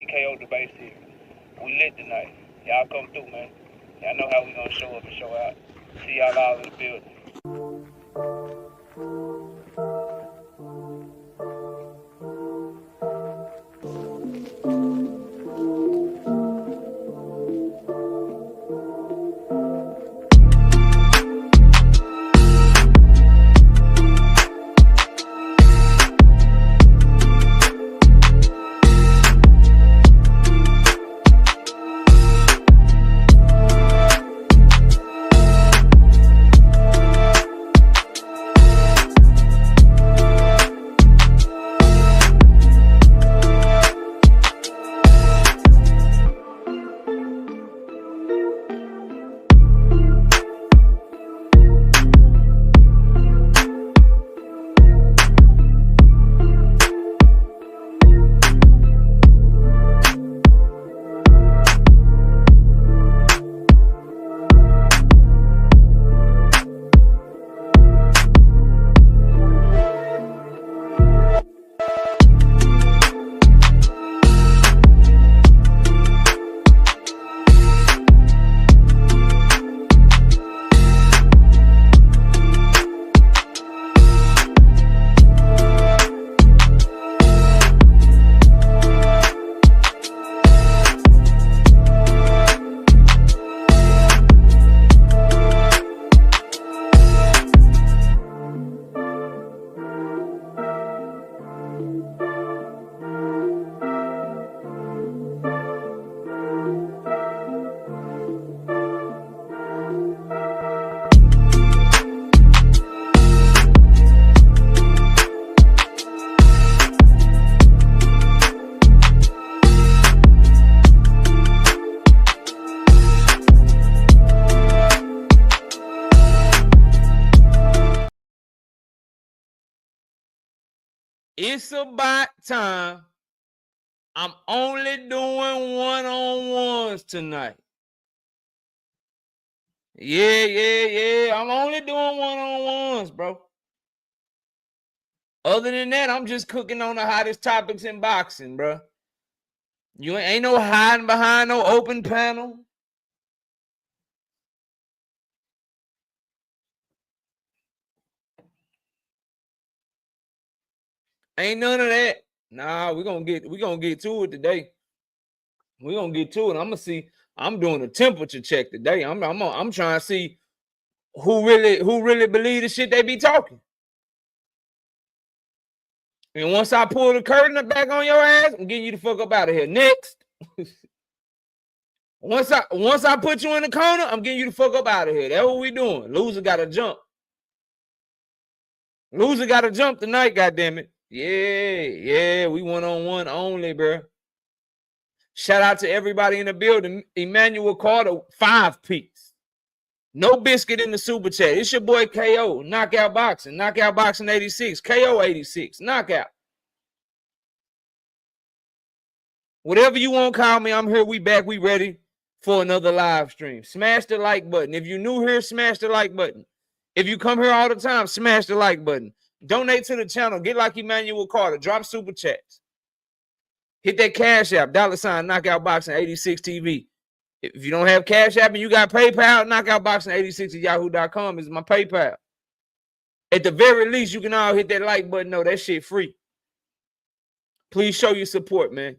KO the base here. We lit tonight. Y'all come through, man. Y'all know how we gonna show up and show out. See y'all all in the building. It's about time. I'm only doing one-on-ones tonight. Yeah. I'm only doing one-on-ones, bro. Other than that, I'm just cooking on the hottest topics in boxing, bro. You ain't no hiding behind no open panel. Ain't none of that. Nah, we're gonna get to it today. We're gonna get to it. I'm gonna see. I'm doing a temperature check today. I'm trying to see who really believe the shit they be talking. And once I pull the curtain back on your ass, I'm getting you the fuck up out of here. Next. once I put you in the corner, I'm getting you the fuck up out of here. That's what we doing. Loser gotta jump. Loser gotta jump tonight, goddammit. Yeah, we one-on-one only, bro. Shout out to everybody in the building. Emmanuel Carter, 5-piece. No biscuit in the super chat. It's your boy KO. Knockout Boxing 86. KO 86. Knockout. Whatever you want to call me, I'm here. We back. We ready for another live stream. Smash the like button. If you're new here, smash the like button. If you come here all the time, smash the like button. Donate to the channel. Get like Emmanuel Carter. Drop super chats. Hit that Cash App. $ Knockout Boxing 86 TV. If you don't have Cash App and you got PayPal, knockoutboxing86 at yahoo.com is my PayPal. At the very least, you can all hit that like button. No, that shit free. Please show your support, man.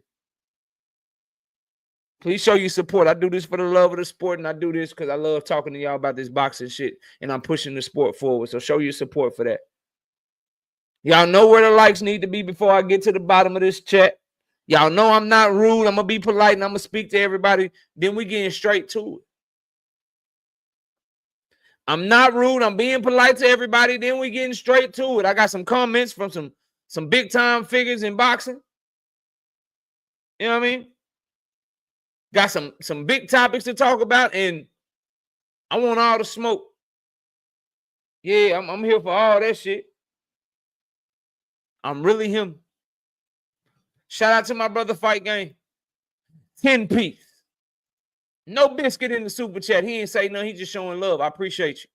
Please show your support. I do this for the love of the sport, and I do this because I love talking to y'all about this boxing shit, and I'm pushing the sport forward. So show your support for that. Y'all know where the likes need to be before I get to the bottom of this chat. Y'all know I'm not rude. I'm going to be polite, and I'm going to speak to everybody. Then we getting straight to it. I'm not rude. I'm being polite to everybody. Then we getting straight to it. I got some comments from some big-time figures in boxing. You know what I mean? Got some big topics to talk about, and I want all the smoke. Yeah, I'm here for all that shit. I'm really him. Shout out to my brother Fight Game. 10-piece. No biscuit in the super chat. He ain't say nothing. He just showing love. I appreciate you.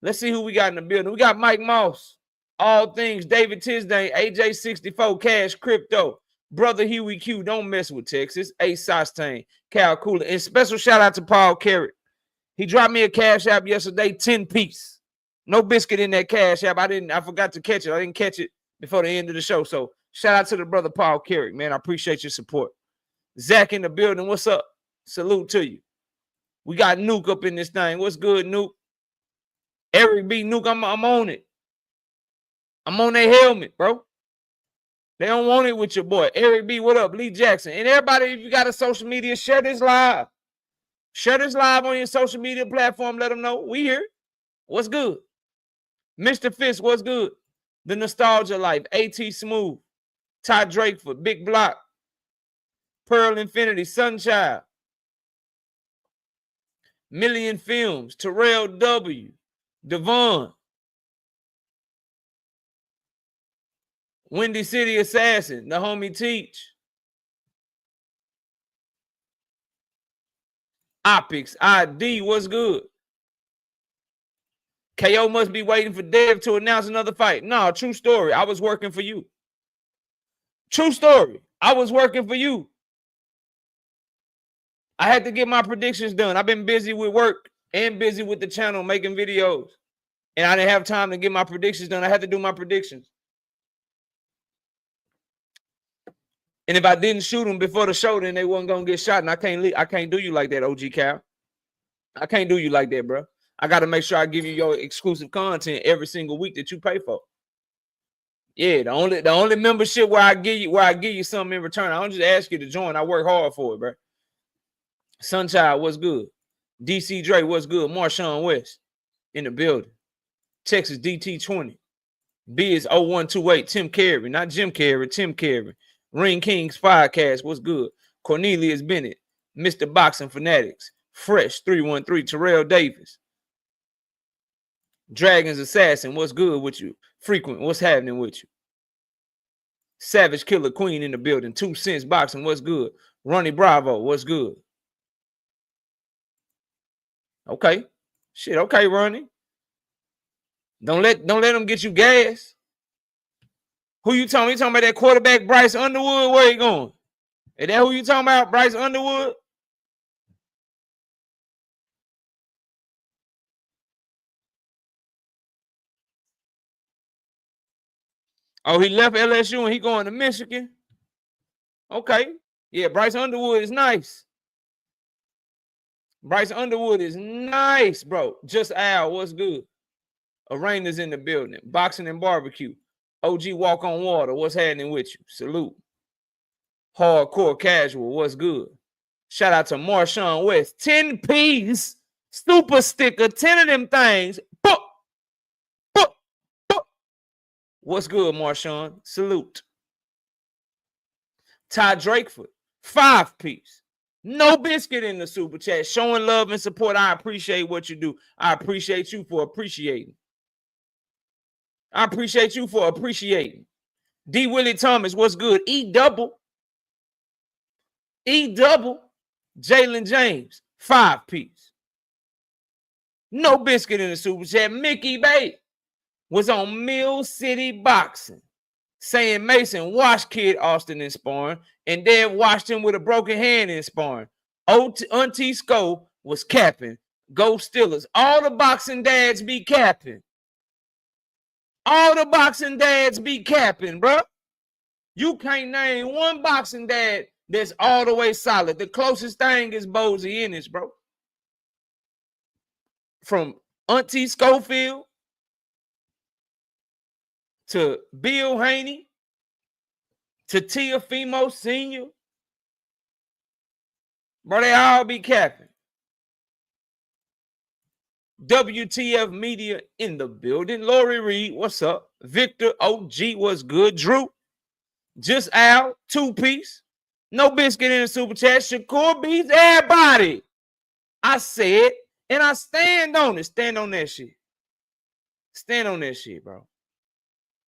Let's see who we got in the building. We got Mike Moss. All things David Tisdale, AJ64, Cash Crypto, Brother Huey Q, don't mess with Texas. Ace Sostain, Cal Cooler. And special shout out to Paul Carrick. He dropped me a Cash App yesterday, 10 piece. No biscuit in that Cash App. I forgot to catch it. I didn't catch it before the end of the show. So shout out to the brother Paul Carrick, man. I appreciate your support. Zach in the building. What's up? Salute to you. We got Nuke up in this thing. What's good, Nuke? Eric B. Nuke, I'm on it. I'm on their helmet, bro. They don't want it with your boy. Eric B, what up? Lee Jackson. And everybody, if you got a social media, share this live. Share this live on your social media platform. Let them know we here. What's good? Mr. Fisk, what's good? The Nostalgia Life. AT Smooth. Todd Drakeford. Big Block. Pearl Infinity. Sunchild. Million Films. Terrell W. Devon. Windy City Assassin. The homie Teach. Optics. ID. What's good? KO must be waiting for Dev to announce another fight. No, true story. I was working for you. True story. I was working for you. I had to get my predictions done. I've been busy with work and busy with the channel making videos. And I didn't have time to get my predictions done. I had to do my predictions. And if I didn't shoot them before the show, then they wasn't going to get shot. And I can't do you like that, OG Cal. I can't do you like that, bro. I got to make sure I give you your exclusive content every single week that you pay for. Yeah, the only membership where I give you something in return. I don't just ask you to join. I work hard for it, bro. Sunchild, what's good? DC Dre, what's good? Marshawn West in the building. Texas DT20. B is 0128. Tim Carey, not Jim Carey, Tim Carey. Ring Kings Podcast, what's good? Cornelius Bennett, Mr. Boxing Fanatics. Fresh 313. Terrell Davis. Dragon's Assassin, what's good with you? Frequent, what's happening with you? Savage Killer Queen in the building. 2 Cents Boxing, what's good? Ronnie Bravo, what's good? Okay. Shit, okay, Ronnie. Don't let them get you gas. Who you talking? You talking about that quarterback Bryce Underwood? Where he going? Is that who you talking about? Bryce Underwood? Oh, he left LSU and he going to Michigan. Okay. Yeah, Bryce Underwood is nice. Bryce Underwood is nice, bro. Just Al, what's good? Arena's in the building. Boxing and barbecue. OG Walk on Water, what's happening with you? Salute. Hardcore Casual, what's good? Shout out to Marshawn West. 10 piece super sticker, 10 of them things. Boop, boop, boop. What's good, Marshawn? Salute. Todd Drakeford, 5 piece. No biscuit in the super chat. Showing love and support. I appreciate what you do. I appreciate you for appreciating. I appreciate you for appreciating. D. Willie Thomas, what's good? E double. Jalen James, 5 piece. No biscuit in the super chat. Mickey Bay was on Mill City Boxing, saying Mason watched Kid Austin in sparring and then watched him with a broken hand in sparring. Auntie Sco was capping. Go Steelers. All the boxing dads be capping. All the boxing dads be capping, bro. You can't name one boxing dad that's all the way solid. The closest thing is Bozy Ennis, bro. From Auntie Schofield to Bill Haney to Teofimo Sr. Bro, they all be capping. WTF Media in the building. Lori Reed, what's up? Victor OG, what's good? Drew, just Al, 2 piece. No biscuit in the super chat. Shakur beats everybody. I said, and I stand on it. Stand on that shit. Stand on that shit, bro.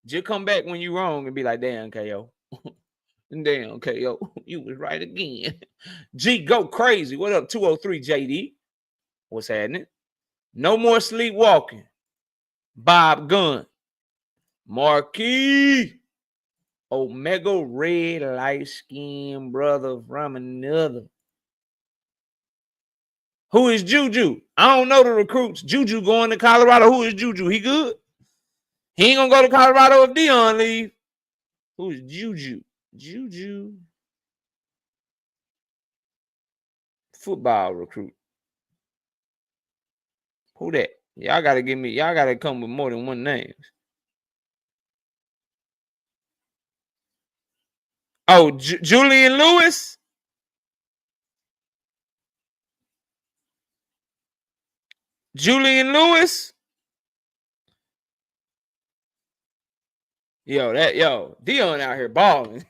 Just come back when you wrong and be like, damn, KO. Damn, KO. You was right again. G, go crazy. What up, 203 JD? What's happening? No more sleepwalking. Bob Gunn. Marquis. Omega Red, light skinned brother from another. Who is Juju? I don't know the recruits. Juju going to Colorado. Who is Juju? He good? He ain't gonna go to Colorado if Dion leave. Who is Juju? Juju. Football recruit. Who that? Y'all gotta give me, y'all gotta come with more than one name. Oh, Julian Lewis? Julian Lewis? Yo, Dion out here balling.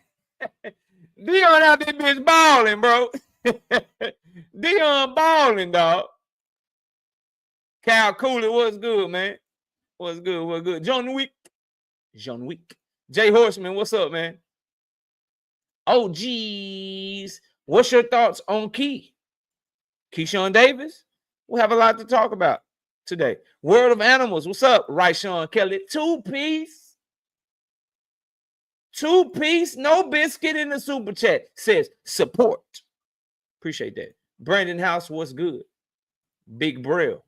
Dion out there bitch balling, bro. Dion balling, dog. Cal Cooley, what's good, man? What's good? What's good? John Wick. Jay Horseman, what's up, man? Oh, geez. What's your thoughts on Keyshawn Davis? We'll have a lot to talk about today. World of Animals, what's up? Right, Sean Kelly. Two-piece, no biscuit in the super chat. Says support. Appreciate that. Brandon House, what's good? Big Brill.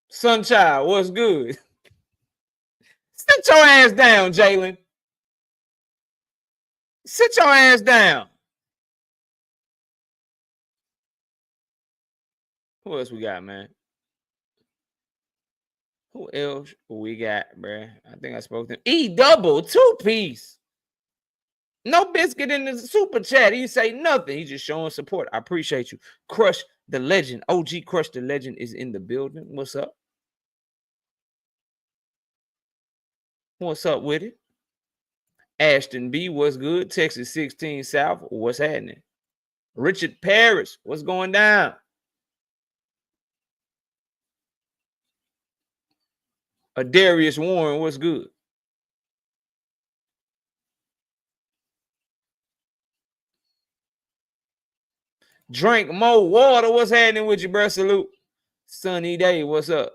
Sunchild, what's good? Sit your ass down, Jalen. Sit your ass down. Who else we got, man? Who else we got, bruh? I think I spoke to him. E-double, two-piece. No biscuit in the super chat. He say nothing. He just showing support. I appreciate you. Crush the legend. OG Crush the Legend is in the building. What's up? What's up with it? Ashton B, what's good? Texas 16 South, what's happening? Richard Paris, what's going down? Darius Warren, what's good? Drink more water, what's happening with you, bro? Salute. Sunny Day, what's up?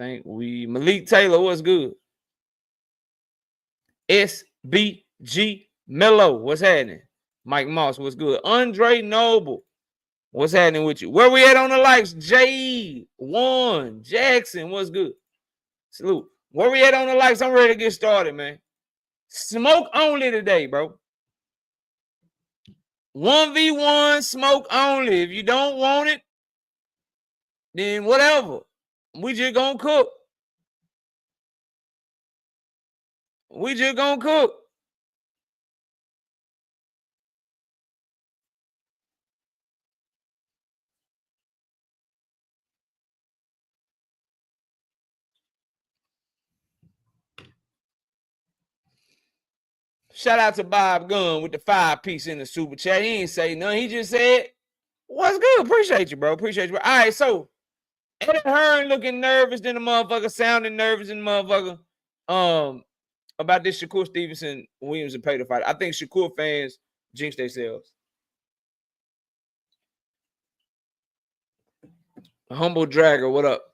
Malik Taylor, what's good? SBG Mello, what's happening? Mike Moss, what's good? Andre Noble, what's happening with you? Where we at on the likes? J1 Jackson, what's good? Salute. Where we at on the likes? I'm ready to get started, man. Smoke only today, bro. 1v1 smoke only. If you don't want it, then whatever. We just gonna cook. Shout out to Bob Gunn with the 5-piece in the super chat. He ain't say nothing. He just said, what's good? Appreciate you, bro. Appreciate you. All right, so Eddie Hearn looking nervous than the motherfucker, sounding nervous than the motherfucker. About this Shakur Stevenson, Williams, and Pater fight. I think Shakur fans jinx themselves. Humble Dragger, what up?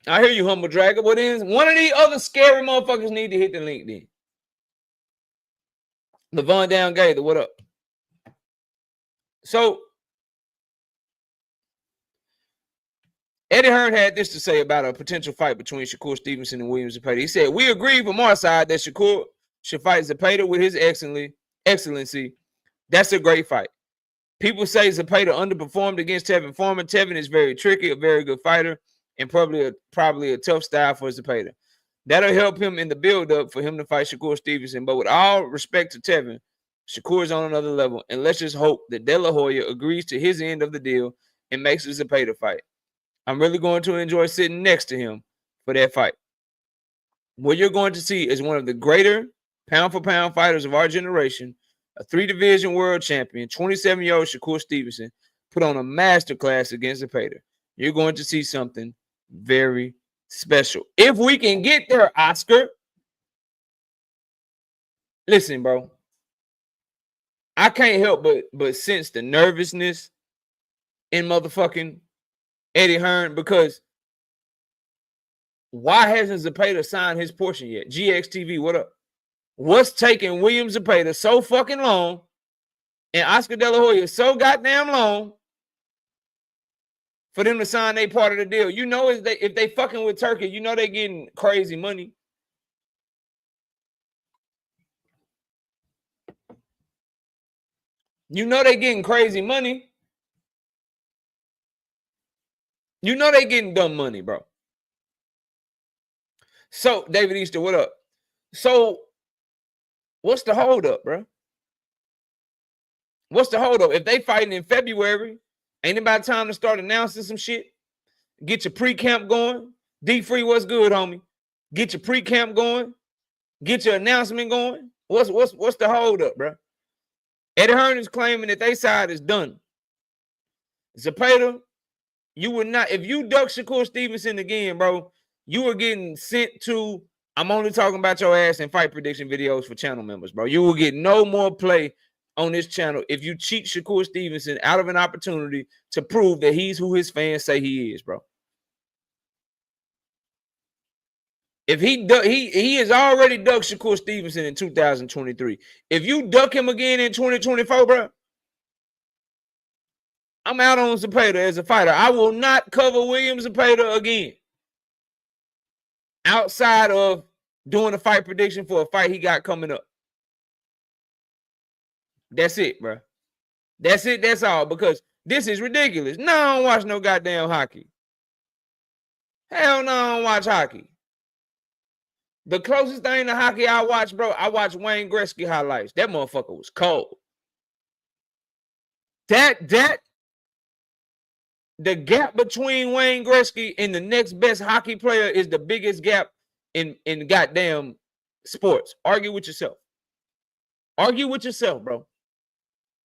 I hear you, Humble Dragger. What is one of these other scary motherfuckers need to hit the link then? Levon Down Gator, what up? So Eddie Hearn had this to say about a potential fight between Shakur Stevenson and Williams Zepeda. He said, we agree from our side that Shakur should fight Zepeda with his excellency. That's a great fight. People say Zepeda underperformed against Tevin Foreman. Tevin is very tricky, a very good fighter, and probably a tough style for Zepeda. That'll help him in the build-up for him to fight Shakur Stevenson. But with all respect to Tevin, Shakur's on another level. And let's just hope that De La Hoya agrees to his end of the deal and makes it a Zepeda fight. I'm really going to enjoy sitting next to him for that fight. What you're going to see is one of the greater pound-for-pound fighters of our generation, a 3-division world champion, 27-year-old Shakur Stevenson, put on a masterclass against Zepeda. You're going to see something very special. If we can get there, Oscar. Listen, bro. I can't help but sense the nervousness in motherfucking Eddie Hearn, because why hasn't Zepeda signed his portion yet? GXTV, what up? What's taking William Zepeda so fucking long and Oscar De La Hoya so goddamn long for them to sign their part of the deal? You know, if they fucking with Turkey, you know they getting crazy money. You know they getting crazy money. You know they getting dumb money, bro. So, David Easter, what up? So, what's the holdup, bro? What's the holdup? If they fighting in February, ain't it about time to start announcing some shit? Get your pre-camp going. D-Free, what's good, homie? Get your pre-camp going. Get your announcement going. What's the holdup, bro? Eddie Hearn is claiming that their side is done. Zepeda, you would not, if you duck Shakur Stevenson again, bro, you were getting sent to, I'm only talking about your ass in fight prediction videos for channel members, bro. You will get no more play on this channel if you cheat Shakur Stevenson out of an opportunity to prove that he's who his fans say he is, bro. If he has already ducked Shakur Stevenson in 2023. If you duck him again in 2024, bro, I'm out on Zepeda as a fighter. I will not cover William Zepeda again. Outside of doing a fight prediction for a fight he got coming up. That's it, bro. That's it. That's all. Because this is ridiculous. No, I don't watch no goddamn hockey. Hell no, I don't watch hockey. The closest thing to hockey I watch, bro, I watch Wayne Gretzky highlights. That motherfucker was cold. The gap between Wayne Gretzky and the next best hockey player is the biggest gap in goddamn sports. Argue with yourself. Argue with yourself, bro.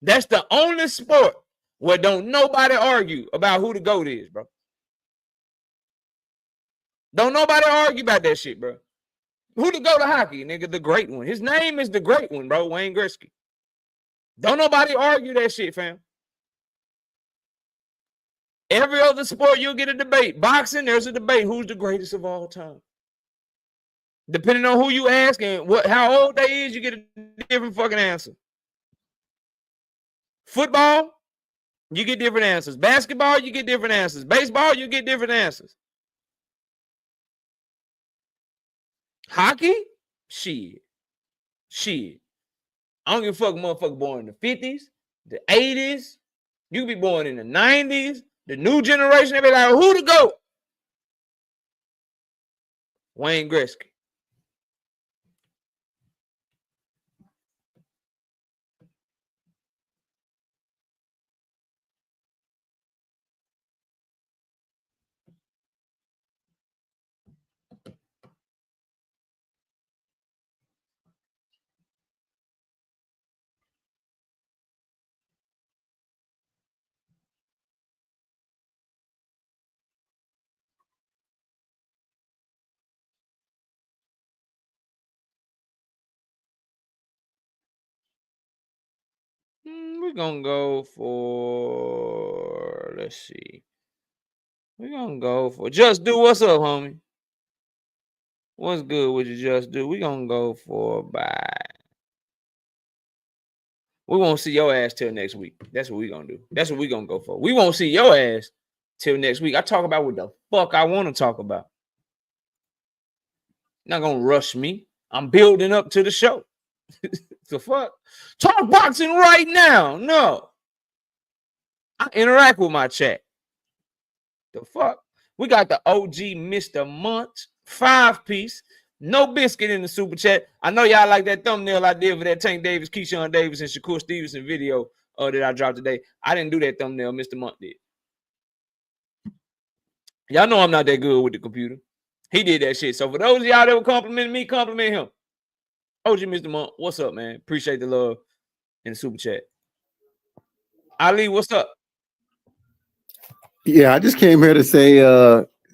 That's the only sport where don't nobody argue about who the GOAT is, bro. Don't nobody argue about that shit, bro. Who the GOAT of hockey, nigga? The great one. His name is the great one, bro. Wayne Gretzky. Don't nobody argue that shit, fam. Every other sport, you'll get a debate. Boxing, there's a debate. Who's the greatest of all time? Depending on who you ask and how old they is, you get a different fucking answer. Football, you get different answers. Basketball, you get different answers. Baseball, you get different answers. Hockey? Shit. I don't give a fuck, motherfucker born in the 50s, the 80s. You can be born in the 90s. The new generation, they be like, who to go? Wayne Gretzky. We're going to go for, let's see. We're going to go for Just Do. What's up, homie? What's good with you, Just Do? We're going to go for bye. We won't see your ass till next week. That's what we're going to do. That's what we're going to go for. We won't see your ass till next week. I talk about what the fuck I want to talk about. Not going to rush me. I'm building up to the show. The fuck? Talk boxing right now. No. I interact with my chat. The fuck? We got the OG Mr. Munch 5-piece. No biscuit in the super chat. I know y'all like that thumbnail I did for that Tank Davis, Keyshawn Davis, and Shakur Stevenson video that I dropped today. I didn't do that thumbnail. Mr. Monk did. Y'all know I'm not that good with the computer. He did that shit. So for those of y'all that were complimenting me, compliment him. OG Mr. Monk, what's up, man? Appreciate the love in the super chat. Ali, what's up? Yeah, I just came here to say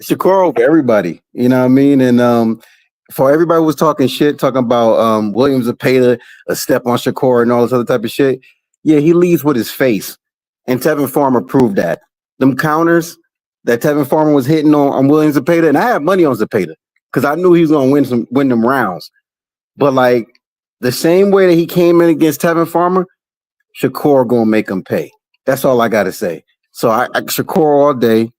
Shakur over everybody. You know what I mean? And for everybody who was talking shit, talking about Williams Zepeda, a step on Shakur and all this other type of shit. Yeah, he leads with his face. And Tevin Farmer proved that. Them counters that Tevin Farmer was hitting on Williams Zepeda, and I had money on Zepeda because I knew he was gonna win them rounds. But like the same way that he came in against Tevin Farmer, Shakur gonna make him pay. That's all I gotta say. So I Shakur all day.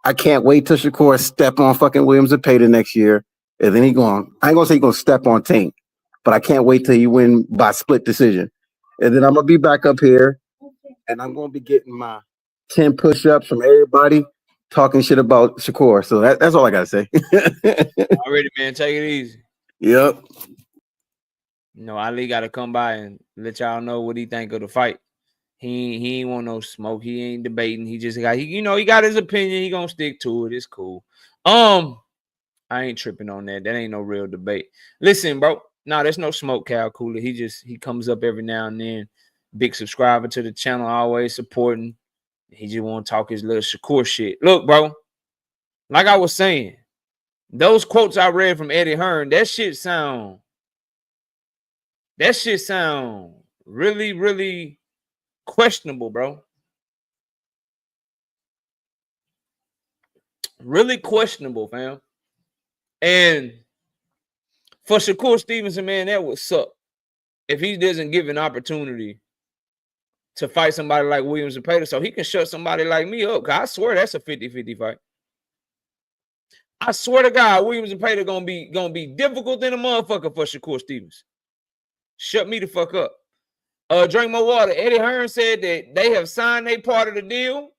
I can't wait till Shakur step on fucking Williams Zepeda next year. And then I ain't gonna say he's gonna step on Tank, but I can't wait till he win by split decision. And then I'm gonna be back up here and I'm gonna be getting my 10 push-ups from everybody talking shit about Shakur. So that's all I gotta say. Already, man. Take it easy. Yep. You know, Ali got to come by and let y'all know what he think of the fight. He ain't want no smoke. He ain't debating. He just got he got his opinion. He gonna stick to it. It's cool. I ain't tripping on that. That ain't no real debate. Listen, bro. No, there's no smoke, Cal Cooler. He comes up every now and then. Big subscriber to the channel, always supporting. He just want to talk his little Shakur shit. Look, bro. Like I was saying, those quotes I read from Eddie Hearn, that shit sound really, really questionable, bro. Really questionable, fam. And for Shakur Stevenson, man, that would suck if he doesn't give an opportunity to fight somebody like Williams Zepeda so he can shut somebody like me up. Cause I swear that's a 50-50 fight. I swear to God, Williams Zepeda gonna be difficult than a motherfucker for Shakur Stevenson. Shut me the fuck up. Drink more water. Eddie Hearn said that they have signed their part of the deal,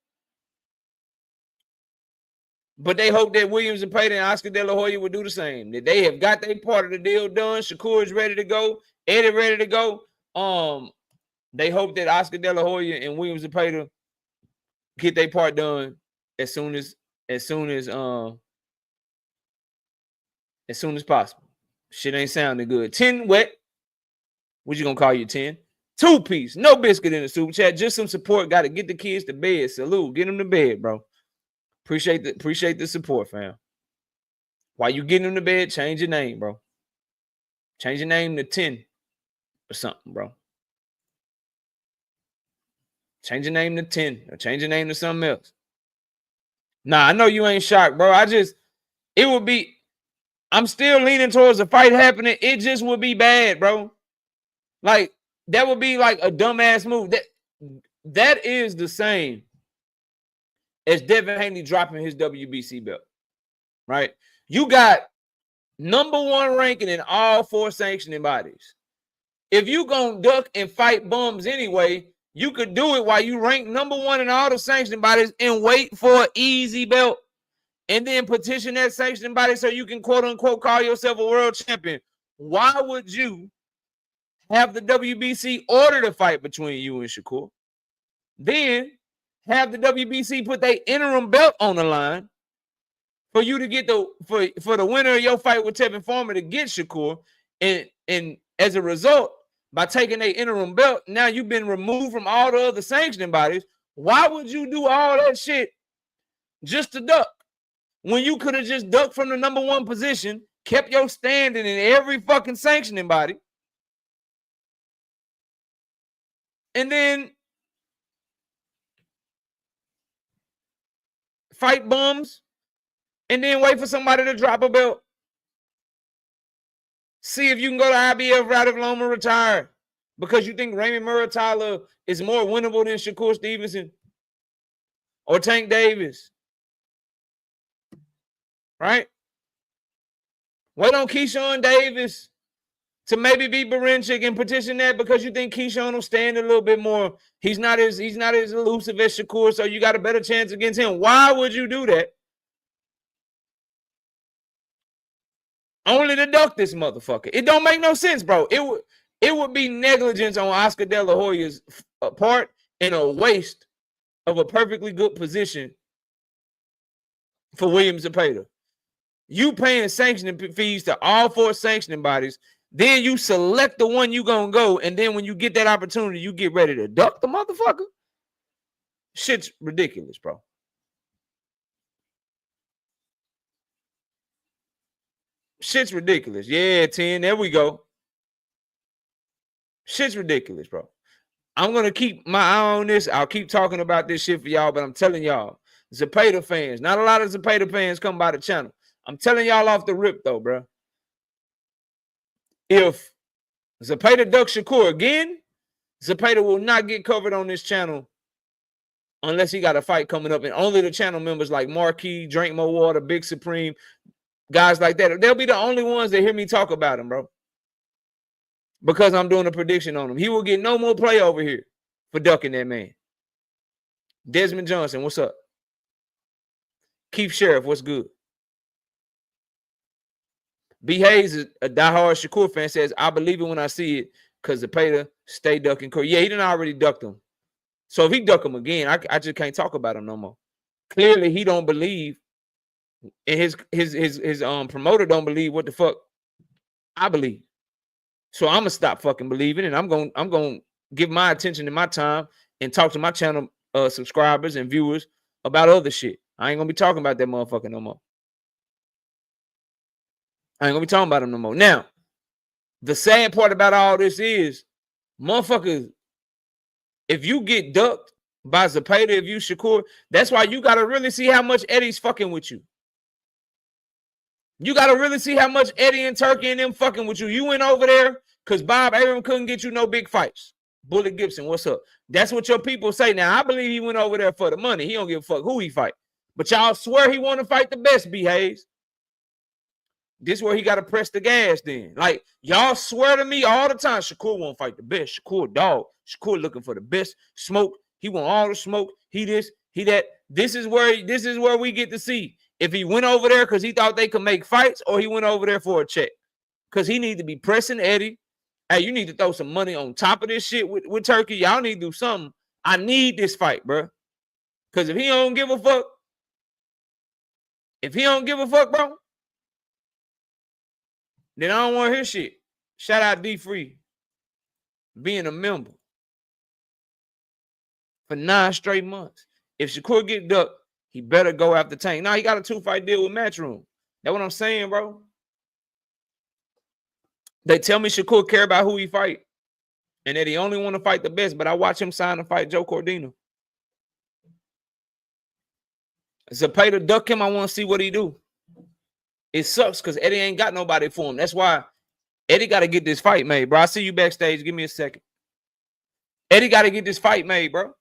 but they hope that Williams Zepeda and Oscar De La Hoya would do the same. That they have got their part of the deal done. Shakur is ready to go. Eddie ready to go. They hope that Oscar De La Hoya and Williams Zepeda get their part done as soon as possible. Shit ain't sounding good. 10 wet. What you gonna call you 10? 2-piece. No biscuit in the super chat. Just some support. Got to get the kids to bed. Salute. Get them to bed, bro. Appreciate the support, fam. While you getting them to bed, change your name, bro. Change your name to 10 or something, bro. Change your name to 10 or change your name to something else. Nah, I know you ain't shocked, bro. I'm still leaning towards the fight happening. It just would be bad, bro. Like, that would be like a dumbass move. That is the same as Devin Haney dropping his WBC belt, right? You got #1 ranking in all 4 sanctioning bodies. If you gonna duck and fight bums anyway, you could do it while you rank #1 in all the sanctioning bodies and wait for an easy belt and then petition that sanctioning body so you can quote unquote call yourself a world champion. Why would you have the WBC order the fight between you and Shakur? Then have the WBC put their interim belt on the line for you to get for the winner of your fight with Tevin Farmer to get Shakur. And as a result, by taking their interim belt, now you've been removed from all the other sanctioning bodies. Why would you do all that shit just to duck when you could have just ducked from the #1 position, kept your standing in every fucking sanctioning body, and then fight bums, and then wait for somebody to drop a belt? See if you can go to IBF right if Loma retire because you think Raymond Muratalla is more winnable than Shakur Stevenson or Tank Davis, right? Wait on Keyshawn Davis to maybe beat Barinchik and petition that because you think Keyshawn will stand a little bit more. He's not as elusive as Shakur, so you got a better chance against him. Why would you do that? Only to duck this motherfucker. It don't make no sense, bro. It would be negligence on Oscar De La Hoya's part and a waste of a perfectly good position for William Zepeda. You paying sanctioning fees to all 4 sanctioning bodies, then you select the one you gonna go, and then when you get that opportunity, you get ready to duck the motherfucker. Shit's ridiculous, bro. Shit's ridiculous. Yeah, 10. There we go. Shit's ridiculous, bro. I'm going to keep my eye on this. I'll keep talking about this shit for y'all, but I'm telling y'all, Zepeda fans, not a lot of Zepeda fans come by the channel. I'm telling y'all off the rip, though, bro. If Zepeda ducks Shakur again, Zepeda will not get covered on this channel unless he got a fight coming up. And only the channel members like Marquis, Drink More Water, Big Supreme, guys like that, they'll be the only ones that hear me talk about him, bro. Because I'm doing a prediction on him. He will get no more play over here for ducking that man. Desmond Johnson, what's up? Keith Sheriff, what's good? B. Hayes, a diehard Shakur fan, says, I believe it when I see it because Zepeda stay ducking Corey. Yeah, he done already ducked him. So if he duck him again, I just can't talk about him no more. Clearly, he don't believe, and his promoter don't believe what the fuck I believe. So I'm gonna stop fucking believing, and I'm gonna give my attention and my time and talk to my channel subscribers and viewers about other shit. I ain't gonna be talking about that motherfucker no more. I ain't gonna be talking about him no more. Now, the sad part about all this is, motherfuckers, if you get ducked by Zepeda, if you Shakur, that's why you gotta really see how much Eddie's fucking with you. You got to really see how much Eddie and Turkey and them fucking with you. You went over there because Bob Arum couldn't get you no big fights. Bullet Gibson, what's up? That's what your people say. Now, I believe he went over there for the money. He don't give a fuck who he fight. But y'all swear he want to fight the best, B. Hayes. This is where he got to press the gas then. Like, y'all swear to me all the time, Shakur won't fight the best. Shakur dog. Shakur looking for the best smoke. He want all the smoke. He this, he that. This is where we get to see if he went over there because he thought they could make fights, or he went over there for a check. Because he need to be pressing Eddie. Hey, you need to throw some money on top of this shit with Turkey. Y'all need to do something. I need this fight, bro. Because if he don't give a fuck, bro, then I don't want to hear shit. Shout out D Free being a member for 9 straight months. If Shakur get ducked, he better go after Tank. Now he got a 2-fight deal with Matchroom. That's what I'm saying, bro. They tell me Shakur care about who he fight and that he only want to fight the best, but I watch him sign to fight Joe Cordino. Zepeda duck him, I want to see what he do. It sucks because Eddie ain't got nobody for him. That's why Eddie got to get this fight made, bro. I see you backstage. Give me a second. Eddie got to get this fight made, bro.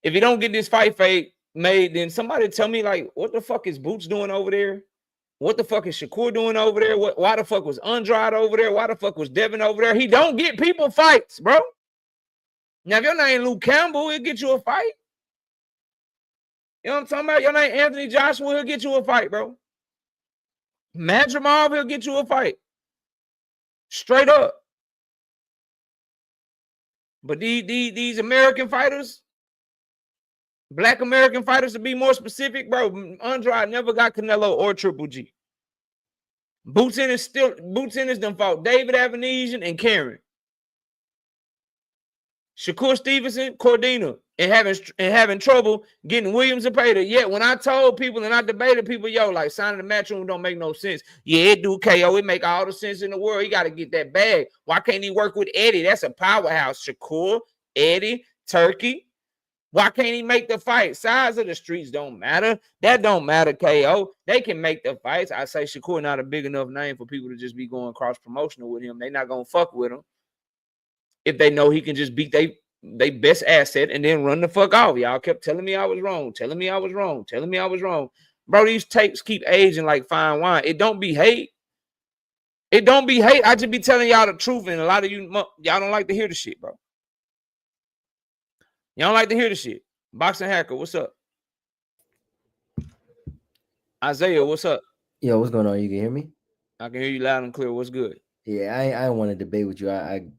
If he don't get this fight made, then somebody tell me, like, what the fuck is Boots doing over there? What the fuck is Shakur doing over there? Why the fuck was Andrade over there? Why the fuck was Devin over there? He don't get people fights, bro. Now, if your name Luke Campbell, he'll get you a fight. You know what I'm talking about? Your name Anthony Joshua, he'll get you a fight, bro. Madrimov, he'll get you a fight. Straight up. But these American fighters, Black American fighters, to be more specific, bro, Andrade never got Canelo or Triple G. Boots Ennis done fought David Avenesian and Karen. Shakur Stevenson, Cordina, and having trouble getting Williams Zepeda. Yet when I told people and I debated people, yo, like signing the Matchroom don't make no sense. Yeah, it do, KO. It make all the sense in the world. He got to get that bag. Why can't he work with Eddie? That's a powerhouse. Shakur, Eddie, Turkey. Why can't he make the fight? Size of the streets don't matter. That don't matter, KO. They can make the fights. I say Shakur not a big enough name for people to just be going cross-promotional with him. They not going to fuck with him if they know he can just beat they best asset and then run the fuck off. Y'all kept telling me I was wrong, telling me I was wrong. Bro, these tapes keep aging like fine wine. It don't be hate. I just be telling y'all the truth, and a lot of y'all don't like to hear the shit, bro. Y'all don't like to hear the shit. Boxing Hacker, what's up? Isaiah, what's up? Yo, what's going on? You can hear me? I can hear you loud and clear. What's good? Yeah, I don't want to debate with you. I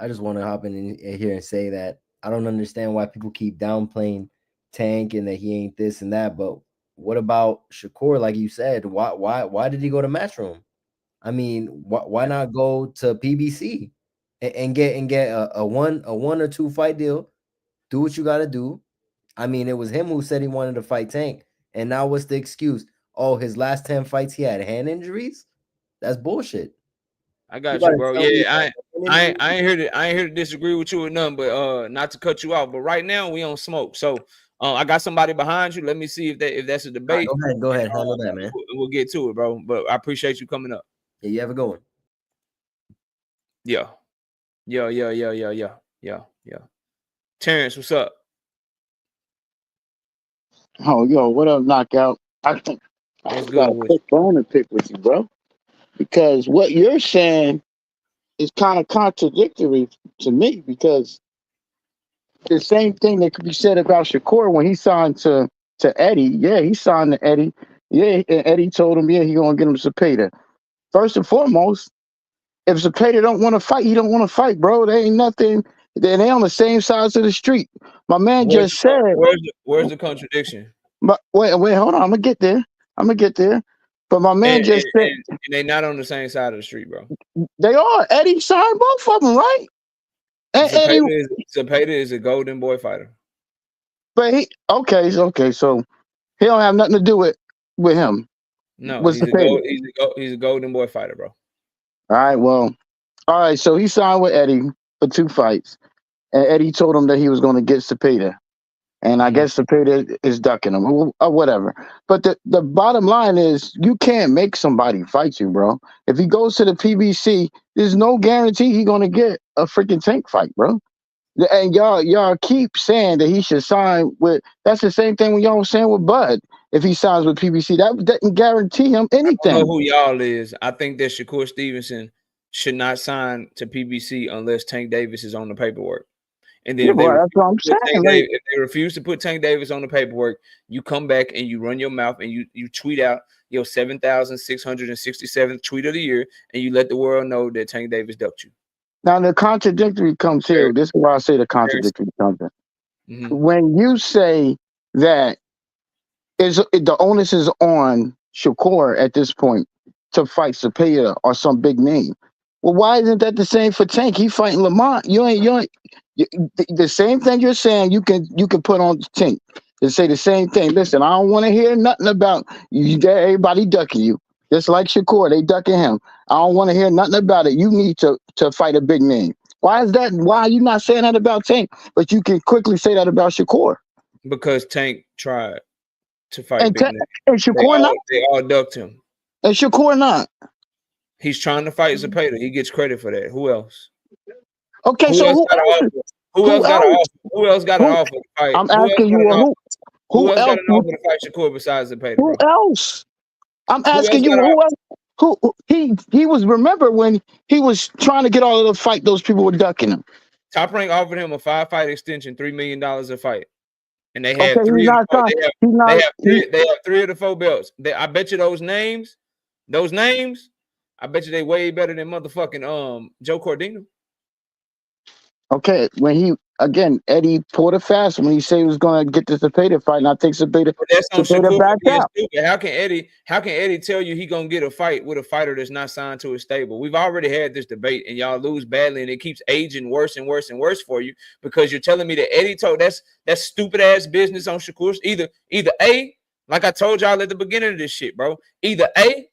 just want to hop in here and say that I don't understand why people keep downplaying Tank and that he ain't this and that. But what about Shakur? Like you said, why did he go to Matchroom? I mean, why not go to PBC and get a one or two fight deal? Do what you got to do. I mean, it was him who said he wanted to fight Tank, and now what's the excuse? Oh, his last 10 fights he had hand injuries. That's bullshit. I got you, bro. Yeah, I ain't here to disagree with you or nothing, but not to cut you off. But right now we on smoke. So I got somebody behind you. Let me see if that's a debate. Right, go ahead, handle that, man. We'll get to it, bro. But I appreciate you coming up. Yeah, you have a good one. Yeah. Terrence, what's up? Oh, yo, what up, Knockout? I think I What's got good a with you? quick bone to pick with you, bro. Because what you're saying is kind of contradictory to me. Because the same thing that could be said about Shakur when he signed to Eddie. Yeah, he signed to Eddie. Yeah, and Eddie told him, yeah, he gonna get him Cepeda. First and foremost, if Cepeda don't want to fight, he don't want to fight, bro. There ain't nothing. They on the same sides of the street. My man just said. Where's the contradiction? But wait, hold on. I'm gonna get there. But my man And, just said and they not on the same side of the street, bro. they are. Eddie signed both of them, right? And Eddie, Cepeda is a golden boy fighter. but he okay. So he don't have nothing to do with him. No, with he's a golden boy fighter, bro. All right. Well, all right. So he signed with Eddie for 2 fights, and Eddie told him that he was going to get Cepeda. And I guess Cepeda is ducking him or whatever. But the bottom line is you can't make somebody fight you, bro. If he goes to the PBC, there's no guarantee he's gonna get a freaking Tank fight, bro. And y'all keep saying that he should sign with. That's the same thing when y'all was saying with Bud. If he signs with PBC, that doesn't guarantee him anything. I don't know who y'all is. I think that Shakur Stevenson should not sign to PBC unless Tank Davis is on the paperwork. And then that's what I'm saying. If they refuse to put Tank Davis on the paperwork, you come back and you run your mouth and you tweet out your 7,667th tweet of the year, and you let the world know that Tank Davis ducked you. Now the contradictory comes here. This is why I say the contradictory comes in. When you say that the onus is on Shakur at this point to fight Cepeda or some big name. Well, why isn't that the same for Tank? He fighting Lamont. You ain't the same thing you're saying. You can put on Tank and say the same thing. Listen, I don't want to hear nothing about you. Everybody ducking you, just like Shakur. They ducking him. I don't want to hear nothing about it. You need to fight a big name. Why is that? Why are you not saying that about Tank, but you can quickly say that about Shakur? Because Tank tried to fight and big name. And Shakur they all ducked him. And Shakur not. He's trying to fight Cepeda. He gets credit for that. Who else? Okay, who so else who else got an offer? Who else got an offer to fight? I'm asking you who else got an offer to fight Shakur besides Cepeda? Who else? I'm asking you who else? Who he was, remember when he was trying to get all of the fight, those people were ducking him. Top Rank offered him a 5-fight extension, $3 million a fight. And they had three of the 4 belts. I bet you those names, I bet you they way better than motherfucking Joe Cordino. Okay, when Eddie pulled a fast when he said he was gonna get the Cepeda fight, and I think Cepeda backed out. How can Eddie tell you he gonna get a fight with a fighter that's not signed to a stable? We've already had this debate, and y'all lose badly, and it keeps aging worse and worse and worse for you because you're telling me that Eddie told that's stupid ass business on Shakur. Either A, like I told y'all at the beginning of this shit, bro. Either A,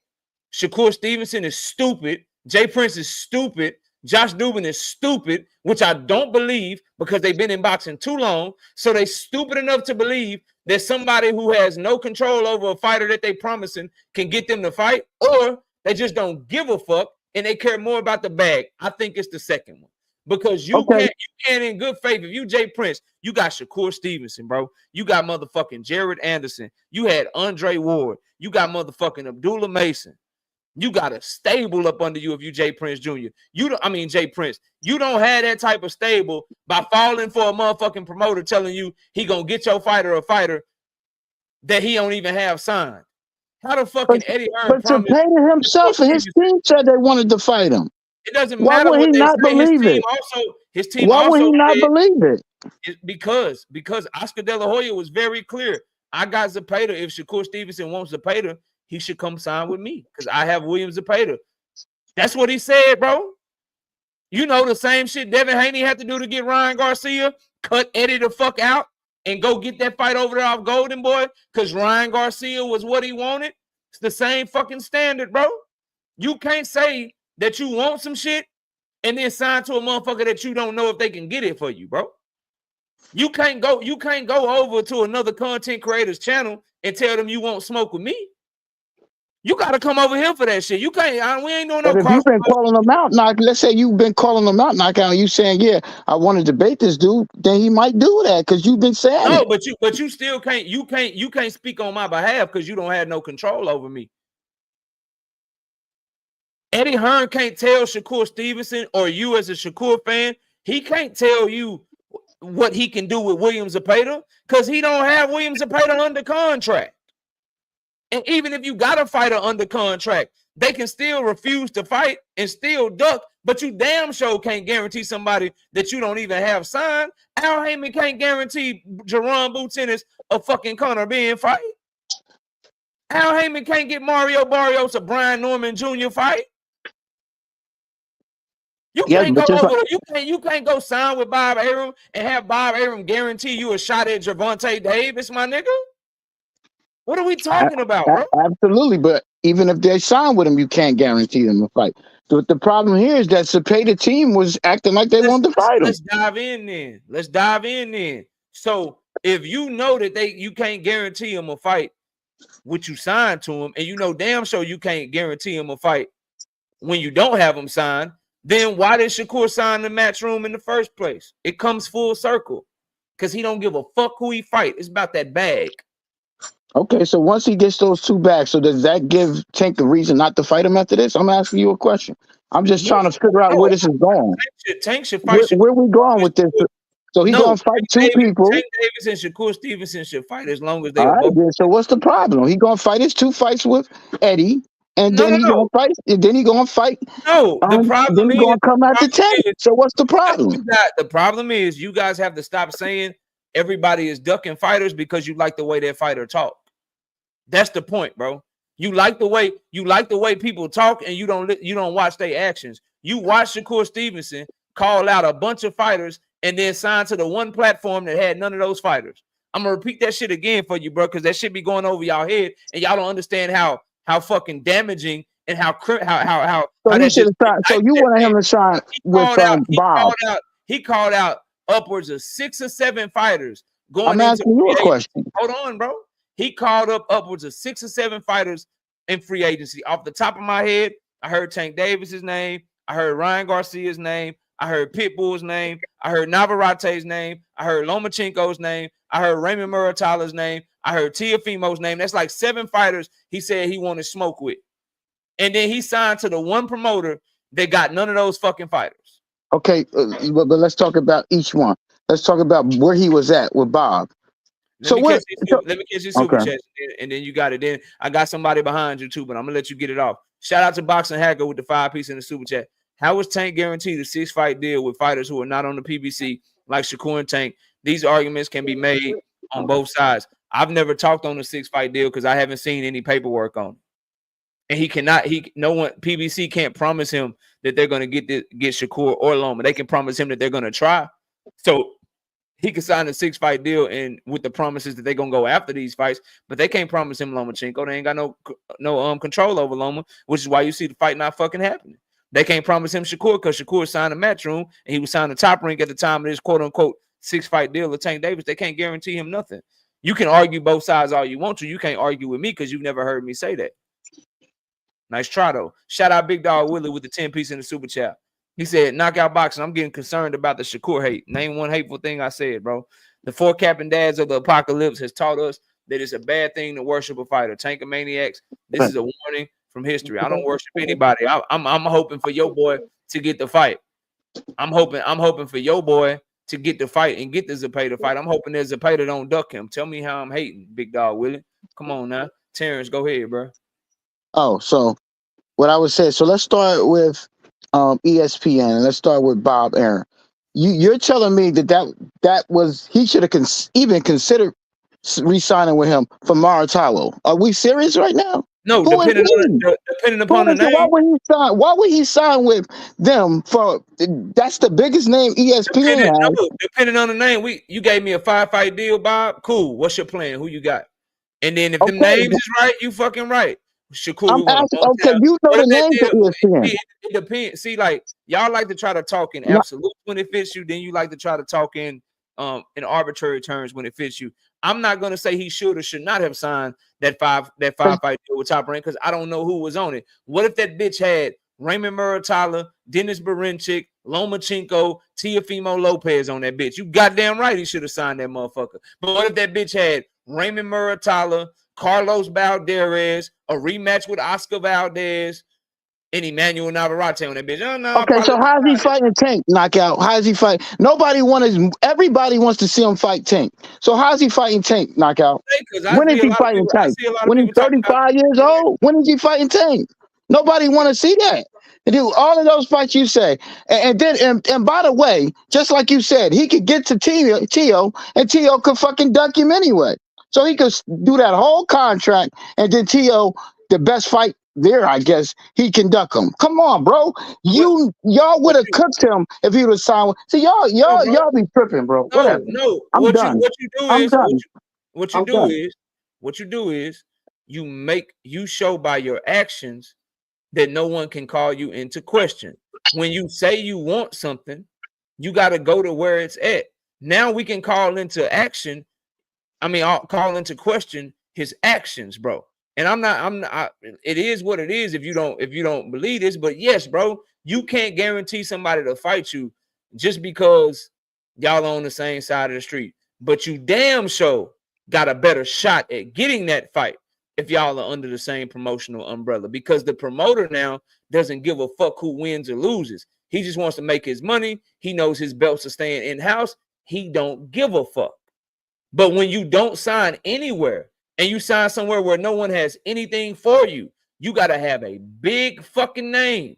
Shakur Stevenson is stupid, Jay Prince is stupid, Josh Dubin is stupid, which I don't believe because they've been in boxing too long. So they stupid enough to believe that somebody who has no control over a fighter that they promising can get them to fight, or they just don't give a fuck and they care more about the bag. I think it's the second one. Because you can't in good faith, if you Jay Prince, you got Shakur Stevenson, bro. You got motherfucking Jared Anderson. You had Andre Ward. You got motherfucking Abdullah Mason. You got a stable up under you if you Jay Prince Jr. Jay Prince. You don't have that type of stable by falling for a motherfucking promoter telling you he gonna get your fighter a fighter that he don't even have signed. How the fucking Eddie Hearn But promised? Zepeda himself and his team said they wanted to fight him. It doesn't Why matter would what he they not say. believe it? His team Why would also he not said, believe it? because Oscar De La Hoya was very clear. I got Zepeda. If Shakur Stevenson wants Zepeda, he should come sign with me because I have William Zepeda. That's what he said, bro. You know the same shit Devin Haney had to do to get Ryan Garcia, cut Eddie the fuck out, and go get that fight over there off Golden Boy because Ryan Garcia was what he wanted. It's the same fucking standard, bro. You can't say that you want some shit and then sign to a motherfucker that you don't know if they can get it for you, bro. You can't go over to another content creator's channel and tell them you won't smoke with me. You got to come over here for that shit. You can't. We ain't doing no. But if you've been calling them out, let's say you've been calling them out, knockout, and you saying, yeah, I want to debate this dude, then he might do that because you've been saying no, it. but you still can't. You can't speak on my behalf because you don't have no control over me. Eddie Hearn can't tell Shakur Stevenson or you as a Shakur fan. He can't tell you what he can do with William Zepeda because he don't have William Zepeda under contract. And even if you got a fighter under contract, they can still refuse to fight and still duck, but you damn sure can't guarantee somebody that you don't even have signed. Al Heyman can't guarantee Jerome Boutinez a fucking Conor Benn fight. Al Heyman can't get Mario Barrios a Brian Norman Jr. fight. You can't go over. You can't go sign with Bob Arum and have Bob Arum guarantee you a shot at Jervonta Davis, my nigga. What are we talking about, bro? Absolutely, but even if they sign with him, you can't guarantee them a fight. But the problem here is that Zepeda team was acting like they wanted to fight him. Let's dive in then. So if you know that you can't guarantee him a fight, which you signed to him, and you know damn sure you can't guarantee him a fight when you don't have him signed, then why did Shakur sign the Matchroom in the first place? It comes full circle because he don't give a fuck who he fight. It's about that bag. Okay, so once he gets those two bags, so does that give Tank a reason not to fight him after this? I'm asking you a question. I'm just trying to figure out where this is going. Tank should fight. Where we going with this? So he's gonna fight two people. Tank Davis and Shakur Stevenson should fight as long as they are both. So what's the problem? He gonna fight his two fights with Eddie, and then he gonna fight. And then he gonna fight. No, the problem then he is gonna come out the Tank. So what's the problem? The problem is you guys have to stop saying everybody is ducking fighters because you like the way that fighter talk. That's the point, bro. You like the way people talk, and you don't watch their actions. You watch Shakur Stevenson call out a bunch of fighters and then sign to the one platform that had none of those fighters. I'm gonna repeat that shit again for you, bro, because that shit be going over y'all head, and y'all don't understand how fucking damaging and how. So he should have signed. So you wanted him to sign with Bob? He called out upwards of 6 or 7 fighters going. I'm asking you a question. Hold on, bro. He called up upwards of 6 or 7 fighters in free agency. Off the top of my head, I heard Tank Davis's name. I heard Ryan Garcia's name. I heard Pitbull's name. I heard Navarrete's name. I heard Lomachenko's name. I heard Raymond Muratala's name. I heard Teofimo's name. That's like 7 fighters he said he wanted smoke with. And then he signed to the one promoter that got none of those fucking fighters. Okay, but let's talk about each one. Let's talk about where he was at with Bob. Let me catch your super chat, and then you got it. Then I got somebody behind you too, but I'm gonna let you get it off. Shout out to Boxing Hacker with the 5-piece in the super chat. How was Tank guaranteed a 6-fight deal with fighters who are not on the PBC like Shakur and Tank? These arguments can be made on both sides. I've never talked on a 6-fight deal because I haven't seen any paperwork on it. And no one PBC can't promise him that they're gonna get Shakur or Loma. They can promise him that they're gonna try. So he could sign a 6-fight deal and with the promises that they're gonna go after these fights, but they can't promise him Lomachenko. They ain't got no control over Loma, which is why you see the fight not fucking happening. They can't promise him Shakur because Shakur signed a Matchroom and he was signed the Top Rank at the time of this quote unquote 6-fight deal with Tank Davis. They can't guarantee him nothing. You can argue both sides all you want to. You can't argue with me because you've never heard me say that. Nice try though. Shout out Big Dog Willie with the 10-piece in the super chat. He said, knockout boxing. I'm getting concerned about the Shakur hate. Name one hateful thing I said, bro. The 4 capping dads of the apocalypse has taught us that it's a bad thing to worship a fighter. Tankomaniacs, this is a warning from history. I don't worship anybody. I'm hoping for your boy to get the fight. I'm hoping for your boy to get the fight and get the Zepeda fight. I'm hoping that Zepeda don't duck him. Tell me how I'm hating, Big Dog Willie. Come on now. Terrence, go ahead, bro. Oh, so what I would say. So let's start with ESPN and let's start with Bob Aaron. You're telling me that was he should have even considered re-signing with him for Maratalo. Are we serious right now? No, Who is depending he? upon the name. Why would he sign? Why would he sign with them for? That's the biggest name ESPN has. Depending on the name, you gave me a 5-fight deal, Bob. Cool. What's your plan? Who you got? And then if the names is right, you fucking right. Shakur, I'm asking. Okay, you know the names of ESPN. It depends. See, like y'all like to try to talk in absolute when it fits you. Then you like to try to talk in arbitrary terms when it fits you. I'm not gonna say he should or should not have signed that five fight deal with Top Rank because I don't know who was on it. What if that bitch had Raymond Muratalla, Dennis Berinchik, Lomachenko, Teofimo Lopez on that bitch? You goddamn right he should have signed that motherfucker. But what if that bitch had Raymond Muratalla, Carlos Balderas, a rematch with Oscar Valdez, and Emmanuel Navarrete on that bitch? Oh, no, okay, so how's he fighting Tank knockout? How's he fight? Everybody wants to see him fight Tank. So how's he fighting Tank knockout? When is he fighting Tank? When he's 35 years old? When is he fighting Tank? Nobody want to see that. And do all of those fights you say, and by the way, just like you said, he could get to Tio, and Tio could fucking dunk him anyway. So he could do that whole contract, and then Tio, the best fight there, I guess, he can duck him. Come on, bro. Y'all would have cooked him if he would have signed. See, y'all be tripping, bro. Whatever. No. I'm done. What you do is you show by your actions that no one can call you into question. When you say you want something, you got to go to where it's at. Now we can call into question his actions, bro. And I'm not, it is what it is if you don't believe this, but yes, bro, you can't guarantee somebody to fight you just because y'all on the same side of the street, but you damn sure got a better shot at getting that fight if y'all are under the same promotional umbrella, because the promoter now doesn't give a fuck who wins or loses. He just wants to make his money. He knows his belts are staying in-house. He don't give a fuck. But when you don't sign anywhere and you sign somewhere where no one has anything for you, you got to have a big fucking name,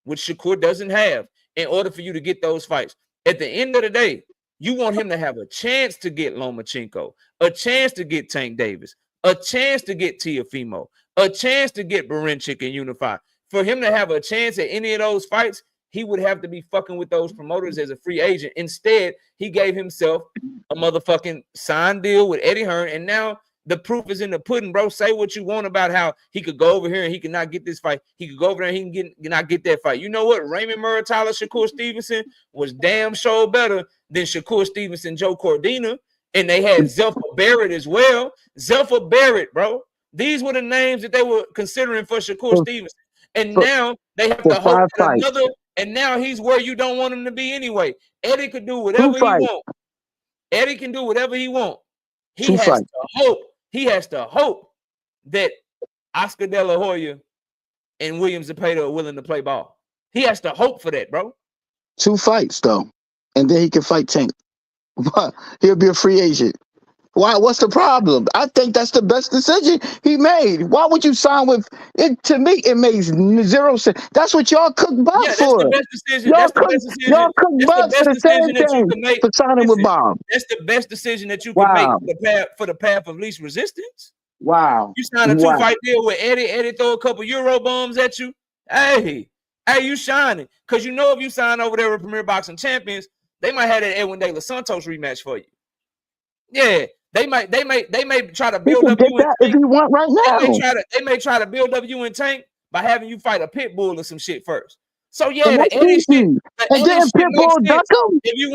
which Shakur doesn't have, in order for you to get those fights. At the end of the day, you want him to have a chance to get Lomachenko, a chance to get Tank Davis, a chance to get Teofimo, a chance to get Berinchik and Unify. For him to have a chance at any of those fights, he would have to be fucking with those promoters as a free agent. Instead, he gave himself a motherfucking signed deal with Eddie Hearn, and now the proof is in the pudding, bro. Say what you want about how he could go over here and he could not get this fight. He could go over there and he can not get that fight. You know what? Raymond Muratalla, Shakur Stevenson was damn sure better than Shakur Stevenson, Joe Cordina. And they had Zelfa Barrett as well. Zelfa Barrett, bro. These were the names that they were considering for Shakur Stevenson. And now they have to hope that another, and now he's where you don't want him to be anyway. Eddie could do whatever he wants. Eddie can do whatever he wants. He has to hope that Oscar De La Hoya and William Zepeda are willing to play ball. He has to hope for that, bro. 2 fights, though. And then he can fight Tank. He'll be a free agent. Why? What's the problem? I think that's the best decision he made. Why would you sign with it? To me, it makes 0 sense. That's what y'all cook Bob for. That's the best decision. That's the best decision. Y'all cook Bob for the same thing for signing with Bob. That's the best decision that you can make for the path of least resistance. Wow. You sign a 2-fight deal with Eddie. Eddie throw a couple Euro bombs at you. Hey, you shining. Because you know if you sign over there with Premier Boxing Champions, they might have that Edwin De Los Santos rematch for you. Yeah, they may try to build up you if you want right now. They may try to build up you in Tank by having you fight a pit bull or some shit first. So yeah, the Eddie shit. And then Pitbull duck him. If you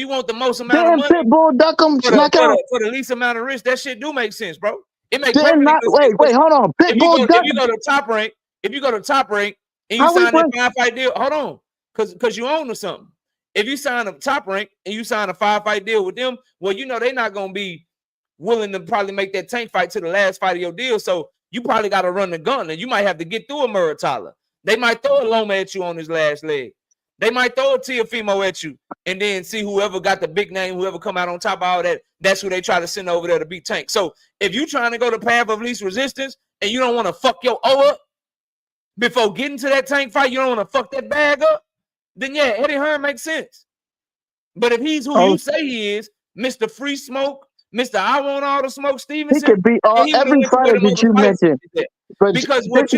want the most amount of money, Pitbull duck him for the least amount of risk, that shit do make sense, bro. It makes perfect sense. Wait, hold on. Pitbull duck. If you go to Top Rank, and you sign that 5-fight deal, hold on, because you own or something. If you sign a Top Rank and you sign a 5-fight deal with them, well, you know they're not gonna be willing to probably make that Tank fight to the last fight of your deal. So you probably got to run the gauntlet. You might have to get through a Muratalla. They might throw a Loma at you on his last leg. They might throw a Teofimo at you and then see whoever got the big name, whoever come out on top of all that, that's who they try to send over there to beat Tank. So if you trying to go the path of least resistance and you don't want to fuck your O up before getting to that Tank fight, you don't want to fuck that bag up, then yeah, Eddie Hearn makes sense. But if he's who you say he is, Mr. Free Smoke, Mr. I want all the smoke Stevenson, he could be every fighter that you mentioned. But because what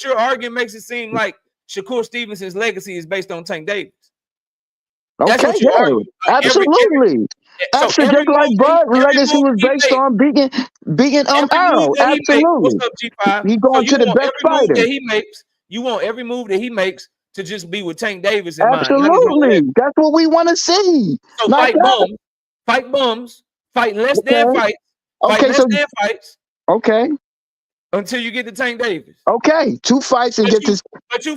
you're arguing makes it seem like Shakur Stevenson's legacy is based on Tank Davis. That's okay, what you're arguing. Absolutely. Absolutely, just like Bud's legacy was based on beating Arrow. Absolutely. What's up, G5? He going to the best fighter. You want every move that he makes to just be with Tank Davis in mind. Absolutely. That's what we want to see. So fight bums, fight less than fights. Okay, fights. Okay. Until you get to Tank Davis. Okay, 2 fights and get this. But you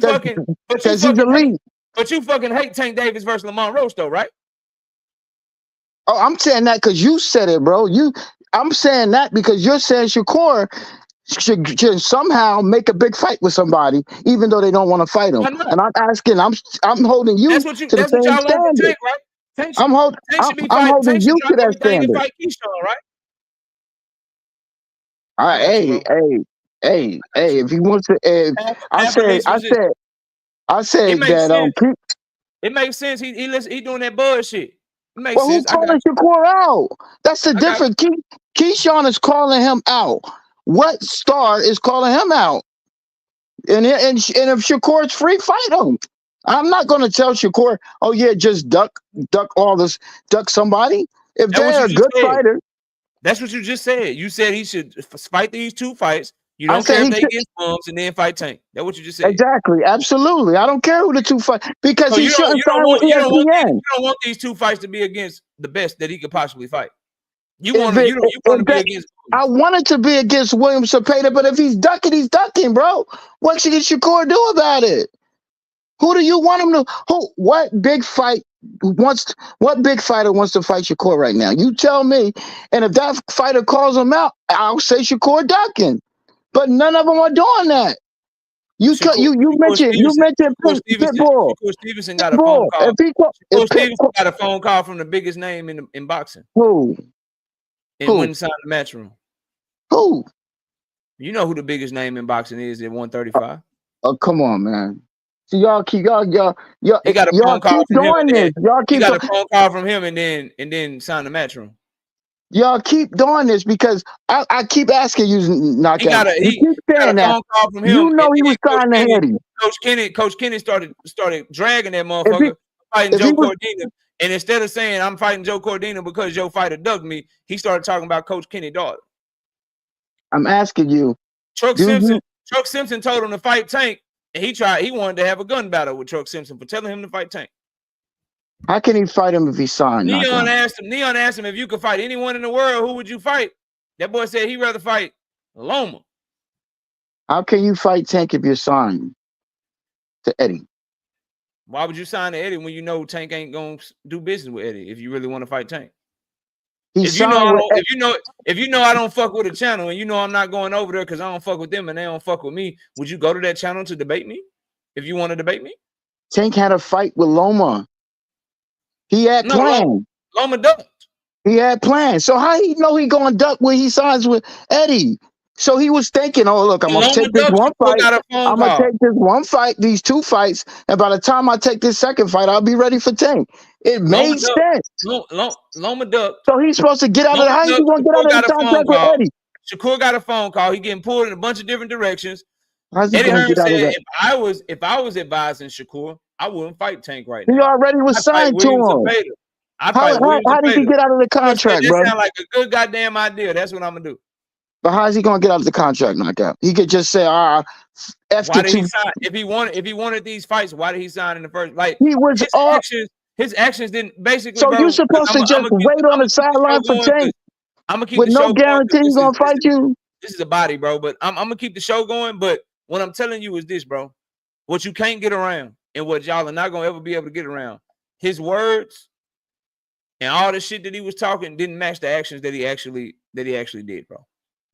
fucking hate Tank Davis versus Lamont Roach, though, right? Oh, I'm saying that because you said it, bro. I'm saying that because you're saying Shakur should somehow make a big fight with somebody, even though they don't want to fight him. And I'm asking, I'm holding you to the same standard. Tank, right? I'm holding you to that standard. Fight Keyshawn, right? All right, hey, if he wants to, I said that it makes sense. He doing that bullshit. It makes well, sense. who's calling Shakur out? That's the difference. Keyshawn is calling him out. What star is calling him out? And if Shakur's free, fight him. I'm not going to tell Shakur, oh yeah, just duck all this, duck somebody. If they're a good fighter. That's what you just said. You said he should fight these 2 fights. You don't care if they get bumps and then fight Tank. That's what you just said. Exactly. Absolutely. I don't care who the 2 fight because he shouldn't fight with ESPN. You don't want these 2 fights to be against the best that he could possibly fight. You want to be against. I wanted to be against William Cepeda, but if he's ducking, bro. What should Shakur do about it? Who do you want him to? What big fighter wants to fight Shakur right now? You tell me. And if that fighter calls him out, I'll say Shakur ducking. But none of them are doing that. You mentioned Pitbull. Shakur Stevenson got a phone call. Shakur Stevenson got a phone call from the biggest name in boxing. Who? And wouldn't sign the matchroom. Who? You know who the biggest name in boxing is at 135? Oh, come on, man. So y'all he got a phone call from him. He got a phone call from him and then signed the matchroom. Y'all keep doing this because I keep asking you, knockout. He got a phone call from him. You know he was trying to hit him. Coach Kenny started dragging that motherfucker fighting Joe Cordina. And instead of saying I'm fighting Joe Cordina because your fighter ducked me, he started talking about Coach Kenny's daughter. I'm asking you. Truck Simpson told him to fight Tank, and he wanted to have a gun battle with Truck Simpson for telling him to fight Tank. How can he fight him if he signed? Neon asked him if you could fight anyone in the world, who would you fight? That boy said he'd rather fight Loma. How can you fight Tank if you're signed to Eddie? Why would you sign to Eddie when you know Tank ain't gonna do business with Eddie if you really want to fight Tank? If you know I don't fuck with a channel and you know I'm not going over there because I don't fuck with them and they don't fuck with me, would you go to that channel to debate me if you want to debate me? Tank had a fight with Loma. He had plans. Loma ducked. He had plans. So how he know he going to duck when he signs with Eddie? So he was thinking, oh, look, I'm going to take this one fight. I'm going to take this one fight, these 2 fights, and by the time I take this second fight, I'll be ready for Tank. It made sense. Loma ducked. So he's supposed to get out of the house. He's going to get out of the contract with Eddie. Shakur got a phone call. He getting pulled in a bunch of different directions. Eddie Hearn said, if I was advising Shakur, I wouldn't fight Tank right now. He already was signed to him. How did he get out of the contract, bro? That sound like a good goddamn idea. That's what I'm gonna do. But how is he gonna get out of the contract, knockout? He could just say, why did he sign? If he wanted these fights, why did he sign in the first? Like he was his actions didn't basically. So you're supposed to just wait on the sideline for Tank. I'm gonna keep with no guarantee he's gonna fight you. This is a body, bro. But I'm gonna keep the show going. But what I'm telling you is this, bro. What you can't get around, and what y'all are not gonna ever be able to get around, his words and all the shit that he was talking didn't match the actions that he actually did, bro.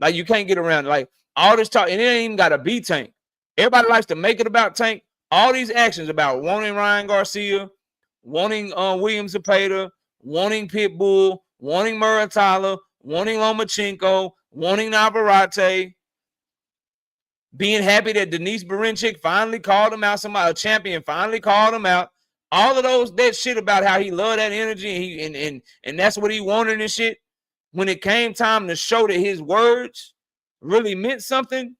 Like you can't get around like all this talk, and it ain't even got to be Tank. Everybody likes to make it about Tank. All these actions about wanting Ryan Garcia, wanting Williams Zepeda, wanting Pitbull, wanting Muratalla, wanting Lomachenko, wanting Navarrete, being happy that Denise Berinchik finally called him out, somebody, a champion finally called him out. All of that shit about how he loved that energy and that's what he wanted and shit. When it came time to show that his words really meant something,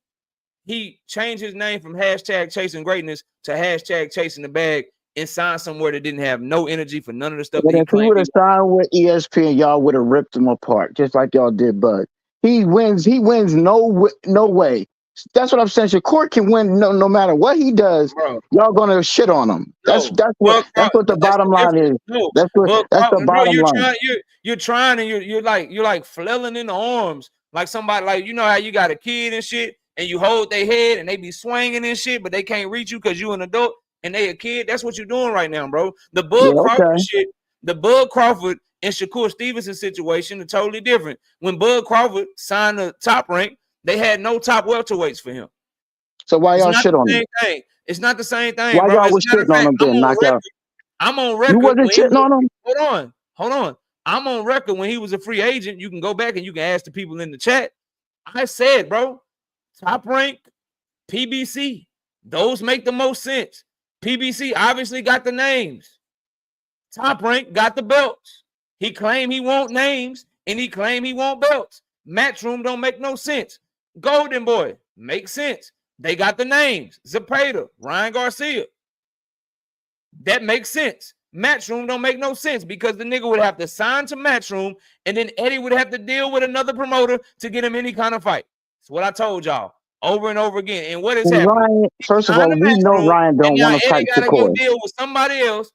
he changed his name from hashtag chasing greatness to hashtag chasing the bag and signed somewhere that didn't have no energy for none of the stuff But that he if he claimed. would have signed with ESPN, y'all would have ripped him apart, just like y'all did Bud. He wins no way. That's what I'm saying. Shakur can win no matter what he does. Bro, y'all gonna shit on him. That's what the bottom line is. No, that's the bottom line. You're trying and you're like flailing in the arms like somebody, like, you know how you got a kid and shit and you hold their head and they be swinging and shit, but they can't reach you because you an adult and they a kid. That's what you're doing right now, bro. The Bud Crawford shit, the Bud Crawford and Shakur Stevenson situation are totally different. When Bud Crawford signed the Top Rank, they had no top welterweights for him. So why y'all shit on him? It's not the same thing. Why y'all was shitting on him then? I'm on record. You wasn't shitting on him? Hold on. I'm on record when he was a free agent. You can go back and you can ask the people in the chat. I said, bro, Top Rank, PBC, those make the most sense. PBC obviously got the names. Top Rank got the belts. He claimed he want names and he claimed he want belts. Matchroom don't make no sense. Golden Boy makes sense. They got the names. Zepeda, Ryan Garcia. That makes sense. Matchroom don't make no sense because the nigga would have to sign to Matchroom and then Eddie would have to deal with another promoter to get him any kind of fight. That's what I told y'all over and over again. And what is happening? Ryan, first of all, we know Ryan don't want to fight Shakur. Go deal with somebody else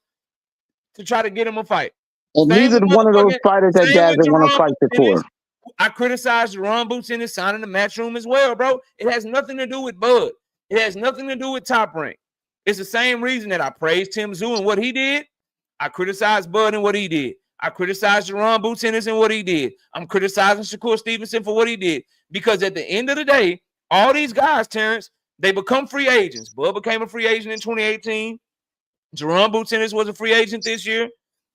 to try to get him a fight. And neither one of those fighters that doesn't want to fight Shakur. I criticized Ron Boots in his signing the Matchroom as well, bro. It has nothing to do with Bud. It has nothing to do with Top Rank. It's the same reason that I praised Tim Zoo and what he did. I criticized Bud and what he did. I criticized Ron Boots and what he did. I'm criticizing Shakur Stevenson for what he did. Because at the end of the day, all these guys, Terrence, they become free agents. Bud became a free agent in 2018. Jerome Boots was a free agent this year.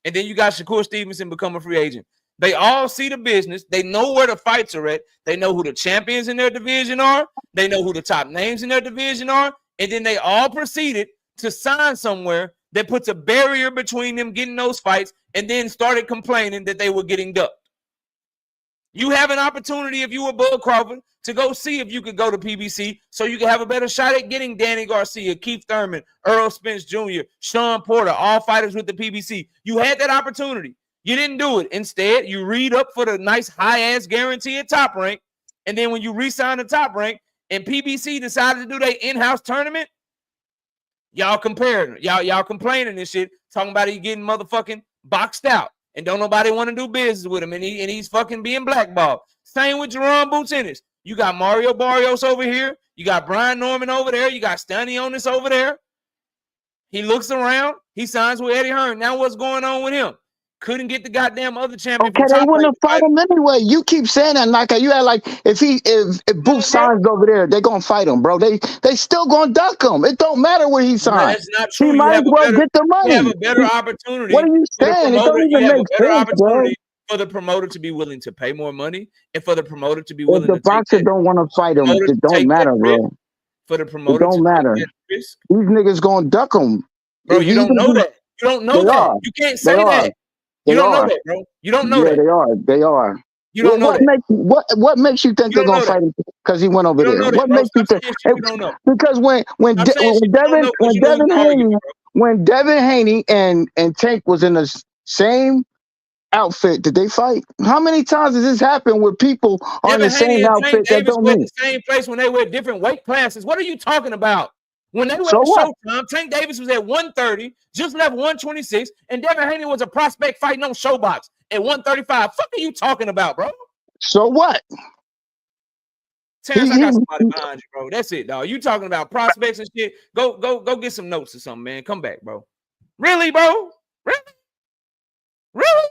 And then you got Shakur Stevenson become a free agent. They all see the business. They know where the fights are at. They know who the champions in their division are. They know who the top names in their division are. And then they all proceeded to sign somewhere that puts a barrier between them getting those fights and then started complaining that they were getting ducked. You have an opportunity, if you were Bud Crawford, to go see if you could go to PBC so you can have a better shot at getting Danny Garcia, Keith Thurman, Earl Spence Jr., Sean Porter, all fighters with the PBC. You had that opportunity. You didn't do it. Instead, you read up for the nice high-ass guarantee at Top Rank, and then when you re-sign the Top Rank and PBC decided to do their in-house tournament, y'all comparing, y'all complaining and shit, talking about he getting motherfucking boxed out and don't nobody want to do business with him and he's fucking being blackballed. Same with Jerome Boots Ennis. You got Mario Barrios over here. You got Brian Norman over there. You got Stanionis over there. He looks around. He signs with Eddie Hearn. Now what's going on with him? Couldn't get the goddamn other champion. Okay, they wouldn't have fought him anyway. You keep saying that, Naka. You act like if Boots signs over there, they're gonna fight him, bro. They still gonna duck him. It don't matter where he signs. That's not true. He might as well get the money. You have a better opportunity. What are you saying? It don't even make sense, bro. For the promoter to be willing to pay more money, and for the promoter to be willing to take the boxer don't want to fight him, it don't matter, bro. For the promoter, it don't matter. These niggas gonna duck him, bro. You don't know that. You don't know that. You can't say that. You don't know that, bro. You don't know that. They are. You don't know that. What makes you think they're gonna fight him because he went over there? What makes you think? Because when Devin Haney and Tank was in the same outfit, did they fight? How many times has this happened with people on the same outfit that don't mean? The same place when they were at different weight classes. What are you talking about? When they were at Showtime, Tank Davis was at 130, just left 126, and Devin Haney was a prospect fighting on Showbox at 135. Fuck are you talking about, bro? So what? Terrence, I got somebody behind you, bro. That's it, dog. You talking about prospects and shit. Go get some notes or something, man. Come back, bro. Really, bro? Really?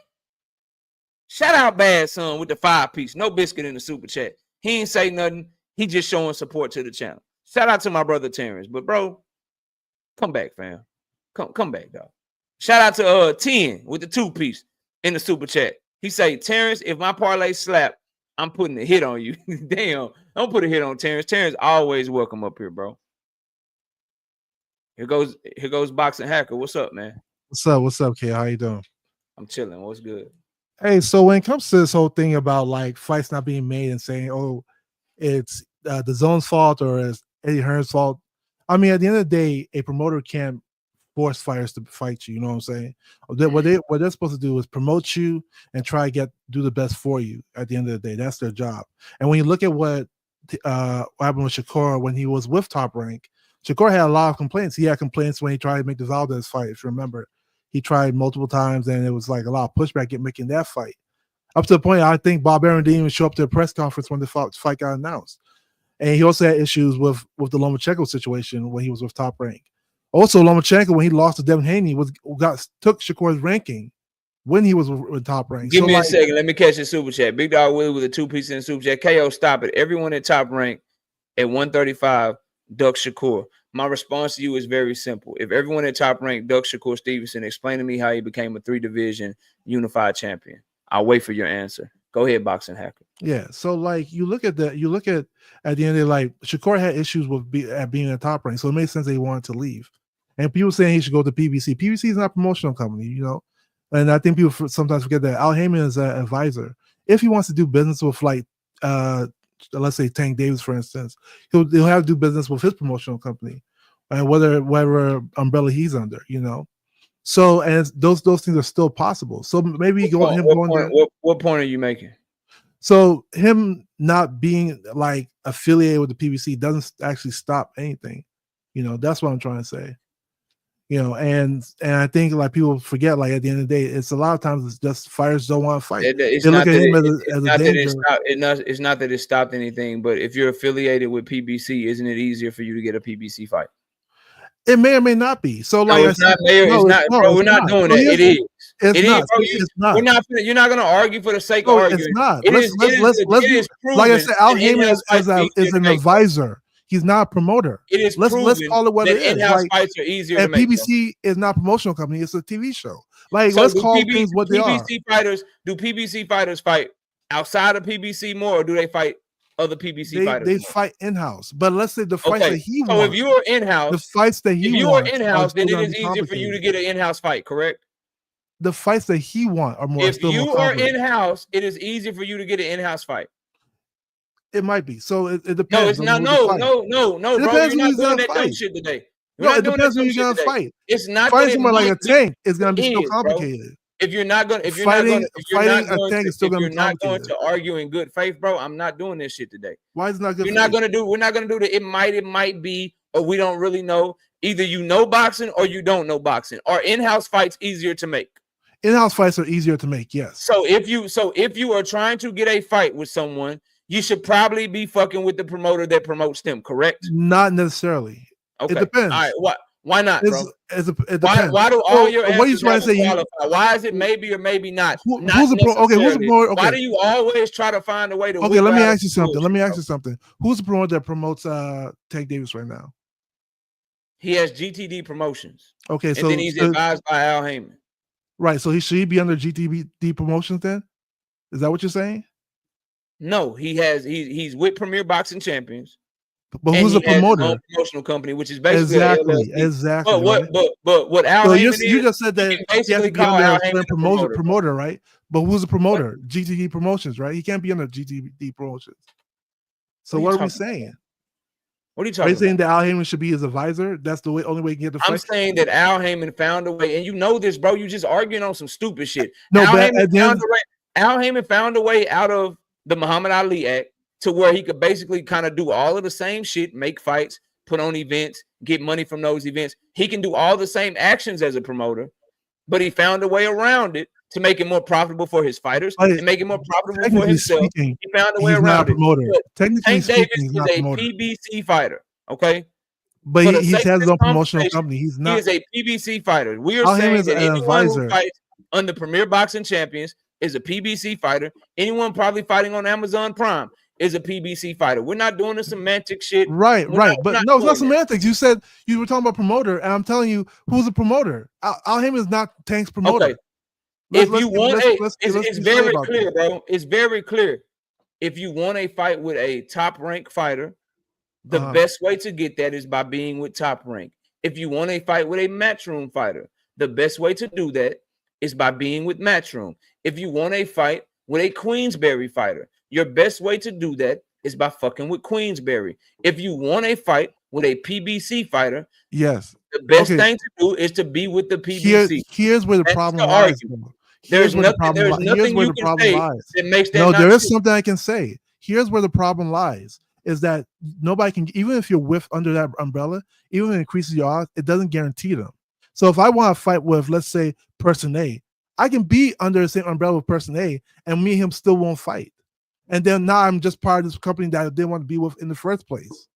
Shout out Bad Son with the 5-piece. No biscuit in the super chat. He ain't say nothing. He just showing support to the channel. Shout out to my brother Terrence. But bro, come back, fam. Come back, dog. Shout out to 10 with the 2-piece in the super chat. He say, Terrence, if my parlay slap, I'm putting a hit on you. Damn, don't put a hit on Terrence. Terrence always welcome up here, bro. Here goes Boxing Hacker. What's up, man? What's up, K? How you doing? I'm chilling. What's good? Hey, so when it comes to this whole thing about like fights not being made and saying, oh, it's the zone's fault or it's Eddie Hearn's fault. I mean, at the end of the day, a promoter can't force fighters to fight you. You know what I'm saying? What they're supposed to do is promote you and try to do the best for you. At the end of the day, that's their job. And when you look at what happened with Shakur when he was with Top Rank, Shakur had a lot of complaints. He had complaints when he tried to make the Valdez fight. If you remember, he tried multiple times, and it was like a lot of pushback in making that fight. Up to the point, I think Bob Arum didn't even show up to the press conference when the fight got announced. And he also had issues with the Lomachenko situation when he was with Top Rank. Also, Lomachenko, when he lost to Devin Haney, took Shakur's ranking when he was with Top Rank. Give me a second. Let me catch the super chat. Big Dog Willie with a 2-piece in the super chat. KO, stop it. Everyone at Top Rank at 135 duck Shakur. My response to you is very simple. If everyone at Top Rank duck Shakur Stevenson, explain to me how he became a 3-division unified champion. I'll wait for your answer. Go ahead, Boxing Hacker. Yeah, so like you look at the at the end of the day, like Shakur had issues with being in Top Rank, so it made sense that he wanted to leave. And people saying he should go to PBC. PBC is not a promotional company, you know. And I think people sometimes forget that Al Heyman is an advisor. If he wants to do business with like let's say Tank Davis, for instance, he'll have to do business with his promotional company, and whatever umbrella he's under, you know. So and those things are still possible. So maybe what point are you making? So him not being like affiliated with the PBC doesn't actually stop anything. You know, that's what I'm trying to say. You know, and I think like people forget, like at the end of the day, it's a lot of times it's just fighters don't want to fight. They look at him as a danger. It's not that it stopped anything, but if you're affiliated with PBC, isn't it easier for you to get a PBC fight? It may or may not be. So like no, it's not, we're not doing that. It is. It's not. You're not going to argue for the sake of arguing. It's not. Let's like I said, Al Heyman is an advisor. He's not a promoter. It is let's call it what it is. In-house fights are easier to make. PBC is not a promotional company. It's a TV show. Like so let's call things what they are. Do PBC fighters fight outside of PBC more, or do they fight other PBC fighters? They fight in-house. But let's say the fights that he wants. So if you are in-house, the fights that he wants, then it is easier for you to get an in-house fight, correct? The fights that he wants are more. If you are in-house, it is easier for you to get an in-house fight. It might be. So it depends. No, it's not. No, bro. You're not doing that dumb shit today. It depends when you're gonna fight. It's not fighting someone like a Tank is gonna be so complicated. If you're not going to argue in good faith, bro, I'm not doing this shit today. Why is it not good? We're not gonna do that. It might be, or we don't really know. Either you know boxing or you don't know boxing. Are in-house fights easier to make? In-house fights are easier to make, yes. So if you are trying to get a fight with someone, you should probably be fucking with the promoter that promotes them, correct? Not necessarily. Okay. It depends. All right. Why not, bro? It depends. Why do all your what are you trying to say? Qualify? Why is it maybe or maybe not? Who's the promoter? Okay. Why do you always try to find a way to? Okay, let me ask you something. Who's the promoter that promotes Tank Davis right now? He has GTD Promotions. Okay, and then he's advised by Al Heyman. Right. So should he be under GTD Promotions then? Is that what you're saying? No, he's with Premier Boxing Champions. But who's the promoter? Promotional company, which is basically exactly. But what Al Heyman you just said that he has to be under a promoter, right? But who's the promoter? What? GTD Promotions, right? He can't be under GTD Promotions. So what are we saying? What are you talking about? Are you saying that Al Heyman should be his advisor? That's the only way you can get the fight? I'm saying that Al Heyman found a way, and you know this, bro. You just arguing on some stupid shit. No, Al Heyman found a way out of the Muhammad Ali Act to where he could basically kind of do all of the same shit, make fights, put on events, get money from those events. He can do all the same actions as a promoter, but he found a way around it to make it more profitable for his fighters and make it more profitable for himself. He found a way around it. Tank Davis is a PBC fighter, okay? But he has his own promotional company. He is a PBC fighter. We are saying that anyone who fights under Premier Boxing Champions is a PBC fighter. Anyone probably fighting on Amazon Prime is a PBC fighter. We're not doing the semantic shit. Right. But no, it's not doing that. semantics. You said you were talking about promoter, and I'm telling you who's a promoter. Al Haymon is not Tank's promoter. Okay. It's very clear, bro. It's very clear. If you want a fight with a top rank fighter, the best way to get that is by being with Top Rank. If you want a fight with a Matchroom fighter, the best way to do that is by being with Matchroom. If you want a fight with a Queensberry fighter, your best way to do that is by fucking with Queensberry. If you want a fight with a PBC fighter, yes, the best thing to do is to be with the PBC. Here's where the problem lies. There's nothing you can say that makes that. No, there is something I can say. Here's where the problem lies. Is that nobody can, even if you're with under that umbrella, even if it increases your odds, it doesn't guarantee them. So if I want to fight with, let's say, person A, I can be under the same umbrella with person A, and me and him still won't fight. And then now I'm just part of this company that I didn't want to be with in the first place.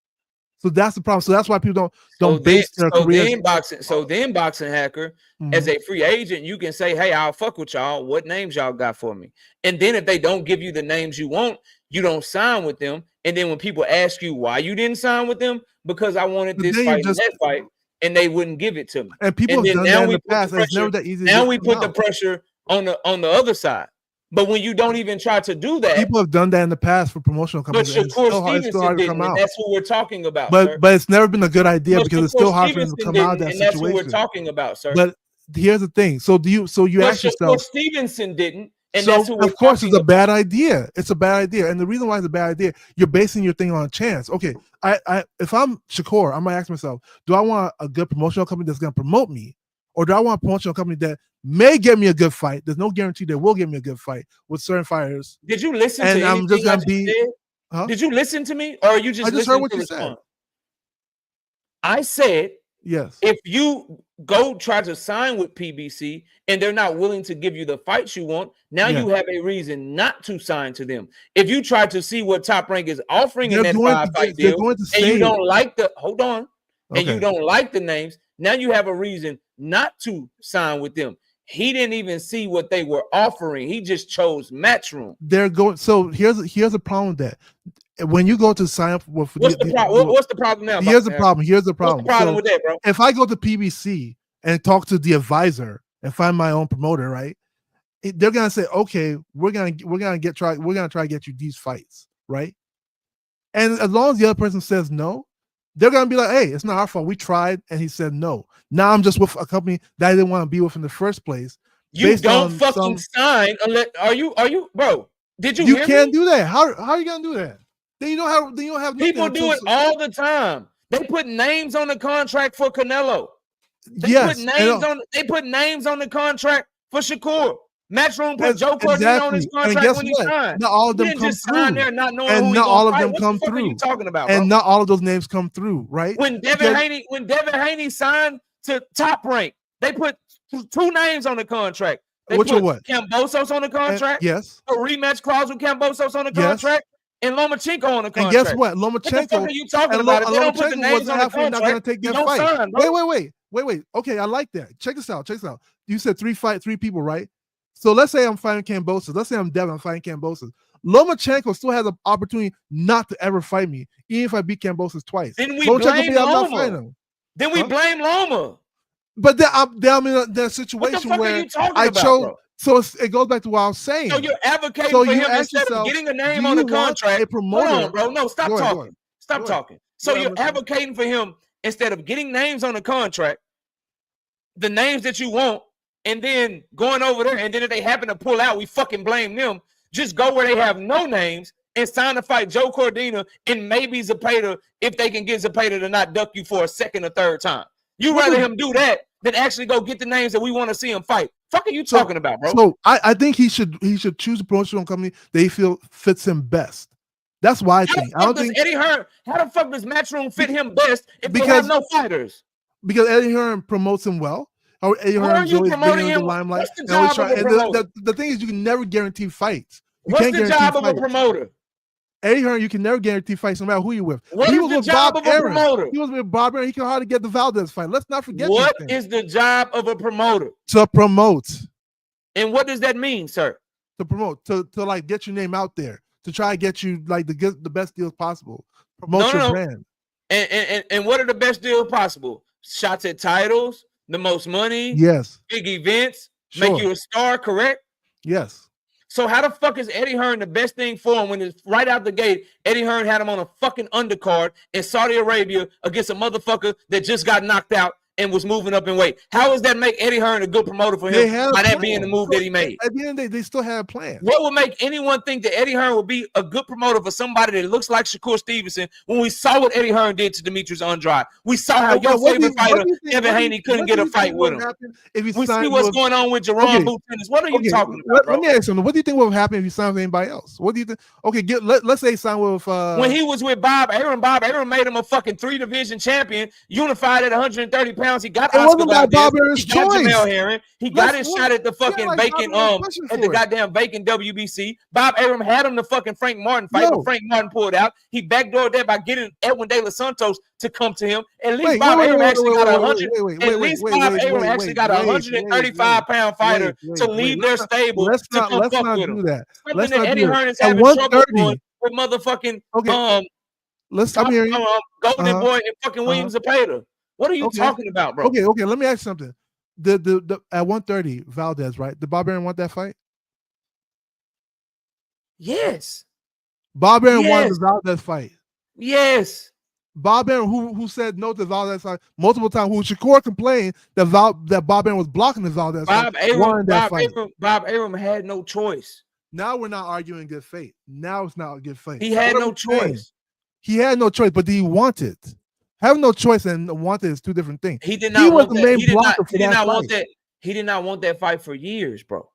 So that's the problem. So that's why people don't base their careers. So then boxing hacker, as a free agent, you can say, hey, I'll fuck with y'all. What names y'all got for me? And then if they don't give you the names you want, you don't sign with them. And then when people ask you why you didn't sign with them, because I wanted this fight and that fight, and they wouldn't give it to me. And people have done that in the past. It's never that easy. Now we put the pressure on the other side. But when you don't even try to do that, people have done that in the past for promotional companies. But Shakur Stevenson didn't, and that's what we're talking about. But it's never been a good idea because it's still hard for them to come out of that situation. That's what we're talking about, sir. But here's the thing. So you ask yourself, Shakur Stevenson didn't. And so that's what of course it's a bad idea. It's a bad idea, and the reason why it's a bad idea, you're basing your thing on a chance. Okay, if I'm Shakur, I might ask myself, do I want a good promotional company that's going to promote me, or do I want a promotional company that may get me a good fight? There's no guarantee they will get me a good fight with certain fighters. Did you listen to I'm just gonna be? Huh? Did you listen to me, or are you just? I just heard what you said. I said, yes. If you go try to sign with PBC and they're not willing to give you the fights you want, now you have a reason not to sign to them. If you try to see what Top Rank is offering in that 5-fight deal, and you don't like the and you don't like the names, now you have a reason not to sign with them. He didn't even see what they were offering. He just chose Matchroom. They're going. So here's a problem with that. When you go to sign up with what's the problem now? Here's the problem. What's the problem with that, bro? If I go to PBC and talk to the advisor and find my own promoter, right? They're gonna say, okay, we're gonna try to get you these fights, right? And as long as the other person says no, they're gonna be like, hey, it's not our fault. We tried, and he said no. Now I'm just with a company that I didn't want to be with in the first place. You don't fucking sign unless are you, bro? Did you? You can't do that. How are you gonna do that? Then you don't have people do it all the time. They put names on the contract for Canelo. They put names on the contract for Shakur. Matchroom put Joe Cordino on his contract when he signed. Not all of them come through. There not knowing and who not all of them fight. come What the fuck through. Are you talking about, bro? And not all of those names come through, right? When Devin Haney signed to Top Rank, they put two names on the contract. They Which put one? Kambosos on the contract. Yes. A rematch clause with Kambosos on the contract. And Lomachenko on the contract. And guess what? Lomachenko. What the fuck are you talking about? If they don't put the names on the contract, not gonna take that fight. Sign, bro. Wait. Okay, I like that. Check this out. You said three people, right? So let's say I'm fighting Kambosos. Let's say I'm Devin. I'm fighting Kambosos. Lomachenko still has an opportunity not to ever fight me, even if I beat Kambosos twice. Then we blame Loma. Then we blame Loma. But then I'm in that situation where I chose. Bro? So it goes back to what I was saying. So you're advocating for him instead of getting a name on the contract. Hold on, bro. No, stop talking. Stop talking. So you're advocating for him instead of getting names on the contract, the names that you want, and then going over there, and then if they happen to pull out, we fucking blame them. Just go where they have no names and sign to fight Joe Cordina and maybe Zepeda if they can get Zepeda to not duck you for a second or third time. You rather him do that than actually go get the names that we want to see him fight. Fuck are you talking about, bro? So I think he should choose a promotional company that he feel fits him best. That's why I think. I don't think Eddie Hearn. How the fuck does Matchroom fit him best if they have no fighters? Because Eddie Hearn promotes him well. Or Eddie Hearn is always bringing him the limelight. The thing is, you can never guarantee fights. What's the job of a promoter? Eddie Hearn, you can never guarantee fights no matter who you're with. What is the job of a promoter? He was with Bob Aaron. He can hardly get the Valdez fight. Let's not forget. What is the job of a promoter? To promote. And what does that mean, sir? To promote, to like get your name out there, to try to get you like the best deals possible. Promote your brand. And what are the best deals possible? Shots at titles, the most money, yes, big events, make you a star, correct? Yes. So how the fuck is Eddie Hearn the best thing for him when it's right out the gate? Eddie Hearn had him on a fucking undercard in Saudi Arabia against a motherfucker that just got knocked out and was moving up in weight. How does that make Eddie Hearn a good promoter for him by that being the move that he made? At the end of the day, they still had a plan. What would make anyone think that Eddie Hearn would be a good promoter for somebody that looks like Shakur Stevenson when we saw what Eddie Hearn did to Demetrius Andrade? We saw how your favorite fighter, Evan Haney, couldn't get a fight with him. We see what's going on with Jerron Bootennis. What are you talking about, bro? Let me ask you something. What do you think would happen if you signed with anybody else? What do you think? Okay, let's say he signed with when he was with Bob Arum made him a fucking 3-division champion, unified at 130 pounds. He got Oscar Valdez, he got Jamel Herring, he got his shot at the fucking vacant at the goddamn vacant WBC. Bob Arum had him the fucking Frank Martin fight, but Frank Martin pulled out. He backdoored that by getting Edwin De Los Santos to come to him. At least Bob Arum actually got 100. At least Bob Arum actually got a 135-pound fighter to leave their stable to come fuck with him. Something that Eddie Hearn is having trouble with motherfucking Golden Boy and fucking Williams Zepeda. What are you talking about, bro? Okay, let me ask you something. The at 130, Valdez, right? Did Bob Arum want that fight? Yes. Bob Arum wanted the Valdez fight. Yes. Bob Arum, who said no to Valdez fight multiple times, who Shakur complained that Bob Arum was blocking the Valdez fight. Bob Arum had no choice. Now we're not arguing good faith. Now it's not good faith. He had no choice. He had no choice, but he wanted. Having no choice and wanted is two different things. He did not want that. He did not want that fight for years, bro.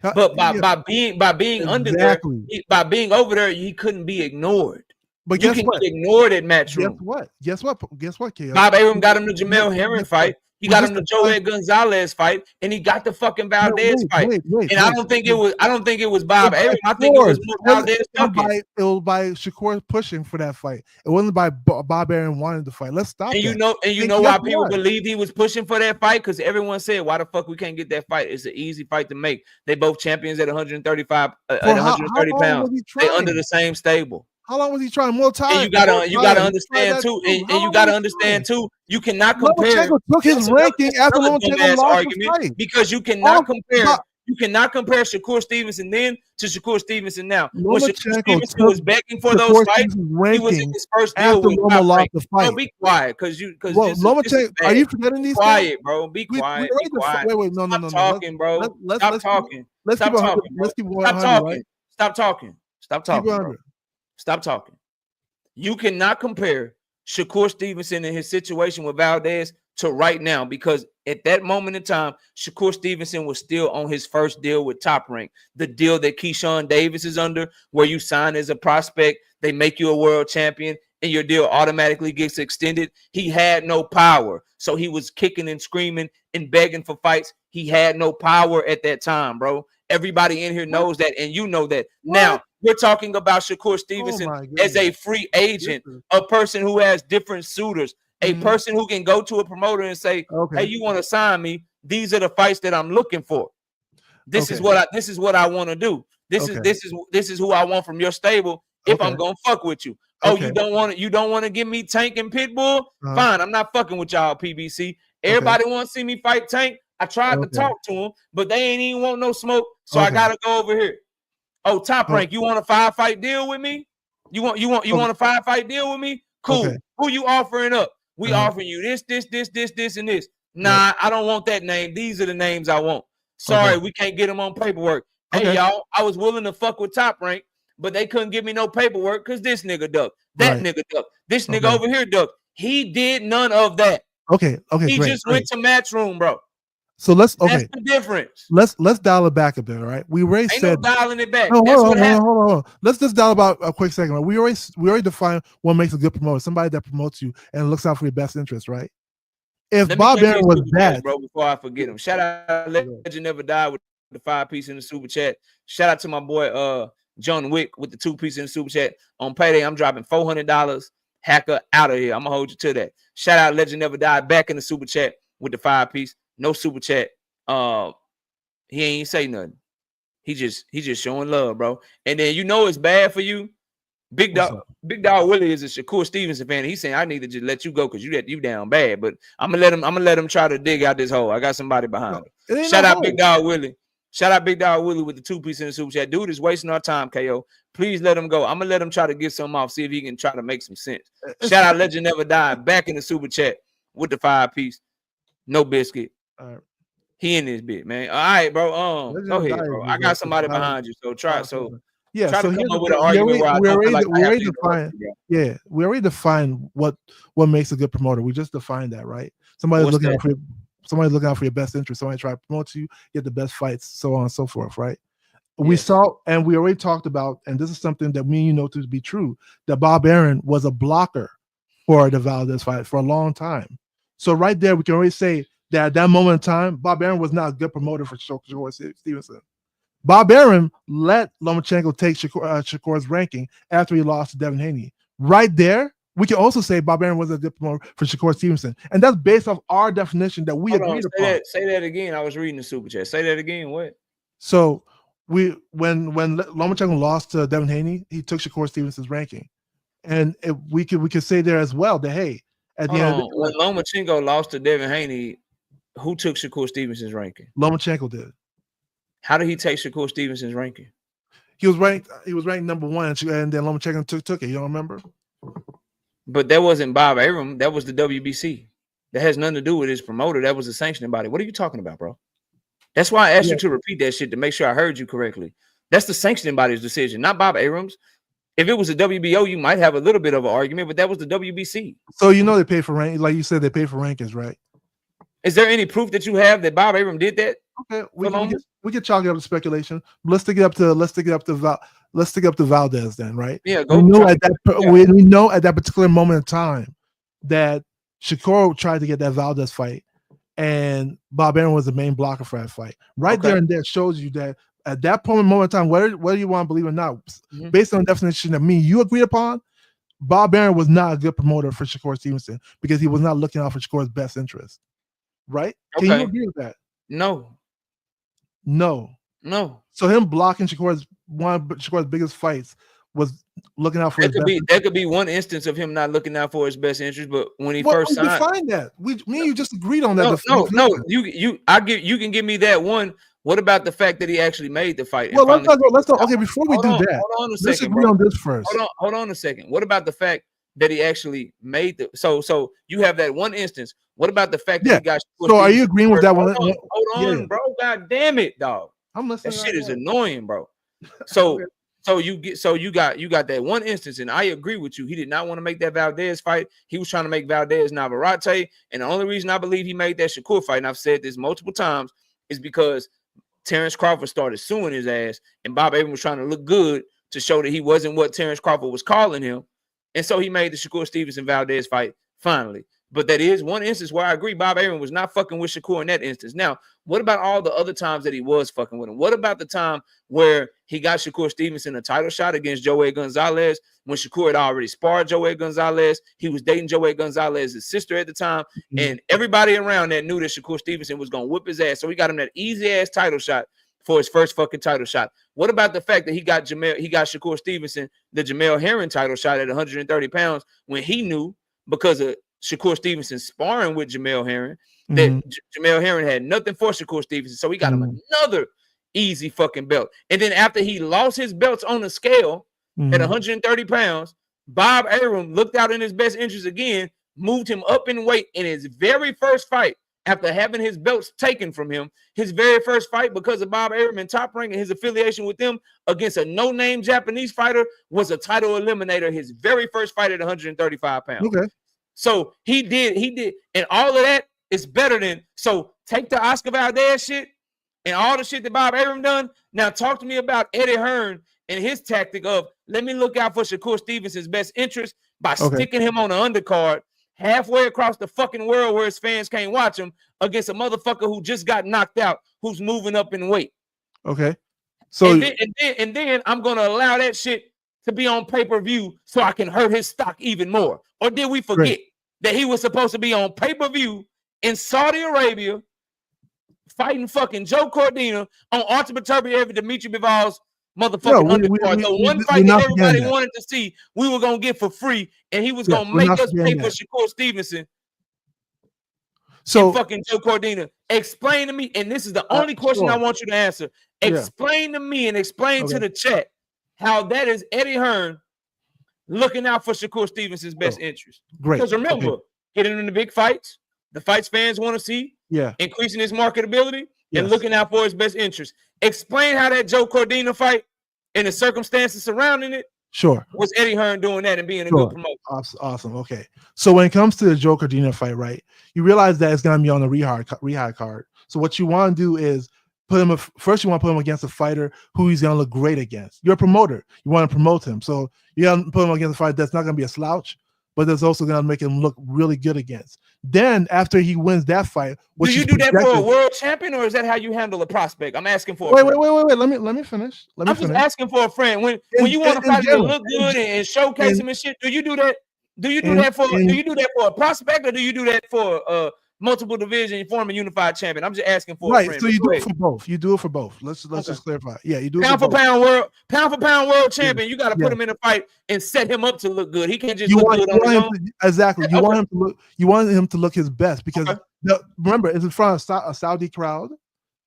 But by being under there, by being over there, he couldn't be ignored. But you can be ignored at Matchroom. Guess what, KO? Bob Arum got him the Jamel Herring fight. He got him the Joel Gonzalez fight, and he got the fucking Valdez fight. I don't think it was Bob Arum. I think it was Valdez. It was by Shakur pushing for that fight. It wasn't by Bob Arum wanting to fight. Let's stop. And you know why people believed he was pushing for that fight? Because everyone said, "Why the fuck we can't get that fight? It's an easy fight to make. They both champions at 135, at 130 pounds. They under the same stable." How long was he trying? More time. And you gotta understand too. And you gotta understand too. You cannot compare. Took his ranking after Lomachenko lost the fight because you cannot compare. You cannot compare Shakur Stevenson then to Shakur Stevenson now. When Shakur Stevenson was begging for those fights, he was in his first deal with Loma lost the fight. Bro, be quiet, because Lomachenko. Are you forgetting these? Quiet, bro. Be quiet. Be quiet. Wait, no. Stop talking, bro. Stop talking. Stop talking. Stop talking. Stop talking. Stop talking. You cannot compare Shakur Stevenson and his situation with Valdez to right now, because at that moment in time, Shakur Stevenson was still on his first deal with Top Rank, the deal that Keyshawn Davis is under, where you sign as a prospect, they make you a world champion, and your deal automatically gets extended. He had no power, so he was kicking and screaming and begging for fights. He had no power at that time, bro. Everybody in here knows that, and you know that. Now, we're talking about Shakur Stevenson as a free agent, a person who has different suitors, a person who can go to a promoter and say, "Hey, you want to sign me? These are the fights that I'm looking for. This is what I want to do. This is who I want from your stable if I'm gonna fuck with you." Oh, you don't want to give me Tank and Pitbull? Fine, I'm not fucking with y'all, PBC. Everybody want to see me fight Tank. I tried to talk to him, but they ain't even want no smoke, so I gotta go over here. Oh, Top Rank, you want a 5-fight deal with me? You want a 5-fight deal with me? Cool. Who you offering up? We offering you this, and this. Nah, I don't want that name. These are the names I want. Sorry, we can't get them on paperwork. Hey, y'all, I was willing to fuck with Top Rank, but they couldn't give me no paperwork because this nigga ducked. That nigga ducked. This nigga over here ducked. He did none of that. He just went to Matchroom, bro. So that's the difference. Let's dial it back a bit, all right? We already said no dialing it back. Hold on. Let's just dial about a quick second. Right? We already defined what makes a good promoter. Somebody that promotes you and looks out for your best interest, right? If Bob Arum was that, bro, before I forget him, shout out Legend Never Die with the 5-piece in the super chat. Shout out to my boy John Wick with the 2-piece in the super chat. On payday, I'm dropping $400. Hacker out of here. I'm gonna hold you to that. Shout out Legend Never Die back in the super chat with the 5-piece. No super chat. He ain't say nothing. He just showing love, bro. And then you know it's bad for you. Big Dog Willie is a Shakur Stevenson fan. He's saying I need to just let you go because you down bad. But I'm gonna let him try to dig out this hole. I got somebody behind him. Shout out Big Dog Willie. Shout out Big Dog Willie with the 2-piece in the super chat. Dude is wasting our time, KO. Please let him go. I'm gonna let him try to get some off, see if he can try to make some sense. Shout out Legend Never Died back in the super chat with the 5-piece. No biscuit. All right. He in this bit, man. All right, bro. Go ahead, bro. I got somebody behind you, so try. So yeah, try so to come up with an argument where I don't feel like I have to interrupt you, yeah, we already defined what makes a good promoter. We just defined that, right? Somebody's looking out for your best interest. Somebody try to promote you, get the best fights, so on and so forth, right? We saw, and we already talked about, and this is something that me and you know to be true, that Bob Arum was a blocker for the Valdez fight for a long time. So right there, we can already say that at that moment in time, Bob Arum was not a good promoter for Shakur Stevenson. Bob Arum let Lomachenko take Shakur's ranking after he lost to Devin Haney. Right there, we can also say Bob Arum was a good promoter for Shakur Stevenson. And that's based off our definition that we agreed upon. Say that again. I was reading the super chat. Say that again. What? So when Lomachenko lost to Devin Haney, he took Shakur Stevenson's ranking. And we could say there as well that, hey, at the end of the when Lomachenko lost to Devin Haney, who took Shakur Stevenson's ranking? Lomachenko did. How did he take Shakur Stevenson's ranking? He was ranked number 1, and then Lomachenko took it. You don't remember? But that wasn't Bob Arum. That was the WBC. That has nothing to do with his promoter. That was the sanctioning body. What are you talking about, bro? That's why I asked you to repeat that shit to make sure I heard you correctly. That's the sanctioning body's decision, not Bob Arum's. If it was a WBO, you might have a little bit of an argument, but that was the WBC. So you know they pay for rank, like you said, they pay for rankings, right? Is there any proof that you have that Bob Arum did that? Okay, we can chalk it up to speculation. Let's take it up to Valdez then, right? Yeah, we know at that particular moment in time that Shakur tried to get that Valdez fight, and Bob Arum was the main blocker for that fight. There and there shows you that at that moment in time, whether you want to believe it or not, based on the definition that me and you agreed upon, Bob Arum was not a good promoter for Shakur Stevenson because he was not looking out for Shakur's best interest. Right? Can you agree with that? No. So him blocking one of Shakur's biggest fights was looking out for his best interest. That could be one instance of him not looking out for his best interest, but when he first signed, define that. Me and you just agreed on that. No. You can give me that one. What about the fact that he actually made the fight? Well, let's talk. Okay, before we do that, hold on a second. Let's agree on this first. Hold on a second. What about the fact that he actually made the so you have that one instance? What about the fact that he got? So are you agreeing with that one? Hold on, bro. God damn it, dog. I'm listening. That shit is annoying, bro. So you got that one instance, and I agree with you. He did not want to make that Valdez fight. He was trying to make Valdez Navarrete, and the only reason I believe he made that Shakur fight, and I've said this multiple times, is because Terrence Crawford started suing his ass, and Bob Arum was trying to look good to show that he wasn't what Terrence Crawford was calling him, and so he made the Shakur Stevenson Valdez fight finally. But that is one instance where I agree Bob Arum was not fucking with Shakur in that instance. Now, what about all the other times that he was fucking with him? What about the time where he got Shakur Stevenson a title shot against Joey Gonzalez when Shakur had already sparred Joey Gonzalez? He was dating Joey Gonzalez's sister at the time, and everybody around that knew that Shakur Stevenson was going to whip his ass. So he got him that easy-ass title shot for his first fucking title shot. What about the fact that he got Shakur Stevenson the Jamel Herring title shot at 130 pounds when he knew because of Shakur Stevenson sparring with Jamel Herring that Jamel Herring had nothing for Shakur Stevenson, so he got him another easy fucking belt. And then after he lost his belts on the scale at 130 pounds, Bob Arum looked out in his best interest again, moved him up in weight in his very first fight after having his belts taken from him. His very first fight, because of Bob Arum and Top Rank and his affiliation with them against a no-name Japanese fighter, was a title eliminator. His very first fight at 135 pounds. Okay. So he did, and all of that is better than. So take the Oscar Valdez shit and all the shit that Bob Arum done. Now talk to me about Eddie Hearn and his tactic of let me look out for Shakur Stevenson's best interest by sticking him on the undercard halfway across the fucking world where his fans can't watch him against a motherfucker who just got knocked out, who's moving up in weight. Okay. So and then I'm gonna allow that shit to be on pay-per-view so I can hurt his stock even more. Or did we forget that he was supposed to be on pay-per-view in Saudi Arabia fighting fucking Joe Cordina on Ultimate Turbo Heavy Dimitri Bivall's motherfucking undercard. The one fight that everybody wanted to see, we were gonna get for free, and he was gonna make us pay for Shakur Stevenson. So fucking Joe Cordina, explain to me, and this is the only question I want you to answer. Explain to me and explain to the chat how that is Eddie Hearn looking out for Shakur Stevenson's best interest. Great. Because remember, getting in the big fights, the fights fans want to see, increasing his marketability, and looking out for his best interest. Explain how that Joe Cordina fight and the circumstances surrounding it was Eddie Hearn doing that and being a good promoter. Awesome. Okay. So when it comes to the Joe Cordina fight, right, you realize that it's going to be on the rehab card. So what you want to do is put him first. You want to put him against a fighter who he's going to look great against. You're a promoter. You want to promote him. So you got to put him against a fighter that's not going to be a slouch, but that's also going to make him look really good against. Then after he wins that fight, do you do that for a world champion, or is that how you handle a prospect? I'm asking for. Wait. Let me finish. I'm just asking for a friend. When you want a fighter to look good and showcase him and shit, do you do that? Do you do that for a prospect, or do you do that for multiple division former unified champion? I'm just asking for a friend. So you do it for both. You do it for both. Let's just clarify. Yeah, you do it pound for pound world champion. You got to put him in a fight and set him up to look good. He can't just look good on his own. Exactly. You want him to look. You want him to look his best because remember, it's in front of a Saudi crowd,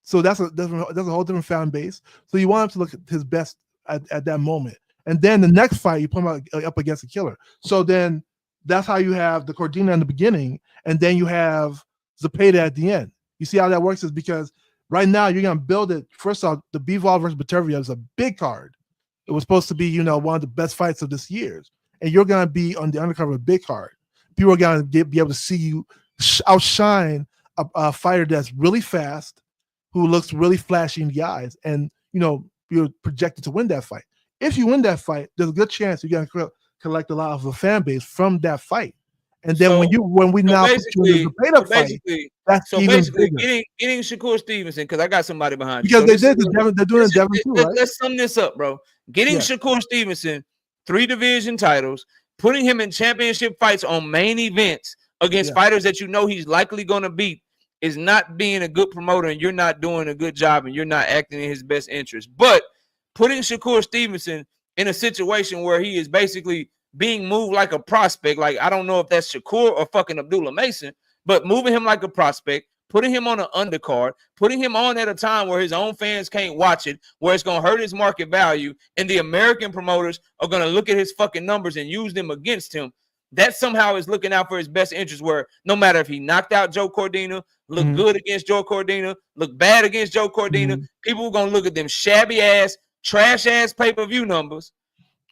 so that's a whole different fan base. So you want him to look his best at that moment, and then the next fight you put him up against a killer. So then that's how you have the Cordina in the beginning, and then you have Zepeda at the end. You see how that works is because right now you're gonna build it. First off, the Bivol versus Batavia is a big card. It was supposed to be, one of the best fights of this year's, and you're gonna be on the undercover of a big card. People are gonna be able to see you outshine a fighter that's really fast, who looks really flashy in the eyes, and you're projected to win that fight. If you win that fight, there's a good chance you're gonna collect a lot of a fan base from that fight. And then when we now put you in the fight, that's even bigger. Getting Shakur Stevenson, because I got somebody behind you. Because they're doing Devin too, right? Let's sum this up, bro. Getting Shakur Stevenson 3 division titles, putting him in championship fights on main events against fighters that he's likely going to beat is not being a good promoter, and you're not doing a good job, and you're not acting in his best interest. But putting Shakur Stevenson in a situation where he is basically being moved like a prospect, like I don't know if that's Shakur or fucking Abdullah Mason, but moving him like a prospect, putting him on an undercard, putting him on at a time where his own fans can't watch it, where it's going to hurt his market value, and the American promoters are going to look at his fucking numbers and use them against him. That somehow is looking out for his best interest, where no matter if he knocked out Joe Cordina, look good against Joe Cordina, look bad against Joe Cordina, people are going to look at them shabby ass, trash ass pay-per-view numbers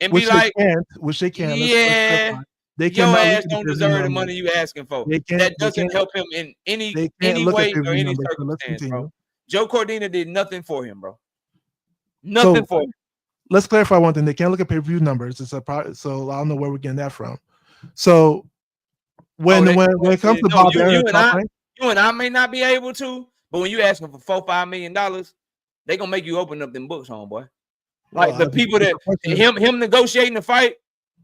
and be like, which they can't. Yeah, your ass don't deserve the money you asking for. That doesn't help him in any way or any circumstance, bro. Joe Cordina did nothing for him, bro. Nothing for him. Let's clarify one thing. They can't look at pay-per-view numbers. So I don't know where we're getting that from. So when it comes to Bob Arum, you and I may not be able to, but when you asking for $4-5 million, they gonna make you open up them books, homeboy. Like the people that him negotiating the fight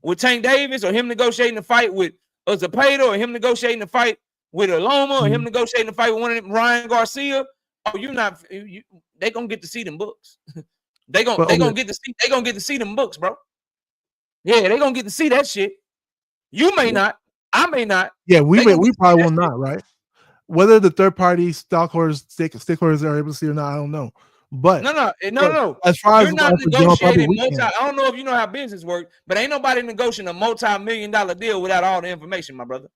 with Tank Davis, or him negotiating the fight with Zepeda, or him negotiating the fight with Aloma, or him negotiating the fight with one of them, Ryan Garcia. Oh, they gonna get to see them books. they gonna get to see them books, bro. Yeah, they gonna get to see that shit. You may not, I may not. Yeah, we probably will not, right? Whether the third party stakeholders are able to see or not, I don't know. But no. As far you're not negotiating I don't know if you know how business works, but ain't nobody negotiating a multi-million-dollar deal without all the information, my brother.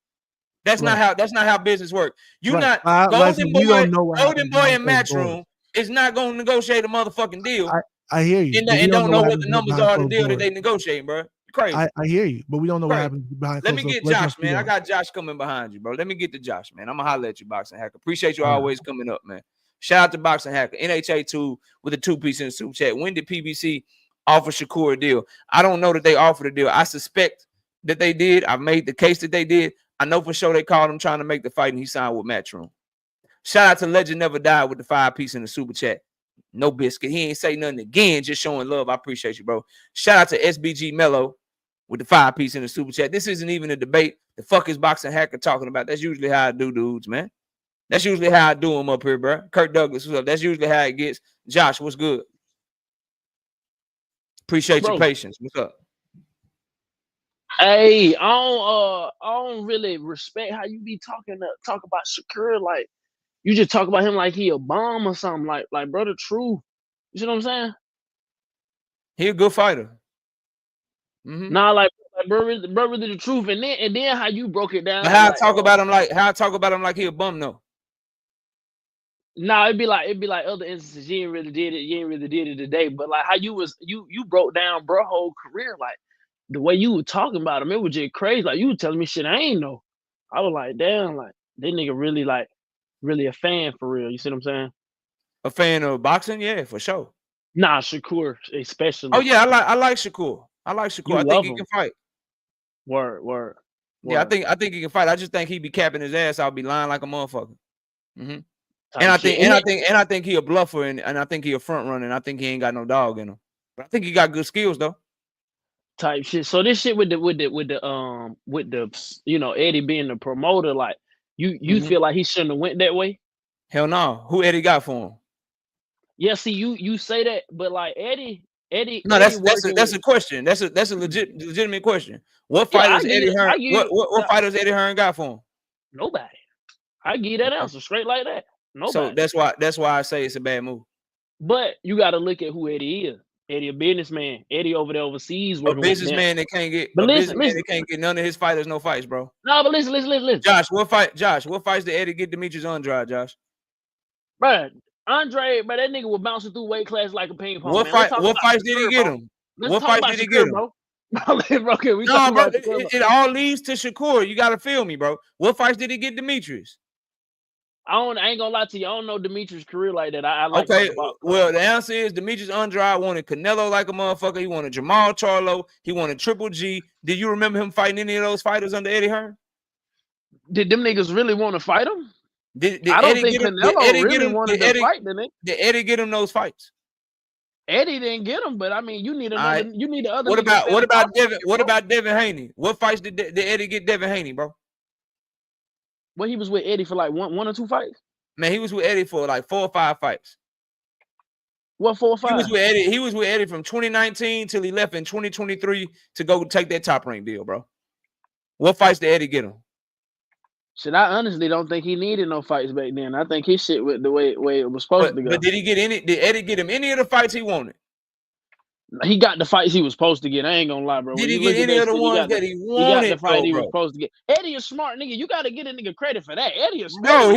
That's not how business works. You not Golden Boy and Matchroom is not going to negotiate a motherfucking deal. I hear you. And don't know what the numbers are of the deal that they negotiate, bro. Crazy. I hear you, but we don't know what happens behind. Let me get Josh, man. I got Josh coming behind you, bro. Let me get to Josh, man. I'm gonna holler at you, Boxing Hacker. Appreciate you always coming up, man. Shout out to Boxing Hacker. NHA2 with a 2-piece in the super chat. When did PBC offer Shakur a deal? I don't know that they offered a deal. I suspect that they did. I've made the case that they did. I know for sure they called him trying to make the fight, and he signed with Matchroom. Shout out to Legend Never Died with the 5-piece in the super chat. No biscuit. He ain't say nothing again, just showing love. I appreciate you, bro. Shout out to SBG Mello with the 5-piece in the super chat. This isn't even a debate. The fuck is Boxing Hacker talking about? That's usually how I do, dudes, man. That's usually how I do them up here, bro. Kirk Douglas, what's up? That's usually how it gets. Josh, what's good? Appreciate your patience. What's up? Hey, I don't really respect how you be talk about Shakur. Like, you just talk about him like he a bomb or something. Like brother, true. You see what I'm saying? He a good fighter. Nah, like brother, the truth, and then how you broke it down. But how I talk about him like he a bum though. Nah, it'd be like other instances. You ain't really did it today. But like how you broke down bro whole career, like the way you were talking about him, it was just crazy. Like you were telling me shit I ain't know. I was like, damn, like that nigga really a fan for real. You see what I'm saying? A fan of boxing, yeah, for sure. Nah, Shakur especially. Oh yeah, I like Shakur. I think he can fight. Word. Yeah, I think he can fight. I just think he be capping his ass. I'll be lying like a motherfucker. And I think he a bluffer, and I think he a front runner, and I think he ain't got no dog in him. But I think he got good skills though. Type shit. So this shit with the Eddie being the promoter, like you feel like he shouldn't have went that way? Hell no. Who Eddie got for him? Yeah, see, you say that, but like Eddie. No, that's a question. That's a legitimate question. What fighters Eddie Hearn? What fighters Eddie Hearn got for him? Nobody. I give you that answer straight like that. Nobody. So that's why I say it's a bad move. But you got to look at who Eddie is. Eddie a businessman. Eddie over there overseas working. A businessman that can't get. But listen, that can't get none of his fighters no fights, bro. No, but listen. Josh, what fights did Eddie get Demetrius Andrade, Josh? Bro, Andre, but that nigga was bouncing through weight class like a ping pong. What fights did he get him? What fights did he get him? Bro, we no, bro, it all leads to Shakur. You gotta feel me, bro. What fights did he get Demetrius? I ain't gonna lie to you. I don't know Demetrius' career like that. I like. Okay, well, the answer is Demetrius Andrade wanted Canelo like a motherfucker. He wanted Jamal Charlo. He wanted Triple G. Did you remember him fighting any of those fighters under Eddie Hearn? Did them niggas really want to fight him? I don't think Canelo really wanted to fight the nigga. Did Eddie get him those fights? Eddie didn't get him, but I mean, you need another. You need the other. What about Devin? What about Devin Haney? What fights did Eddie get Devin Haney, bro? Well, he was with Eddie for like one or two fights. Man, he was with Eddie for like 4 or 5 fights. What 4 or 5? He was with Eddie from 2019 till he left in 2023 to go take that top rank deal, bro. What fights did Eddie get him? Shit, I honestly don't think he needed no fights back then. I think his shit went the way it was supposed to go. But did Eddie get him any of the fights he wanted? He got the fights he was supposed to get. I ain't gonna lie, bro. Did he get any of the ones that he wanted? He got the fight he was supposed to get. Eddie is smart, nigga. You gotta get a nigga credit for that. Eddie is smart. No,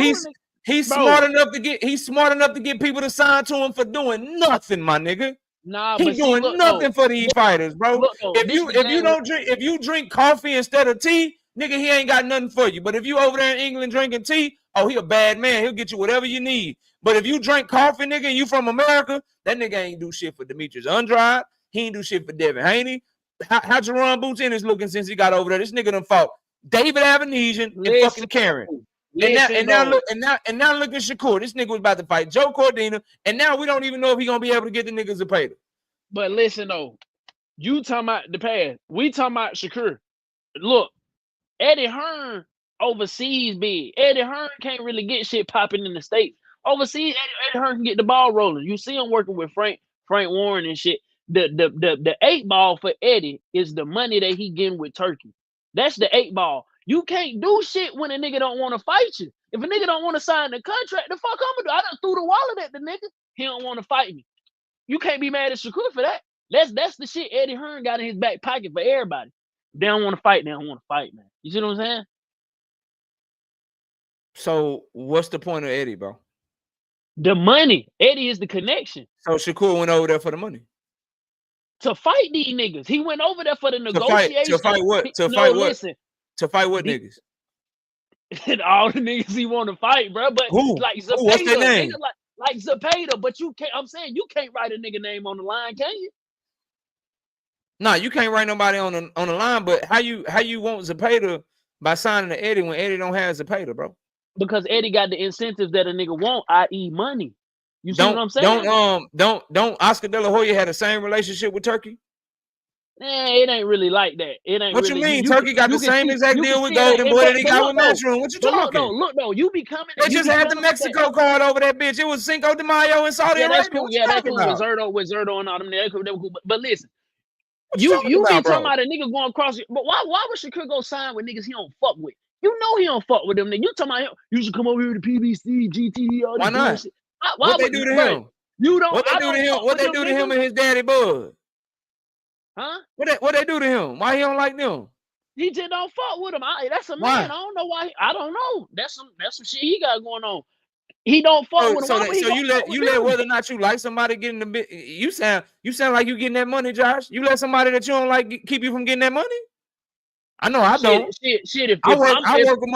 he's smart enough to get people to sign to him for doing nothing, my nigga. Nah, he's doing nothing for these fighters, bro. If you drink coffee instead of tea, nigga, he ain't got nothing for you. But if you over there in England drinking tea, oh, he a bad man. He'll get you whatever you need. But if you drink coffee, nigga, and you from America, that nigga ain't do shit for Demetrius Andrade. He ain't do shit for Devin Haney. How Jerron Boots is looking since he got over there? This nigga done fought David Avenesian and fucking Karen. And now look at Shakur. This nigga was about to fight Joe Cordina, and now we don't even know if he gonna be able to get the niggas Zepeda. But listen though, you talking about the past. We talking about Shakur. Look, Eddie Hearn overseas big. Eddie Hearn can't really get shit popping in the States. Overseas, Eddie Hearn can get the ball rolling. You see him working with Frank Warren and shit. The 8 ball for Eddie is the money that he getting with Turkey. That's the 8 ball. You can't do shit when a nigga don't want to fight you. If a nigga don't want to sign the contract, the fuck I'm gonna do? I done threw the wallet at the nigga. He don't want to fight me. You can't be mad at Shakur for that. That's the shit Eddie Hearn got in his back pocket for everybody. They don't want to fight. They don't want to fight, man. You see what I'm saying? So what's the point of Eddie, bro? The money. Eddie is the connection. So Shakur went over there for the money. To fight these niggas. He went over there for the negotiation. To fight what? To fight what niggas? All the niggas he want to fight, bro. But like Zepeda, what's their name? Like Zepeda, but you can't. I'm saying you can't write a nigga name on the line, can you? Nah, you can't write nobody on the line. But how you want Zepeda by signing to Eddie when Eddie don't have Zepeda, bro? Because Eddie got the incentives that a nigga want, i.e. money. You see what I'm saying? Don't Oscar De La Hoya had the same relationship with Turkey? It ain't really like that. It ain't What really. you mean? Turkey got the same exact deal with Golden Boy that he got with Matchroom. What you talking? Look though, you be coming. They just had the Mexico card over that bitch. It was Cinco de Mayo in Saudi Arabia. That's cool. What you That's talking cool about? with Zerto and all them. They cool. But listen, What you talking be about, talking bro? about a nigga going across. But why would Shakur go sign with niggas he don't fuck with? You know he don't fuck with them niggas. You talking about him? You should come over here to PBC, GT, all this Why not? bullshit. What they do to him? You don't. What they do to him? What they do to him and his daddy Bud? Huh? What they do to him? Why he don't like them? He just don't fuck with him. That's a man. Why? I don't know why. I don't know. That's some shit he got going on. He don't fuck with him. So you let whether or not you like somebody getting the bit. You sound like you getting that money, Josh. You let somebody that you don't like keep you from getting that money. I know I don't. Shit. I work with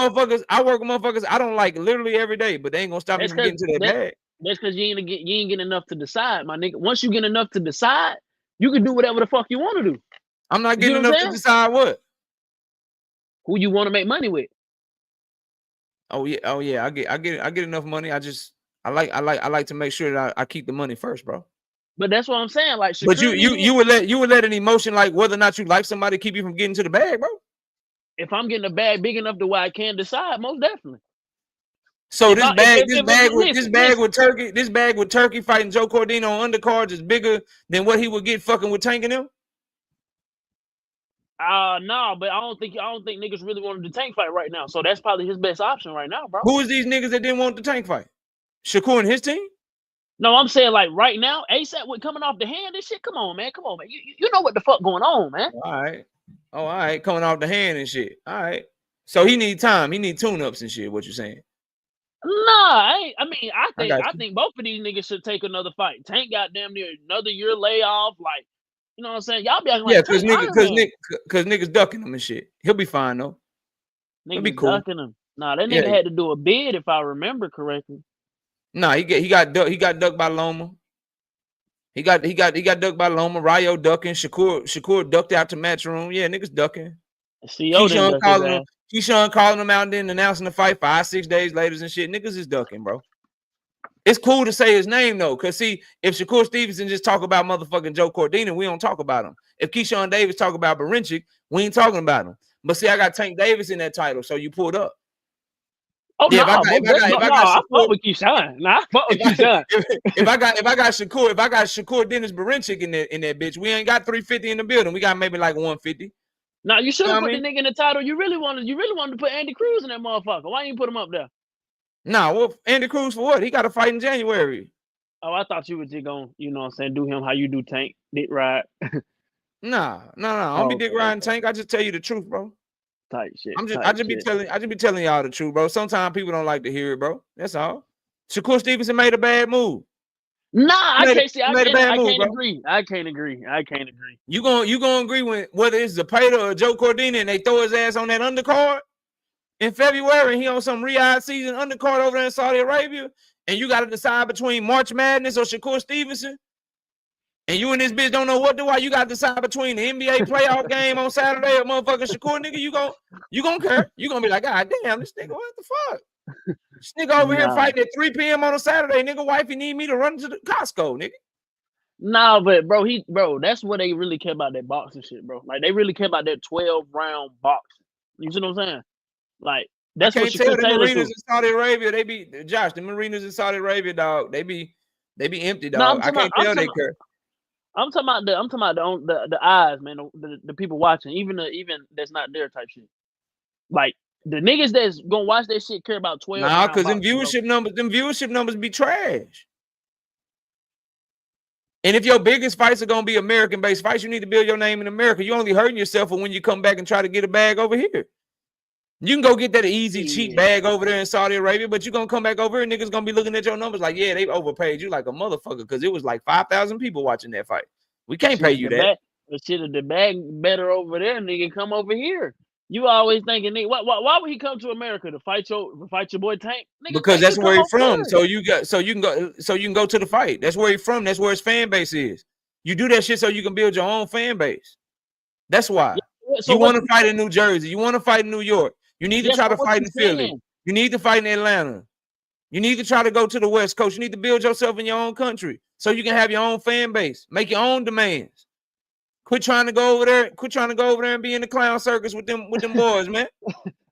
motherfuckers. I don't like literally every day, but they ain't gonna stop me from getting to that bag. That's because you ain't getting enough to decide, my nigga. Once you get enough to decide, you can do whatever the fuck you want to do. I'm not getting enough to decide what. Who you want to make money with? Oh yeah. I get enough money. I like to make sure that I keep the money first, bro. But that's what I'm saying. Like, but you would let an emotion like whether or not you like somebody keep you from getting to the bag, bro. If I'm getting a bag big enough to where I can decide, most definitely. So this bag with Turkey fighting Joe Cordino on undercards is bigger than what he would get fucking with Tank and him. No, but I don't think niggas really wanted the Tank fight right now. So that's probably his best option right now, bro. Who is these niggas that didn't want the Tank fight? Shakur and his team? No, I'm saying like right now, ASAP with coming off the hand and shit. Come on, man. You know what the fuck going on, man. All right. Coming off the hand and shit. All right. So he need time. He need tune-ups and shit. What you saying? Nah, I think both of these niggas should take another fight. Tank got damn near another year layoff. Like, you know what I'm saying? Y'all be acting like because niggas ducking him and shit. He'll be fine though. He'll be cool. Ducking him. Nah, that nigga had to do a bid if I remember correctly. Nah, he got ducked by Loma. He got ducked by Loma. Rayo ducking. Shakur ducked out to Matchroom. Yeah, niggas ducking. Keyshawn calling him out and then announcing the fight 5-6 days later and shit. Niggas is ducking, bro. It's cool to say his name though, cause see, if Shakur Stevenson just talk about motherfucking Joe Cordino, we don't talk about him. If Keyshawn Davis talk about Barinchik, we ain't talking about him. But see, I got Tank Davis in that title, so you pulled up. Oh yeah, I fuck with Keyshawn. Nah, I fuck with Keyshawn. If I got Shakur Dennis Barinchik in that bitch, we ain't got 350 in the building. We got maybe like 150. Now you should have put the nigga in the title. You really wanted to put Andy Cruz in that motherfucker. Why you put him up there? Nah, well, Andy Cruz for what? He got a fight in January. Oh, I thought you were just gonna, you know what I'm saying, do him how you do Tank, dick ride. Nah. I don't be dick riding Tank. I just tell you the truth, bro. Type shit. I just be telling y'all the truth, bro. Sometimes people don't like to hear it, bro. That's all. Shakur Stevenson made a bad move. Nah, I can't agree. I can't agree. You gonna agree with whether it's Zapata or Joe Cordino and they throw his ass on that undercard in February and he on some Riyadh season undercard over there in Saudi Arabia, and you got to decide between March Madness or Shakur Stevenson, and you and this bitch don't know what to do. You got to decide between the NBA playoff game on Saturday or motherfucking Shakur, nigga. You gonna care? You gonna be like, God damn, this nigga, what the fuck? This nigga over here fighting at 3 p.m. on a Saturday, nigga. Wifey need me to run to the Costco, nigga. Nah, but bro, that's what they really care about, that boxing shit, bro. Like they really care about that 12-round boxing. You see what I'm saying? Like that's what Shakur the arenas in Saudi Arabia. They be Josh. The arenas in Saudi Arabia, dog. They be empty, dog. I can't tell they care. I'm talking about the eyes, man. The people watching, even that's not their type shit. Like the niggas that's gonna watch that shit care about 12. Nah, because them viewership numbers be trash. And if your biggest fights are gonna be American-based fights, you need to build your name in America. You only hurting yourself when you come back and try to get a bag over here. You can go get that easy, cheap bag over there in Saudi Arabia, but you're going to come back over here and niggas going to be looking at your numbers like, yeah, they overpaid you like a motherfucker because it was like 5,000 people watching that fight. We can't pay you that. But shit, if the bag better over there, nigga, come over here. You always thinking, nigga, why would he come to America to fight your boy Tank? Nigga, because that's where he's from. So you can go to the fight. That's where he's from. That's where his fan base is. You do that shit so you can build your own fan base. That's why. Yeah, so you want to fight in New Jersey. You want to fight in New York. You need to try to fight in Philly. You need to fight in Atlanta. You need to try to go to the West Coast. You need to build yourself in your own country so you can have your own fan base. Make your own demands. Quit trying to go over there. Quit trying to go over there and be in the clown circus with them boys, man.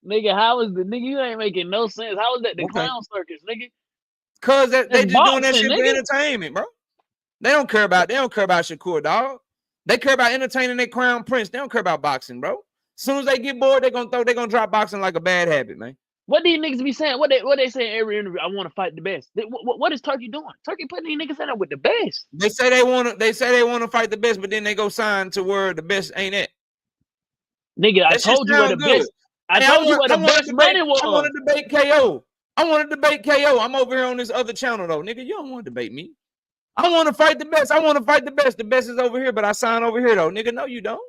Nigga, how is the nigga? You ain't making no sense. How is that the clown circus, nigga? Cause they just doing that shit nigga. for entertainment, bro. They don't care about Shakur, dog. They care about entertaining their crown prince. They don't care about boxing, bro. As soon as they get bored, they're gonna drop boxing like a bad habit, man. What these niggas be saying? What they say in every interview? I want to fight the best. What is Turkey doing? Turkey putting these niggas in there with the best. They say they want to fight the best, but then they go sign to where the best ain't at. Nigga, I told you where the best. I told you where the best money was. I want to debate KO. I'm over here on this other channel though, nigga. You don't want to debate me. I want to fight the best. The best is over here, but I sign over here though, nigga. No, you don't.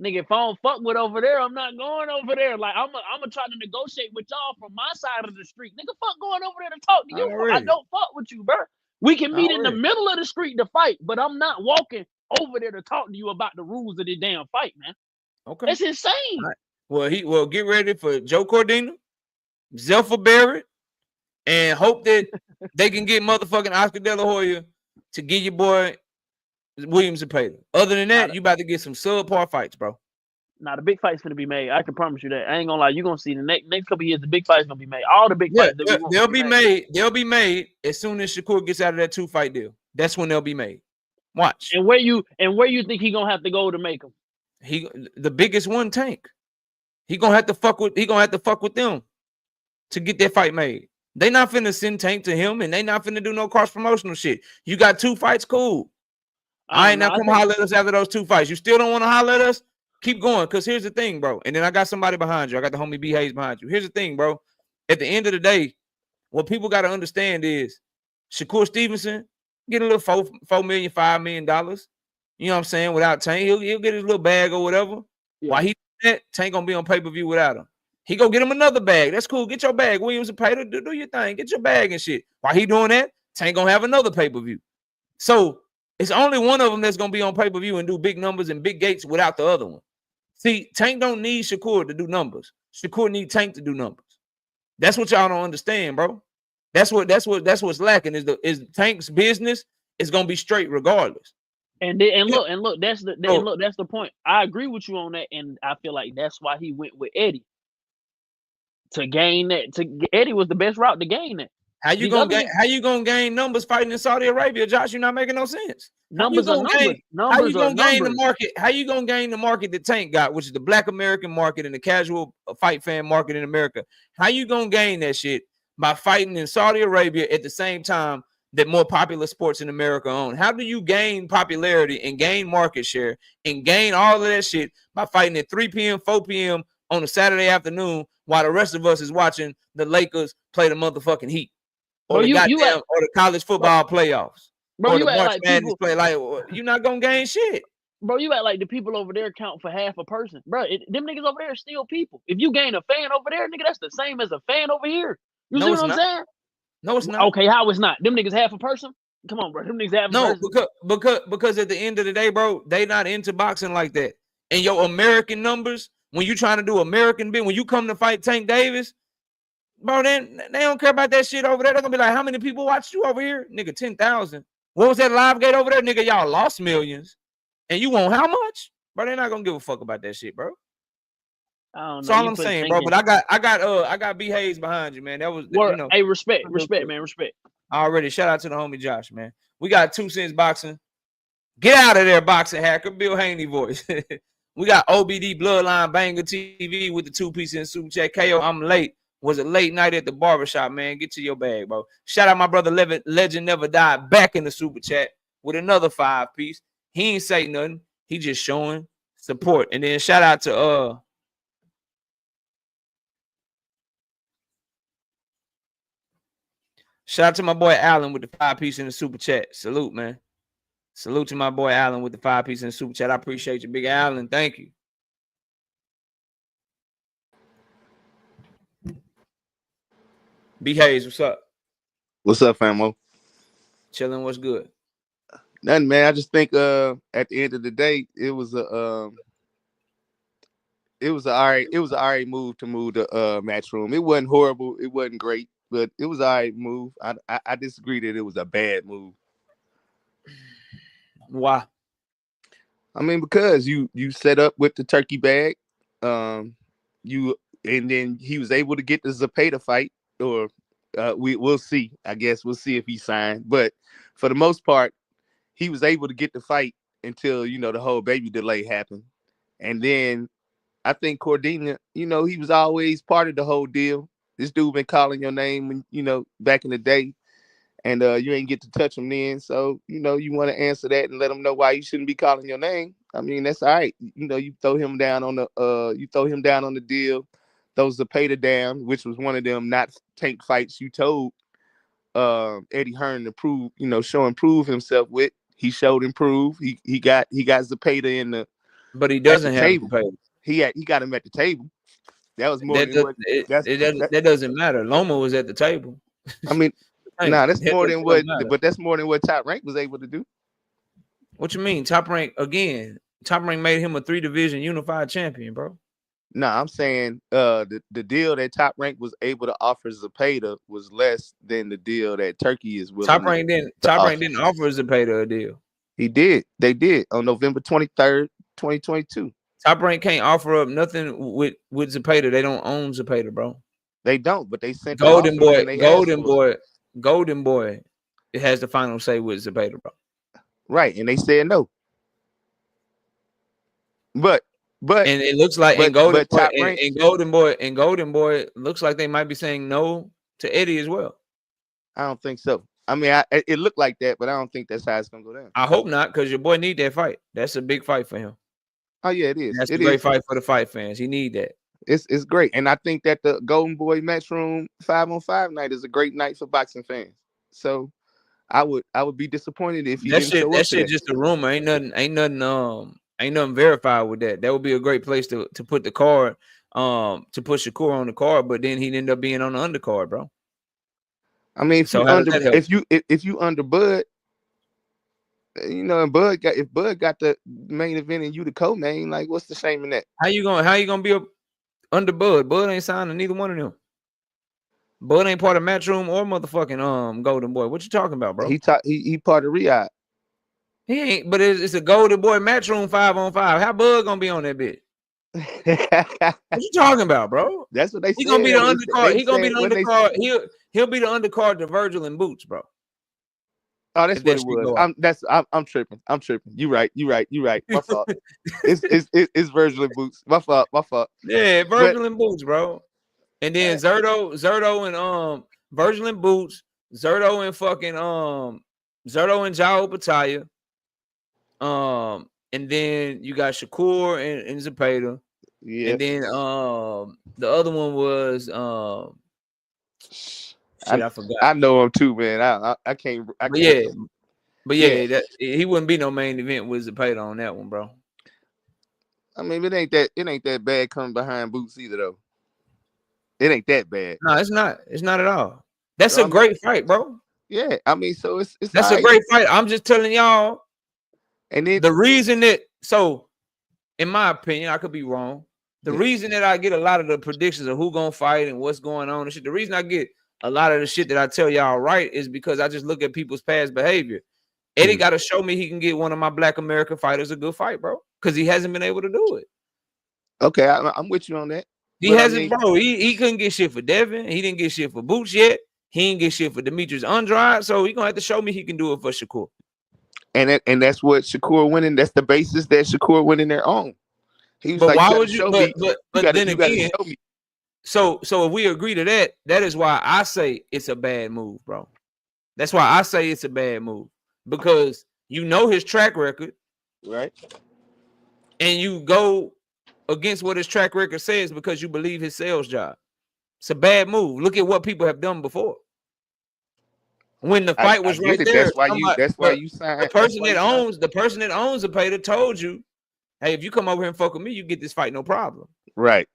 Nigga, if I don't fuck with over there, I'm not going over there. Like I'm gonna try to negotiate with y'all from my side of the street. Nigga, fuck going over there to talk to you. I don't fuck with you, bro. We can meet in the middle of the street to fight, but I'm not walking over there to talk to you about the rules of this damn fight, man. Okay, that's insane. Right. Well, get ready for Joe Cordina, Zelfa Barrett, and hope that they can get motherfucking Oscar De La Hoya to get your boy Williams and Payton. Other than that, you about to get some subpar fights, bro. Now the big fight's gonna be made. I can promise you that. I ain't gonna lie. You're gonna see the next couple of years, the big fight's gonna be made. All the big fights they'll be made. They'll be made as soon as Shakur gets out of that 2-fight deal. That's when they'll be made. Watch. And where you think he gonna have to go to make them? The biggest one, Tank. He gonna have to fuck with them to get that fight made. They not finna send Tank to him, and they not finna do no cross promotional shit. You got 2 fights, cool. I ain't not come holler at us after those 2 fights. You still don't want to holler at us? Keep going, because here's the thing, bro. And then I got somebody behind you. I got the homie B Hayes behind you. Here's the thing, bro. At the end of the day, what people got to understand is Shakur Stevenson getting a little $4 million, $5 million. You know what I'm saying? Without Tank, he'll get his little bag or whatever. Yeah. While he that, Tank gonna be on pay-per-view without him. He go get him another bag. That's cool. Get your bag. Williams and Payton, do your thing. Get your bag and shit. While he doing that, Tank gonna have another pay-per-view. So it's only one of them that's gonna be on pay-per-view and do big numbers and big gates without the other one. See, Tank don't need Shakur to do numbers. Shakur need Tank to do numbers. That's what y'all don't understand, bro. That's what's lacking is Tank's business is gonna be straight regardless. And look, that's the point. I agree with you on that, and I feel like that's why he went with Eddie to gain that. Eddie was the best route to gain that. How you gonna gain numbers fighting in Saudi Arabia, Josh? You're not making no sense. Numbers are numbers. How you gonna gain the market? How you gonna gain the market that Tank got, which is the Black American market and the casual fight fan market in America? How you gonna gain that shit by fighting in Saudi Arabia at the same time that more popular sports in America own? How do you gain popularity and gain market share and gain all of that shit by fighting at 3 p.m., 4 p.m. on a Saturday afternoon while the rest of us is watching the Lakers play the motherfucking Heat or or the college football playoffs? Bro, or you the act March like Madness play. Like, you're not gonna gain shit. Bro, you act like the people over there count for half a person. Bro, them niggas over there are still people. If you gain a fan over there, nigga, that's the same as a fan over here. You see what I'm saying? No, it's not. Okay, how it's not? Them niggas half a person? Come on, bro. Them niggas half a person. Because at the end of the day, bro, they not into boxing like that. And your American numbers, when you trying to do American bid, when you come to fight Tank Davis, bro, then they don't care about that shit over there. They're gonna be like, how many people watched you over here? Nigga, 10,000. What was that live gate over there? Nigga, y'all lost millions. And you want how much? Bro, they're not gonna give a fuck about that shit, bro. I don't know. That's all I'm saying, bro. But I got B Hayes behind you, man. That was Hey, respect, man. Respect. Already. Shout out to the homie Josh, man. We got 2 Cents Boxing. Get out of there, boxing hacker. Bill Haney voice. We got OBD Bloodline Banger TV with the 2-piece in super chat. KO, I'm late. Was a late night at the barbershop, man. Get to your bag, bro. Shout out my brother Legend Never Died back in the super chat with another 5-piece. He ain't say nothing. He just showing support. And then shout out to shout out to my boy Allen with the 5-piece in the super chat. Salute, man. Salute to my boy Allen with the 5-piece in the super chat. I appreciate you, big Allen. Thank you. B Hayes, what's up? What's up, famo? Chilling. What's good? Nothing, man. I just think at the end of the day, it was a all right move to move the match room. It wasn't horrible. It wasn't great, but it was all right move. I disagree that it was a bad move. Why? I mean, because you set up with the turkey bag, you and then he was able to get the Zepeda fight, or we'll see. I guess we'll see if he signed. But for the most part, he was able to get the fight until the whole baby delay happened, and then I think Cordina, he was always part of the whole deal. This dude been calling your name when back in the day. And you ain't get to touch him then. So, you want to answer that and let him know why you shouldn't be calling your name. I mean, that's all right. You throw him down on the deal, throw Zepeda down, which was one of them not tank fights you told Eddie Hearn to prove, prove himself with. He showed improve. He got Zepeda in the But he at the doesn't have table. to pay. He got him at the table. That was more That than does, what that doesn't matter. Loma was at the table. I mean, nah, that's more than what, don't matter. but that's more than what Top Rank was able to do. What you mean? Top Rank again? Top Rank made him a 3-division unified champion, bro. Nah, I'm saying the deal that Top Rank was able to offer Zepeda was less than the deal that Turkey is willing. Top Rank didn't offer Zepeda a deal. He did. They did on November 23rd, 2022. Top Rank can't offer up nothing with Zepeda. They don't own Zepeda, bro. They don't, but they sent Golden the offer Boy. Golden Boy. It has the final say with Zepeda, bro. Right, and they said no. But and it looks like Golden Boy looks like they might be saying no to Eddie as well. I don't think so. I mean, it looked like that, but I don't think that's how it's gonna go down. I hope not, because your boy need that fight. That's a big fight for him. Oh yeah, it is. That's a great fight for the fight fans. He need that. It's great, and I think that the Golden Boy Matchroom 5-on-5 night is a great night for boxing fans. So I would be disappointed if he didn't show up. That shit just a rumor. Ain't nothing verified with that. That would be a great place to put the card, to put Shakur on the card, but then he'd end up being on the undercard, bro. I mean, if you under Bud, and Bud got the main event and you the co-main, like what's the shame in that? How you gonna be under Bud? Bud ain't signed to neither one of them. Bud ain't part of Matchroom or motherfucking Golden Boy. What you talking about, bro? He part of Riyadh. He ain't, but it's a Golden Boy Matchroom 5-on-5. How Bud gonna be on that bitch? What you talking about, bro? That's what they said. He gonna be the undercard. He gonna be the undercard. He'll be the undercard to Virgil and Boots, bro. Oh, that's what it was. I'm tripping. You right. My fault. It's Virgil and Boots. My fault. Yeah, Virgil and Boots, bro. And then Zerto and Virgil and Boots, Zerto and fucking Zerto and Jao Pataya. And then you got Shakur and Zepeda. Yeah. And then the other one was I forgot. I know him too, man. I can't. But yeah, he wouldn't be no main event with Zepeda on that one, bro. I mean, it ain't that bad coming behind Boots either, though. It ain't that bad. No, it's not. It's not at all. That's a great fight, bro. Yeah, I mean, so it's that's a great fight. I'm just telling y'all. And then the reason that, so in my opinion, I could be wrong. The reason that I get a lot of the predictions of who gonna fight and what's going on and shit, the reason I get a lot of the shit that I tell y'all right is because I just look at people's past behavior. Eddie got to show me he can get one of my Black American fighters a good fight, bro, because he hasn't been able to do it. Okay, I'm with you on that. He hasn't, bro. He couldn't get shit for Devin. He didn't get shit for Boots yet. He didn't get shit for Demetrius Andrade. So he gonna have to show me he can do it for Shakur. And that's what Shakur winning. That's the basis that Shakur winning their own. He was but like, why would you? But then again, show me. So if we agree to that, that is why I say it's a bad move, bro. That's why I say it's a bad move, because you know his track record, right? And you go against what his track record says because you believe his sales job. It's a bad move. Look at what people have done before. When the fight was right there, that's why you signed. The person that owns Zepeda told you, hey, if you come over here and fuck with me, you get this fight, no problem. Right.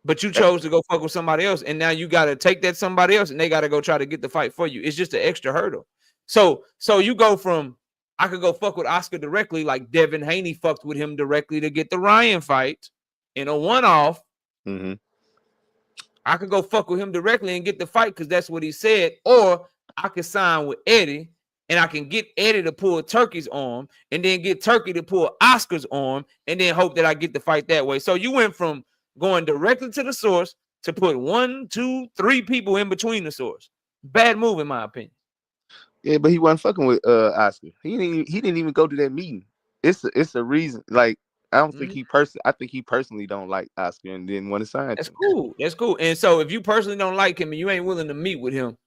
But you chose to go fuck with somebody else, and now you got to take that somebody else, and they got to go try to get the fight for you. It's just an extra hurdle. So you go from, I could go fuck with Oscar directly, like Devin Haney fucked with him directly to get the Ryan fight in a one-off. Mm-hmm. I could go fuck with him directly and get the fight because that's what he said, or I could sign with Eddie and I can get Eddie to pull Turkey's arm, and then get Turkey to pull Oscar's arm, and then hope that I get the fight that way. So you went from going directly to the source to put 1, 2, 3 people in between the source. Bad move, in my opinion. Yeah, but he wasn't fucking with Oscar. He didn't even go to that meeting. It's a reason. Like, I don't think I think he personally don't like Oscar and didn't want to sign. That's cool. That's cool. And so if you personally don't like him and you ain't willing to meet with him,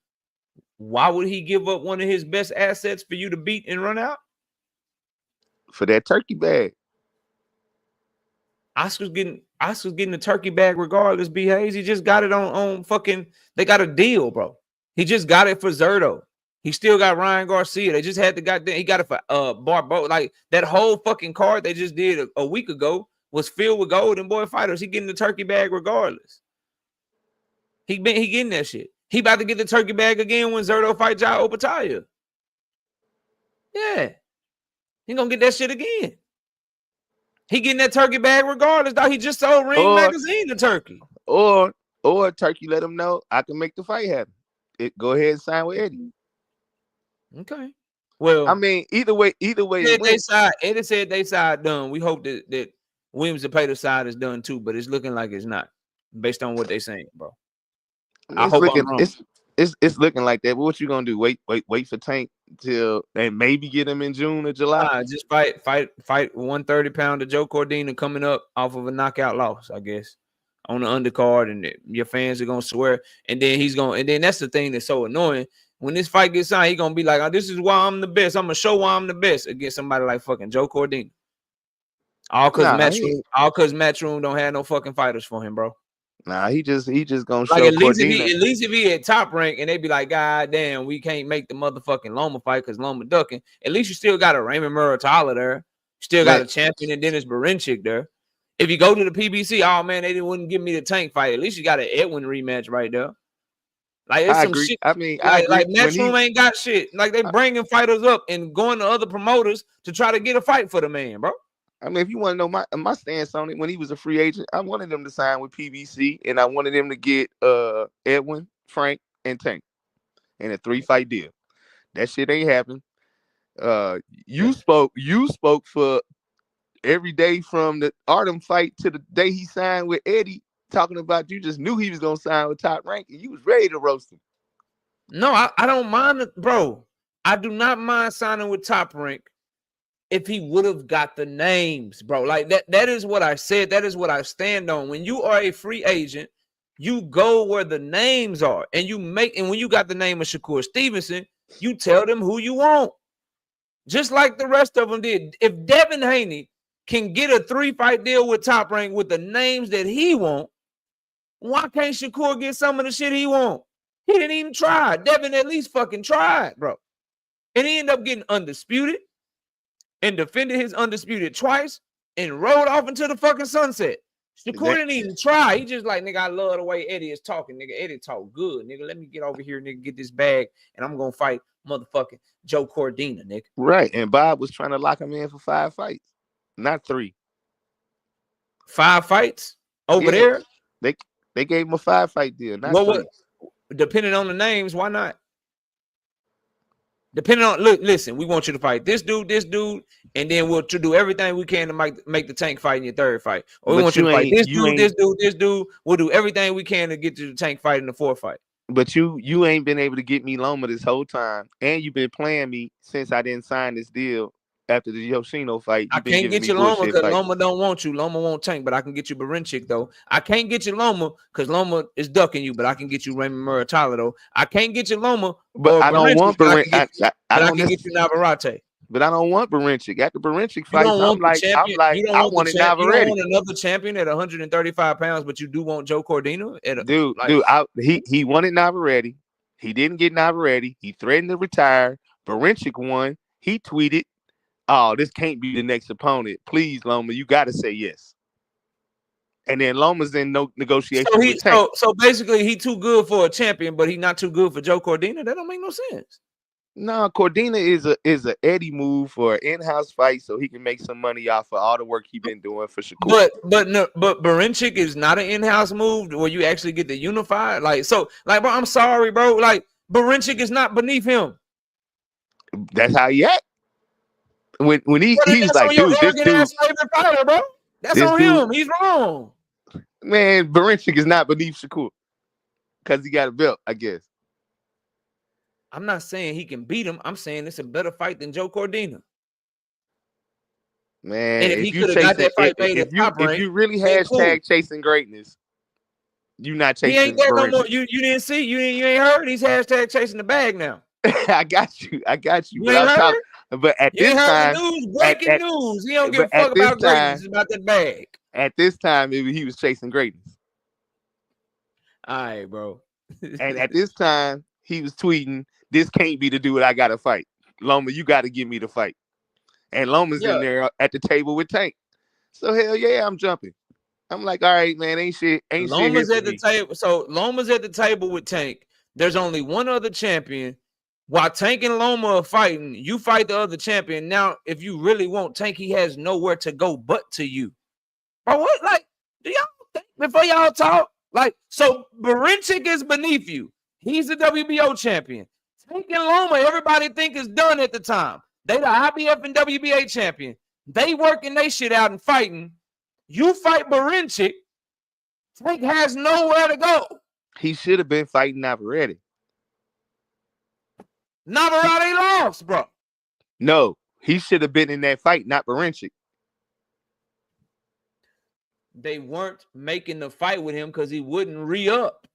why would he give up one of his best assets for you to beat and run out? For that turkey bag. Oscar's getting the turkey bag regardless, B. Hayes. He just got it on fucking, they got a deal, bro. He just got it for Zerto. He still got Ryan Garcia. They just had the goddamn, he got it for Barbo. Like, that whole fucking card they just did a week ago was filled with Golden Boy fighters. He getting the turkey bag regardless. He getting that shit. He about to get the turkey bag again when Zerto fights Jai Opataya. Yeah. He gonna get that shit again. He getting that turkey bag regardless, dog. He just sold Ring Magazine to Turkey. Or Turkey let him know I can make the fight happen. Go ahead and sign with Eddie. Okay. Well, I mean, either way. Eddie said they side done. We hope that Williams Zepeda side is done too, but it's looking like it's not, based on what they saying, bro. I hope I'm wrong. It's looking like that. But what you gonna do? Wait for Tank till and maybe get him in June or July? Just fight 130-pounder Joe Cordina coming up off of a knockout loss, I guess, on the undercard, and your fans are gonna swear. And then that's the thing that's so annoying. When this fight gets signed, he gonna be like, "Oh, this is why I'm the best. I'm gonna show why I'm the best," against somebody like fucking Joe Cordina. All because Matchroom don't have no fucking fighters for him, bro. Nah, he just gonna show at least Cordina. if he at Top Rank and they be like, God damn, we can't make the motherfucking Loma fight because Loma ducking. At least you still got a Raymond Muratalla there. You still got a champion and Dennis Berinchik there. If you go to the PBC, oh man, they wouldn't give me the Tank fight. At least you got an Edwin rematch right there. Like, it's some shit. I mean, like Matchroom ain't got shit. Like, they bringing fighters up and going to other promoters to try to get a fight for the man, bro. I mean, if you want to know my stance on it, when he was a free agent, I wanted him to sign with PBC, and I wanted him to get Edwin, Frank, and Tank in a 3-fight deal. That shit ain't happened. You spoke for every day from the Artem fight to the day he signed with Eddie, talking about you just knew he was gonna sign with Top Rank, and you was ready to roast him. No, I don't mind it, bro. I do not mind signing with Top Rank if he would have got the names, bro. Like, that is what I said. That is what I stand on. When you are a free agent, you go where the names are, and when you got the name of Shakur Stevenson, you tell them who you want. Just like the rest of them did. If Devin Haney can get a 3-fight deal with Top Rank with the names that he want, why can't Shakur get some of the shit he want? He didn't even try. Devin at least fucking tried, bro. And he ended up getting undisputed and defended his undisputed twice and rode off into the fucking sunset. Shakur didn't even try. He just like, nigga, I love the way Eddie is talking. Nigga, Eddie talk good. Nigga, let me get over here, nigga, get this bag, and I'm going to fight motherfucking Joe Cordina, nigga. Right, and Bob was trying to lock him in for 5 fights, not 3. 5 fights over there? They gave him a 5-fight deal, not 3. Depending on the names, why not? Depending on, listen, we want you to fight this dude, and then we'll do everything we can to make the Tank fight in your 3rd fight. Or we want you to fight this dude. We'll do everything we can to get you the Tank fight in the 4th fight. But you ain't been able to get me Loma this whole time, and you've been playing me since I didn't sign this deal after the Yoshino fight. I can't get you Loma because Loma don't want you. Loma won't Tank, but I can get you Berinchik, though. I can't get you Loma because Loma is ducking you, but I can get you Raymond Muratalla, though. I can't get you Loma, but I don't want Berinchik. I can get you Navarrete. But I don't want Berinchik. After Berinchik fights, I wanted Navarrete. You don't want another champion at 135 pounds, but you do want Joe Cordina? He wanted Navarrete. He didn't get Navarrete. He threatened to retire. Berinchik won. He tweeted, "Oh, this can't be the next opponent. Please, Loma, you got to say yes." And then Loma's in no negotiation. So basically, he too good for a champion, but he not too good for Joe Cordina. That don't make no sense. No, Cordina is a Eddie move for an in-house fight, so he can make some money off of all the work he been doing for Shakur. But Berinchik is not an in-house move where you actually get to unify. Bro, I'm sorry, bro. Like, Berinchik is not beneath him. That's how he act. When he was That's like, on your dude, arrogant ass favorite fighter, bro. That's this on dude, him. He's wrong. man, Barincic is not beneath Shakur because he got a belt, I guess. I'm not saying he can beat him. I'm saying it's a better fight than Joe Cordina. Man, And if if he you could have got chasing, that fight made at top if rank, you really then cool. hashtag chasing greatness, you not He ain't chasing there no more. Barincic. You didn't see. You ain't heard. He's hashtag chasing the bag now. I got you. You But ain't I'm heard? talking. But at You this ain't heard time, the news. Breaking news. He don't give a but at fuck this about greatness. time- It's about that bag. at this time, he was chasing greatness. All right, bro. And at this time, he was tweeting, "This can't be the dude I got to fight. Loma, you got to give me the fight." And Loma's in there at the table with Tank. So hell yeah, I'm jumping. I'm like, all right, man, ain't shit Loma's here at the table. So Loma's at the table with Tank. There's only one other champion. While Tank and Loma are fighting, you fight the other champion. Now, if you really want Tank, he has nowhere to go but to you. Bro, what? Like, do y'all think before y'all talk? Like, so Barincic is beneath you. He's the WBO champion. Tank and Loma, everybody think is done at the time. They the IBF and WBA champion. They working they shit out and fighting. You fight Barincic. Tank has nowhere to go. He should have been fighting Navarrete. Navarrete lost, bro. No, he should have been in that fight, not Barincic. They weren't making the fight with him because he wouldn't re-up.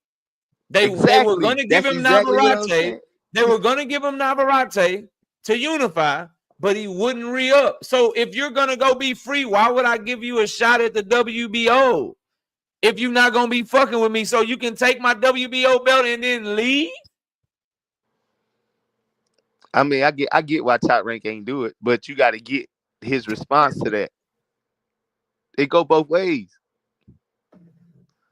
They were going to give him Navarrete. They were going to give him Navarrete to unify, but he wouldn't re-up. So if you're going to go be free, why would I give you a shot at the WBO if you're not going to be fucking with me so you can take my WBO belt and then leave? I mean, I get why Top Rank ain't do it, but you got to get his response to that. It go both ways.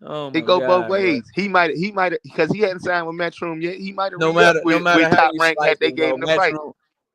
Oh, it go both ways. Bro. He might because he hadn't signed with Matchroom yet. He might have no matter how Top you Rank slice had they it, gave bro, him the fight.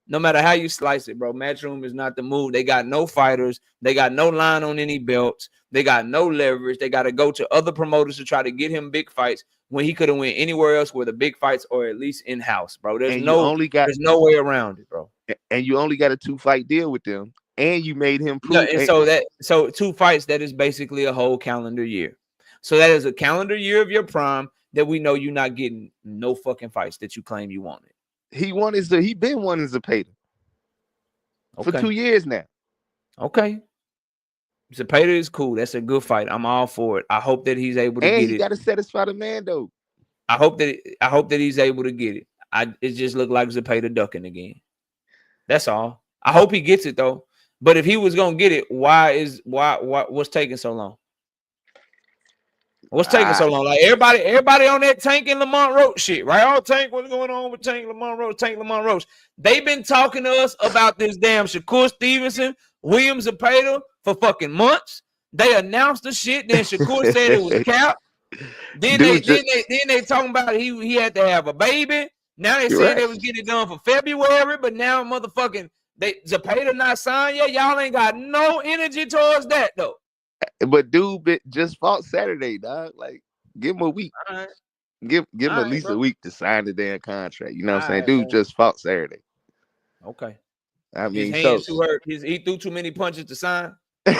No matter how you slice it, bro, Matchroom is not the move. They got no fighters. They got no line on any belts. They got no leverage. They got to go to other promoters to try to get him big fights when he could have went anywhere else where the big fights or at least in-house, bro. There's no way around it, bro. And you only got a 2-fight deal with them, and you made him prove. Yeah, and so 2 fights, that is basically a whole calendar year. So that is a calendar year of your prime that we know you're not getting no fucking fights that you claim you wanted. He been wanting Zepeda for 2 years now. Okay. Zepeda is cool. That's a good fight. I'm all for it. I hope that he's able to get it. And he got to satisfy the man, though. I hope that he's able to get it. It just looked like Zepeda ducking again. That's all. I hope he gets it though. But if he was gonna get it, what's taking so long? What's taking so long? Like everybody on that Tank and Lamont Roach shit, right? Oh, Tank, what's going on with Tank Lamont Roach? They've been talking to us about this damn Shakur Stevenson, William Zepeda for fucking months. They announced the shit, then Shakur said it was cap. Then they talking about he had to have a baby. Now they said they was getting it done for February, but now motherfucking Zepeda not signed yet. Y'all ain't got no energy towards that though. But dude just fought Saturday, dog. Like, give him a week. All right. Give him at least a week to sign the damn contract. You know what I'm saying? Dude just fought Saturday. Okay. I mean, his hands too hurt. He threw too many punches to sign. All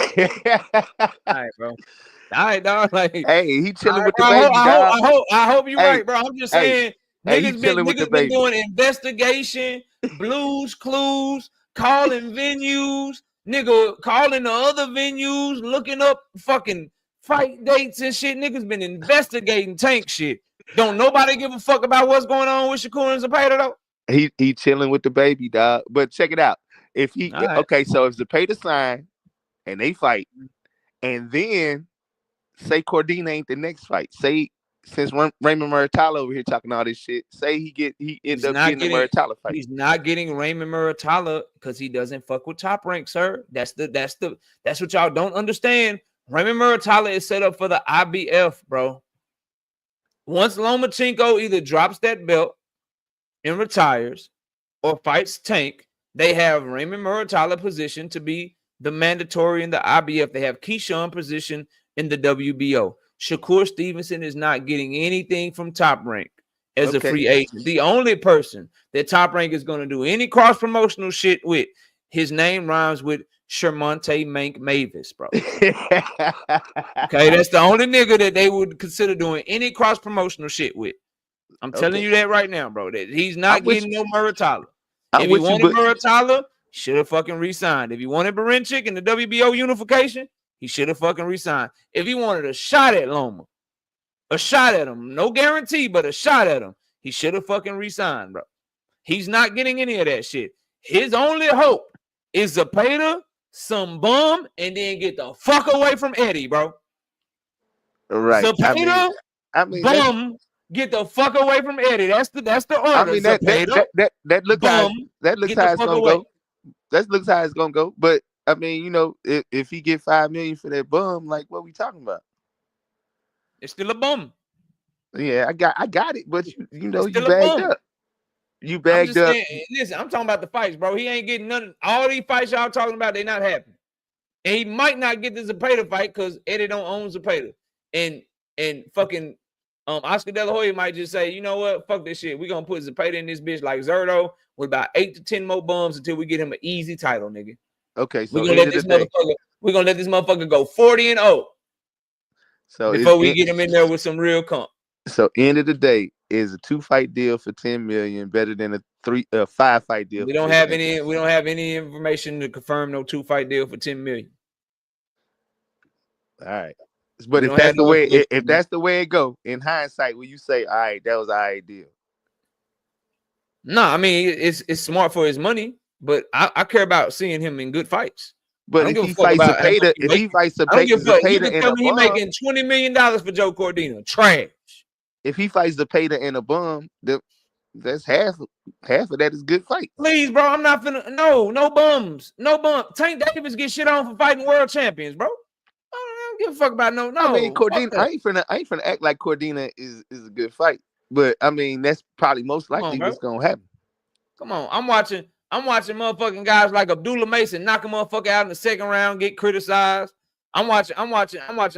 right, bro. All right, dog. Like, hey, he chilling with the baby, dog. I hope you're right, bro. I'm just saying, niggas been doing investigation, Blues Clues, calling venues, nigga calling the other venues, looking up fucking fight dates and shit. Niggas been investigating Tank shit. Don't nobody give a fuck about what's going on with Shakur and Zepeda though. He chilling with the baby, dog. But check it out. If he okay, so if Zepeda sign and they fight, and then say Cordina ain't the next fight. Say since Raymond Muratalo over here talking all this shit, say he ends up getting the Muratalo fight. He's not getting Raymond Muratalo because he doesn't fuck with Top Rank, sir. That's what y'all don't understand. Raymond Muratalo is set up for the IBF, bro. Once Lomachenko either drops that belt and retires or fights Tank, they have Raymond Muratalo positioned to be the mandatory in the IBF. They have Keyshawn positioned in the WBO. Shakur Stevenson is not getting anything from Top Rank. as a free agent. The only person that Top Rank is going to do any cross promotional shit with, his name rhymes with Shermonte Mank Mavis, bro. Okay, that's the only nigga that they would consider doing any cross promotional shit with. I'm telling you that right now, bro. That he's not getting no Muratala. If he wanted Muratala, should have fucking resigned. If he wanted Barinchik and the WBO unification, he should have fucking resigned. If he wanted a shot at Loma, a shot at him, no guarantee, but a shot at him, he should have fucking resigned, bro. He's not getting any of that shit. His only hope is Zepeda, some bum, and then get the fuck away from Eddie, bro. Right. Zepeda, bum, get the fuck away from Eddie. That's the order. I mean, that looks how it's gonna go. That looks how it's gonna go. But I mean, you know, if he get $5 million for that bum, like what we talking about? It's still a bum. Yeah, I got it, but you know, you bagged up. You bagged up. Listen, I'm talking about the fights, bro. He ain't getting none. All these fights y'all talking about, they not happening. And he might not get the Zepeda fight because Eddie don't own Zepeda. And fucking Oscar De La Hoya might just say, you know what? Fuck this shit. We're gonna put Zepeda in this bitch like Zerto with about 8 to 10 more bums until we get him an easy title, nigga. Okay, so we're gonna let this motherfucker go 40-0. So before we get him in there with some real comp. So end of the day, is a 2-fight deal for $10 million better than a 5-fight deal? We don't have any information to confirm no 2-fight deal for $10 million. All right. But if that's the way it go, in hindsight, will you say, all right, that was our ideal? No, I mean it's smart for his money, but I care about seeing him in good fights. But if he fights Zepeda, he making $20 million for Joe Cordina, trash. If he fights Zepeda and a bum, that's half of that is good fight. Please, bro, I'm not finna. No bums, no bum. Tank Davis get shit on for fighting world champions, bro. I don't give a fuck about no. I mean, Cordina. I ain't finna act like Cordina is a good fight, but I mean that's probably most likely what's gonna happen. Come on, I'm watching motherfucking guys like Abdullah Mason knock a motherfucker out in the second round, get criticized. I'm watching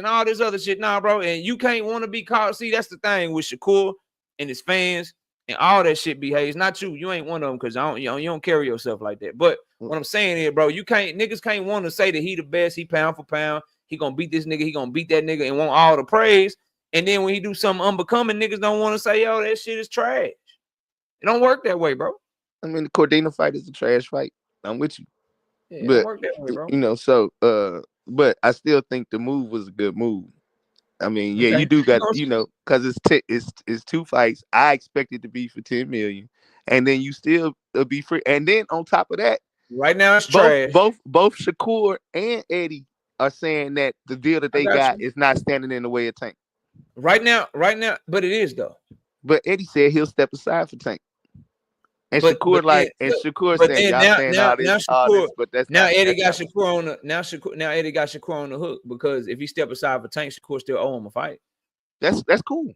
all this other shit now, bro. And you can't want to be caught. See, that's the thing with Shakur and his fans and all that shit behaves. Not you. You ain't one of them because you don't carry yourself like that. But what I'm saying is, bro, niggas can't want to say that he the best, he pound for pound, he gonna beat this nigga, he gonna beat that nigga and want all the praise. And then when he do something unbecoming, niggas don't want to say, yo, that shit is trash. It don't work that way, bro. I mean, the Cordina fight is a trash fight. I'm with you. Yeah, but, it don't work that way, bro. You know, so but I still think the move was a good move. I mean, yeah, you do got, you know, because it's 2 fights. I expect it to be for $10 million, and then you still be free. And then on top of that, right now it's trash. Both Shakur and Eddie are saying that the deal that they got is not standing in the way of Tank. Right now, but it is though. But Eddie said he'll step aside for Tank. And Shakur saying, but that's now Eddie got Shakur on the now Eddie got Shakur on the hook because if he step aside for Tank, Shakur still owe him a fight. That's cool.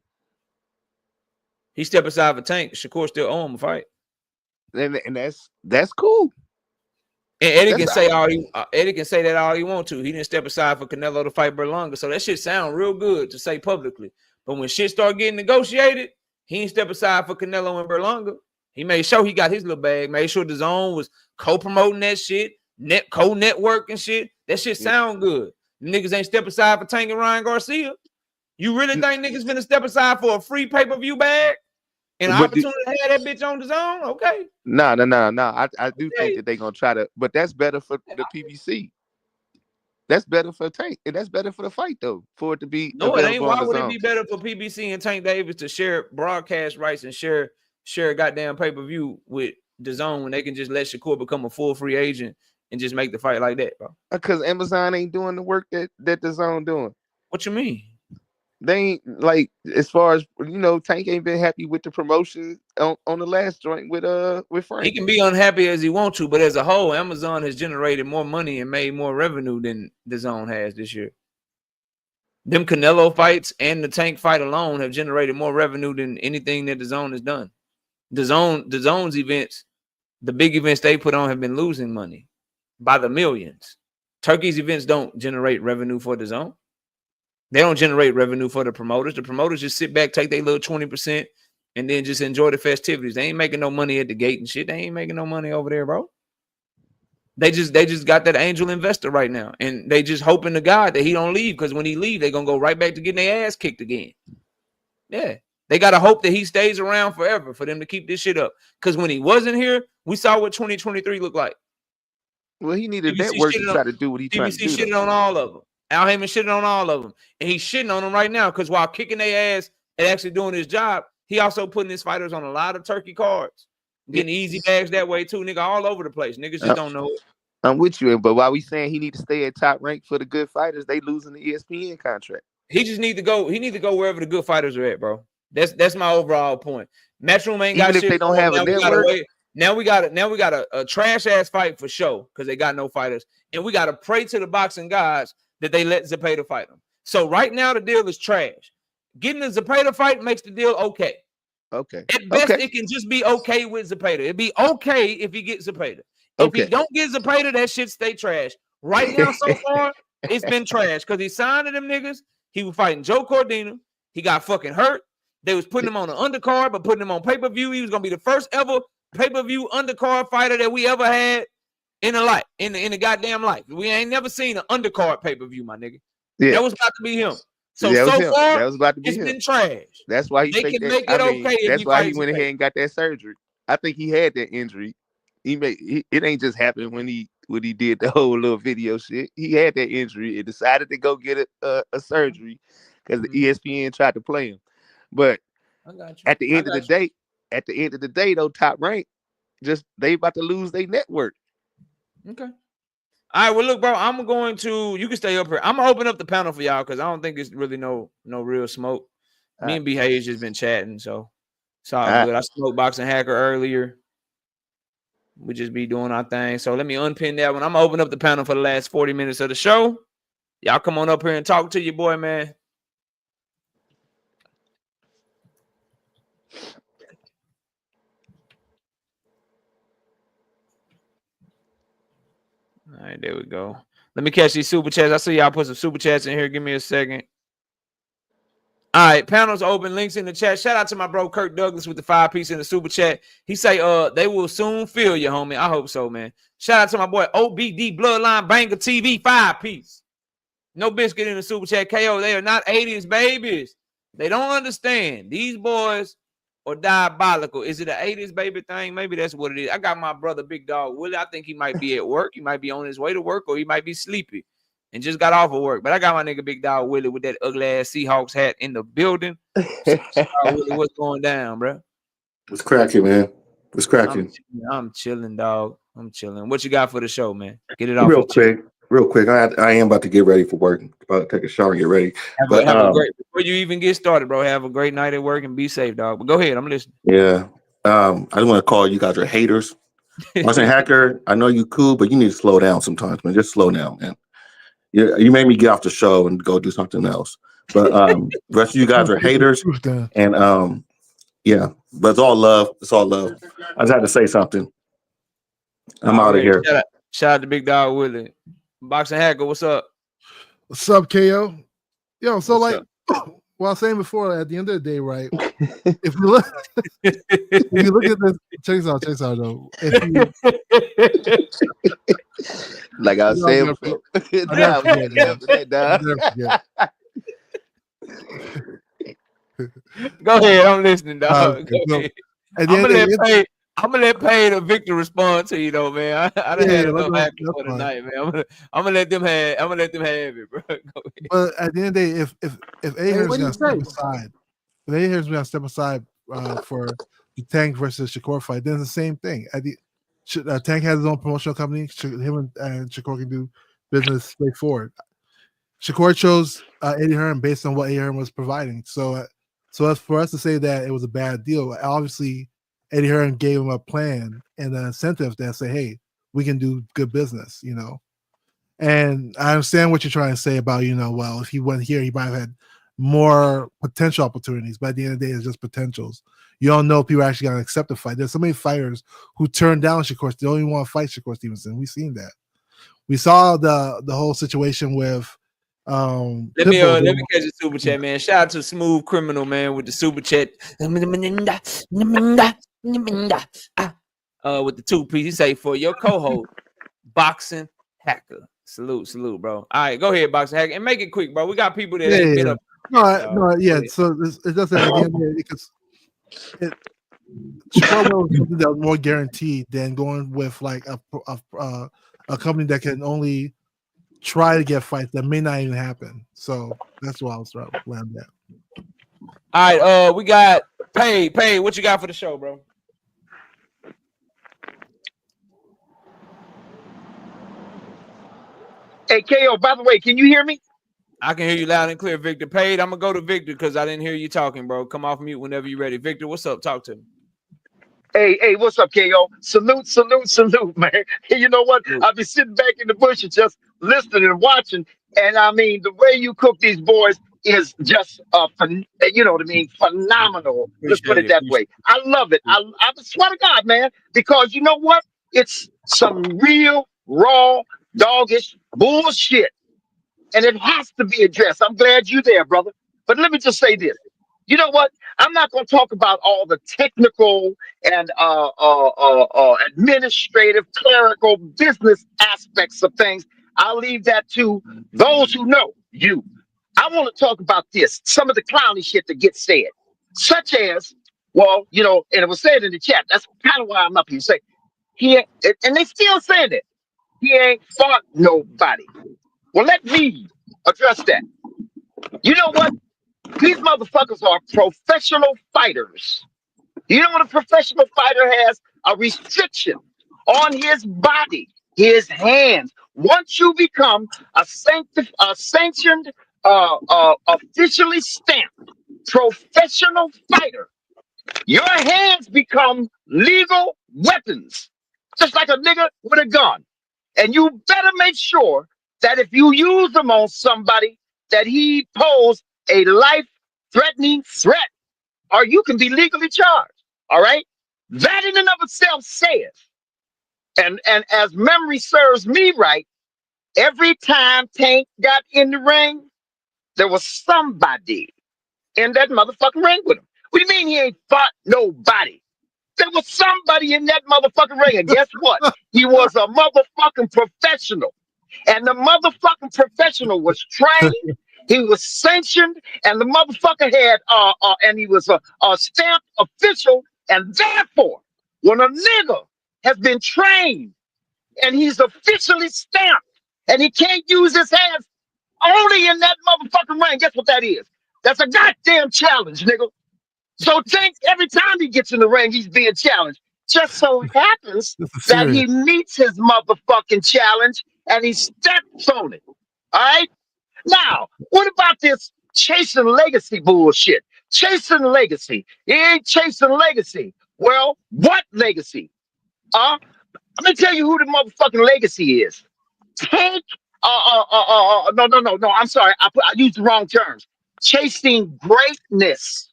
He step aside for Tank, Shakur still owe him a fight. And that's cool. And Eddie can say that all he want to. He didn't step aside for Canelo to fight Berlanga, so that shit sound real good to say publicly. But when shit start getting negotiated, he didn't step aside for Canelo and Berlanga. He made sure he got his little bag, made sure DAZN was co-promoting that shit, co-network and shit. That shit sound good. The niggas ain't step aside for Tank and Ryan Garcia. You really think niggas finna step aside for a free pay-per-view bag? And opportunity to have that bitch on DAZN? Okay. No. I do think that they're gonna try to, but that's better for the PBC. That's better for Tank, and that's better for the fight though. For it to be no, it ain't. Why would it be better for PBC and Tank Davis to share broadcast rights and share goddamn pay-per-view with DAZN when they can just let Shakur become a full free agent and just make the fight like that, bro? Because Amazon ain't doing the work that DAZN doing. What you mean? They ain't, like, as far as, you know, Tank ain't been happy with the promotion on the last joint with Frank. He can be unhappy as he want to, but as a whole, Amazon has generated more money and made more revenue than DAZN has this year. Them Canelo fights and the Tank fight alone have generated more revenue than anything that DAZN has done. DAZN's events, the big events they put on, have been losing money by the millions. Turkey's events don't generate revenue for DAZN. They don't generate revenue for the promoters. The promoters just sit back, take their little 20% and then just enjoy the festivities. They ain't making no money at the gate and shit. They ain't making no money over there, bro. They just got that angel investor right now, and they just hoping to God that he don't leave, because when he leave, they're gonna go right back to getting their ass kicked again. Yeah, they gotta hope that he stays around forever for them to keep this shit up. Because when he wasn't here, we saw what 2023 looked like. Well, he needed TBC that work to shitted try on- to do what he trying to TBC do. shitted on all of them. Al Heyman shitted on all of them, and he's shitting on them right now because while kicking their ass and actually doing his job, he also putting his fighters on a lot of turkey cards, getting easy bags that way too, nigga, all over the place. Niggas just don't know it. I'm with you, but while we saying he need to stay at top rank for the good fighters, they losing the ESPN contract. He just need to go. He need to go wherever the good fighters are at, bro. That's my overall point. Matchroom ain't got Even if shit. they don't have a network. Now we got a trash ass fight for show because they got no fighters, and we got to pray to the boxing gods that they let Zepeda fight them. So right now the deal is trash. Getting the Zepeda fight makes the deal okay. Okay. At best, it can just be okay with Zepeda. It'd be okay if he gets Zepeda. If he don't get Zepeda, that shit stay trash. Right now, so far, it's been trash because he signed to them niggas. He was fighting Joe Cordina. He got fucking hurt. They was putting him on the undercard, but putting him on pay-per-view. He was gonna be the first ever pay-per-view undercard fighter that we ever had in the life, in the goddamn life. We ain't never seen an undercard pay-per-view, my nigga. Yeah. That was about to be him. So far, that was about to be it's him. been trash. That's why he they can make it okay. That's why he went ahead and got that surgery. I think he had that injury. It ain't just happened when he did the whole little video shit. He had that injury and decided to go get a surgery because the ESPN tried to play him. But at the end of the day, though, Top Rank, just they about to lose their network. Okay. All right. Well, look, bro, I'm going to. You can stay up here. I'm gonna open up the panel for y'all because I don't think it's really no real smoke. Me and B Hayes just been chatting, so it's all good. I smoked Boxing Hacker earlier. We just be doing our thing. So let me unpin that one. I'm gonna open up the panel for the last 40 minutes of the show. Y'all come on up here and talk to your boy, man. All right, there we go. Let me catch these super chats. I see y'all put some super chats in here. Give me a second. All right, panels open. Links in the chat. Shout out to my bro Kirk Douglas with the 5-piece in the super chat. He say, they will soon feel you, homie. I hope so, man. Shout out to my boy OBD Bloodline Banger TV 5-piece. No biscuit in the super chat. KO, they are not 80s babies. They don't understand. These boys are diabolical. Is it an 80s baby thing? Maybe that's what it is. I got my brother Big Dog Willie. I think he might be at work. He might be on his way to work, or he might be sleepy and just got off of work. But I got my nigga Big Dog Willie with that ugly ass Seahawks hat in the building. Willie, what's going down, bro? What's cracking, man? What's cracking? I'm chilling, dog. I'm chilling. What you got for the show, man? Get it off real quick. I am about to get ready for work. About to take a shower and get ready. Have a great, before you even get started, bro. Have a great night at work and be safe, dog. But go ahead, I'm listening. Yeah. I just want to call you guys are haters. Boxing Hacker, I know you cool, but you need to slow down sometimes, man. Just slow down, man. You made me get off the show and go do something else. But the rest of you guys are haters. And yeah, but it's all love. It's all love. I just had to say something. I'm out of here. Shout out to Big Dog Willie. Boxing Hacker, what's up? What's up, KO? Yo, so what's what I was saying before, at the end of the day, right? If you look at this, check this out though. Like I was saying before. Go ahead, I'm listening, dog. I'm gonna let Payne or Victor respond to you though, man. I done had enough action for tonight, man. I'm gonna let them have it, bro. Go ahead. But at the end of the day, if Eddie Hearn's gonna step aside, for the Tank versus Shakur fight, then it's the same thing. Tank has his own promotional company. Him and Shakur can do business straightforward. Shakur chose Eddie Hearn based on what Eddie Hearn was providing. So as for us to say that it was a bad deal, obviously Eddie Hearn gave him a plan and an incentive that say, hey, we can do good business, you know. And I understand what you're trying to say about, well, if he went here, he might have had more potential opportunities. But at the end of the day, it's just potentials. You don't know if people are actually going to accept the fight. There's so many fighters who turned down Shakur. They don't even want to fight Shakur Stevenson. We've seen that. We saw the whole situation with Let me catch a super chat, man. Shout out to Smooth Criminal, man, with the super chat. With the 2-piece, he say for your co-host, Boxing Hacker. Salute, bro. All right, go ahead, Boxing Hacker, and make it quick, bro. We got people that ain't been up. No. So it doesn't at the end of the day, because Chicago is something that was more guaranteed than going with like a company that can only try to get fights that may not even happen. So that's why I was trying to land that. All right, we got Pay. What you got for the show, bro? Hey, KO, by the way, can you hear me? I can hear you loud and clear, Victor. Paid. I'm gonna go to Victor because I didn't hear you talking, bro. Come off mute whenever you're ready. Victor, what's up? Talk to me. Hey, what's up, KO? Salute, man. You know what? I'll be sitting back in the bushes just listening and watching. And I mean, the way you cook these boys is just, you know what I mean? Phenomenal. Let's put it that way. I love it. I swear to God, man, because you know what? It's some real, raw, doggish bullshit. And it has to be addressed. I'm glad you're there, brother. But let me just say this. You know what? I'm not going to talk about all the technical and administrative, clerical, business aspects of things. I'll leave that to those who know you. I want to talk about this, some of the clowny shit that gets said, such as, well, you know, and it was said in the chat. That's kind of why I'm up here. Say, and they still saying it. He ain't fought nobody. Well, let me address that. You know what? These motherfuckers are professional fighters. You know what a professional fighter has? A restriction on his body, his hands. Once you become a sanctioned, officially stamped professional fighter, your hands become legal weapons, just like a nigga with a gun. And you better make sure that if you use them on somebody, that he posed a life-threatening threat, or you can be legally charged. All right? That in and of itself says, and as memory serves me right, every time Tank got in the ring, there was somebody in that motherfucking ring with him. What do you mean he ain't fought nobody? There was somebody in that motherfucking ring, and guess what? He was a motherfucking professional. And the motherfucking professional was trained, he was sanctioned, and the motherfucker had and he was a stamped official. And therefore, when a nigga has been trained and he's officially stamped and he can't use his hands only in that motherfucking ring, guess what that is? That's a goddamn challenge, nigga. So Tank, every time he gets in the ring, he's being challenged. Just so happens that he meets his motherfucking challenge and he steps on it. All right? Now, what about this chasing legacy bullshit? Chasing legacy. He ain't chasing legacy. Well, what legacy? Let me tell you who the motherfucking legacy is. Tank. No. I'm sorry. I used the wrong terms. Chasing greatness.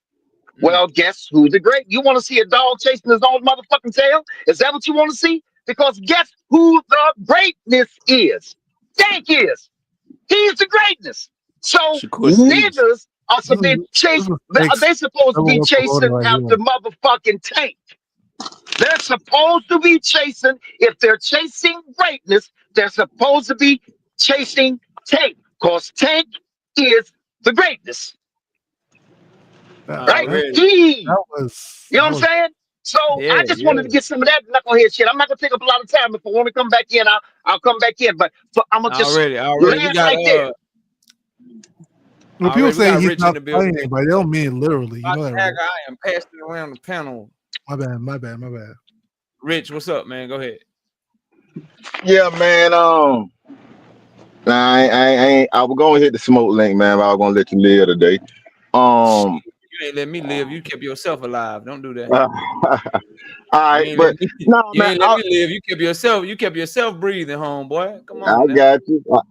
Well, guess who's the great? You want to see a dog chasing his own motherfucking tail? Is that what you want to see? Because guess who the greatness is? Tank is. He's the greatness. So niggas are supposed to be chasing. They supposed to be chasing after motherfucking Tank. They're supposed to be chasing. If they're chasing greatness, they're supposed to be chasing Tank. Because Tank is the greatness. Right? You know what I'm saying? So I just wanted to get some of that knucklehead shit. I'm not gonna take up a lot of time. If I want to come back in, I'll come back in. But I'm gonna just land right there. When people say he's not fighting anybody, they don't mean it literally. You know that, right? I am passing around the panel. My bad. Rich, what's up, man? Go ahead. Yeah, man. I was gonna hit the smoke link, man. But I was gonna let you live today. You ain't let me live. You kept yourself alive. Don't do that. All right, but no, man. Ain't let me live. You kept yourself breathing, homeboy. Come on.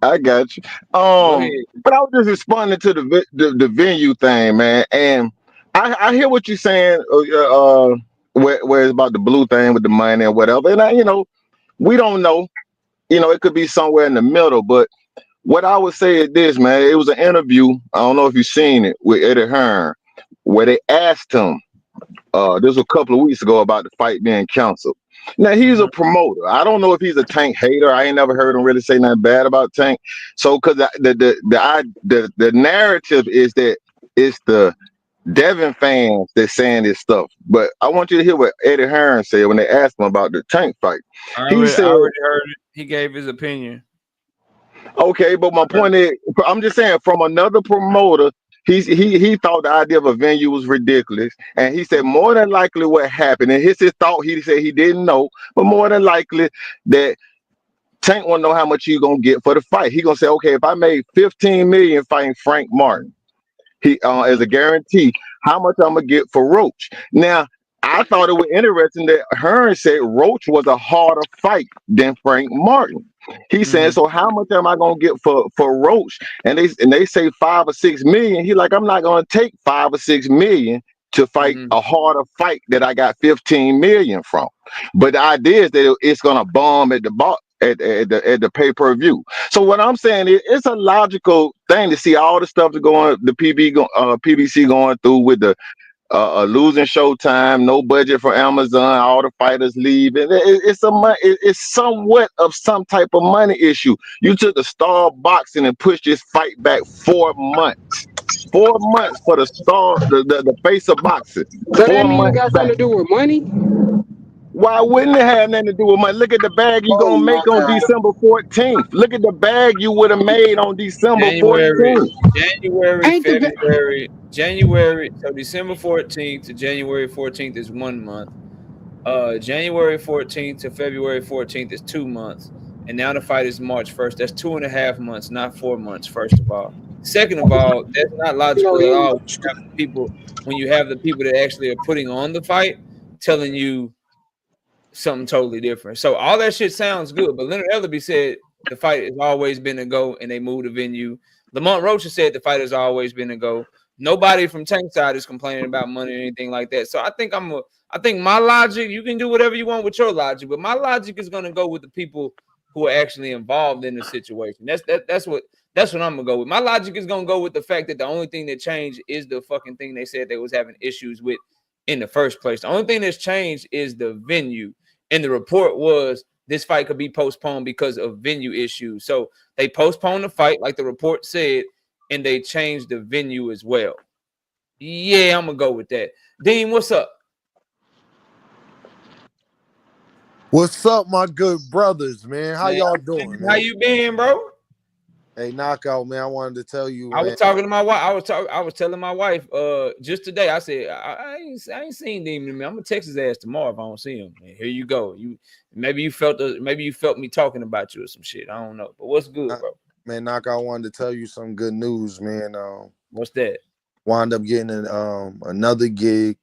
I got you. But I was just responding to the venue thing, man. And I hear what you're saying. Where it's about the blue thing with the money and whatever. And we don't know. It could be somewhere in the middle. But what I would say is this, man. It was an interview. I don't know if you've seen it with Eddie Hearn, where they asked him. This was a couple of weeks ago about the fight being canceled. Now he's a promoter. I don't know if he's a Tank hater. I ain't never heard him really say nothing bad about Tank. So, because the narrative is that it's the Devin fans that's saying this stuff. But I want you to hear what Eddie Hearn said when they asked him about the Tank fight. I He said, already heard it. He gave his opinion. okay, but my point is, I'm just saying from another promoter, he thought the idea of a venue was ridiculous, and he said more than likely what happened, and his thought, he said he didn't know, but more than likely that Tank want to know how much you gonna get for the fight. He gonna say, okay, if I made 15 million fighting Frank Martin, he as a guarantee, how much I'm gonna get for Roach. Now, I thought it was interesting that Hearn said Roach was a harder fight than Frank Martin. He said, so how much am I gonna get for Roach? And they say 5 or 6 million. He like, I'm not gonna take 5 or 6 million to fight a harder fight that I got 15 million from. But the idea is that it's gonna bomb at the at the pay-per-view. So what I'm saying is, it's a logical thing to see all the stuff that's going, the PBC going through with the losing Showtime, no budget for Amazon, all the fighters leaving. It's somewhat of some type of money issue. You took the Star Boxing and pushed this fight back 4 months. 4 months for the star, the face of boxing. So 4 that mean months got back. something to do with money? Why wouldn't it have nothing to do with money? Look at the bag you gonna make on December 14th. Look at the bag you would have made on December 14th. January. So December 14th to January 14th is 1 month. January 14th to February 14th is 2 months. And now the fight is March 1st. That's 2.5 months, not 4 months, first of all. Second of all, that's not logical at all. When you have the people that actually are putting on the fight telling you something totally different. So all that shit sounds good, but Leonard Ellerby said the fight has always been a go, and they moved the venue. Lamont Rocha said the fight has always been a go. Nobody from Tank side is complaining about money or anything like that. So I think my logic, you can do whatever you want with your logic, but my logic is going to go with the people who are actually involved in the situation. That's what I'm gonna go with. My logic is gonna go with the fact that the only thing that changed is the fucking thing they said they was having issues with in the first place. The only thing that's changed is the venue. And the report was this fight could be postponed because of venue issues. So they postponed the fight, like the report said, and they changed the venue as well. Yeah, I'm gonna go with that. Dean, what's up? What's up, my good brothers, man? How y'all doing, man? How you been, bro? Hey, Knockout, man. I wanted to tell you, I was talking to my wife. I was telling my wife just today. I said I ain't seen Demon, man. I'm gonna text his ass tomorrow if I don't see him. Man, here you go. Maybe you felt me talking about you or some shit. I don't know. But what's good, bro? Man, Knockout, I wanted to tell you some good news, man. What's that? Wound up getting another gig,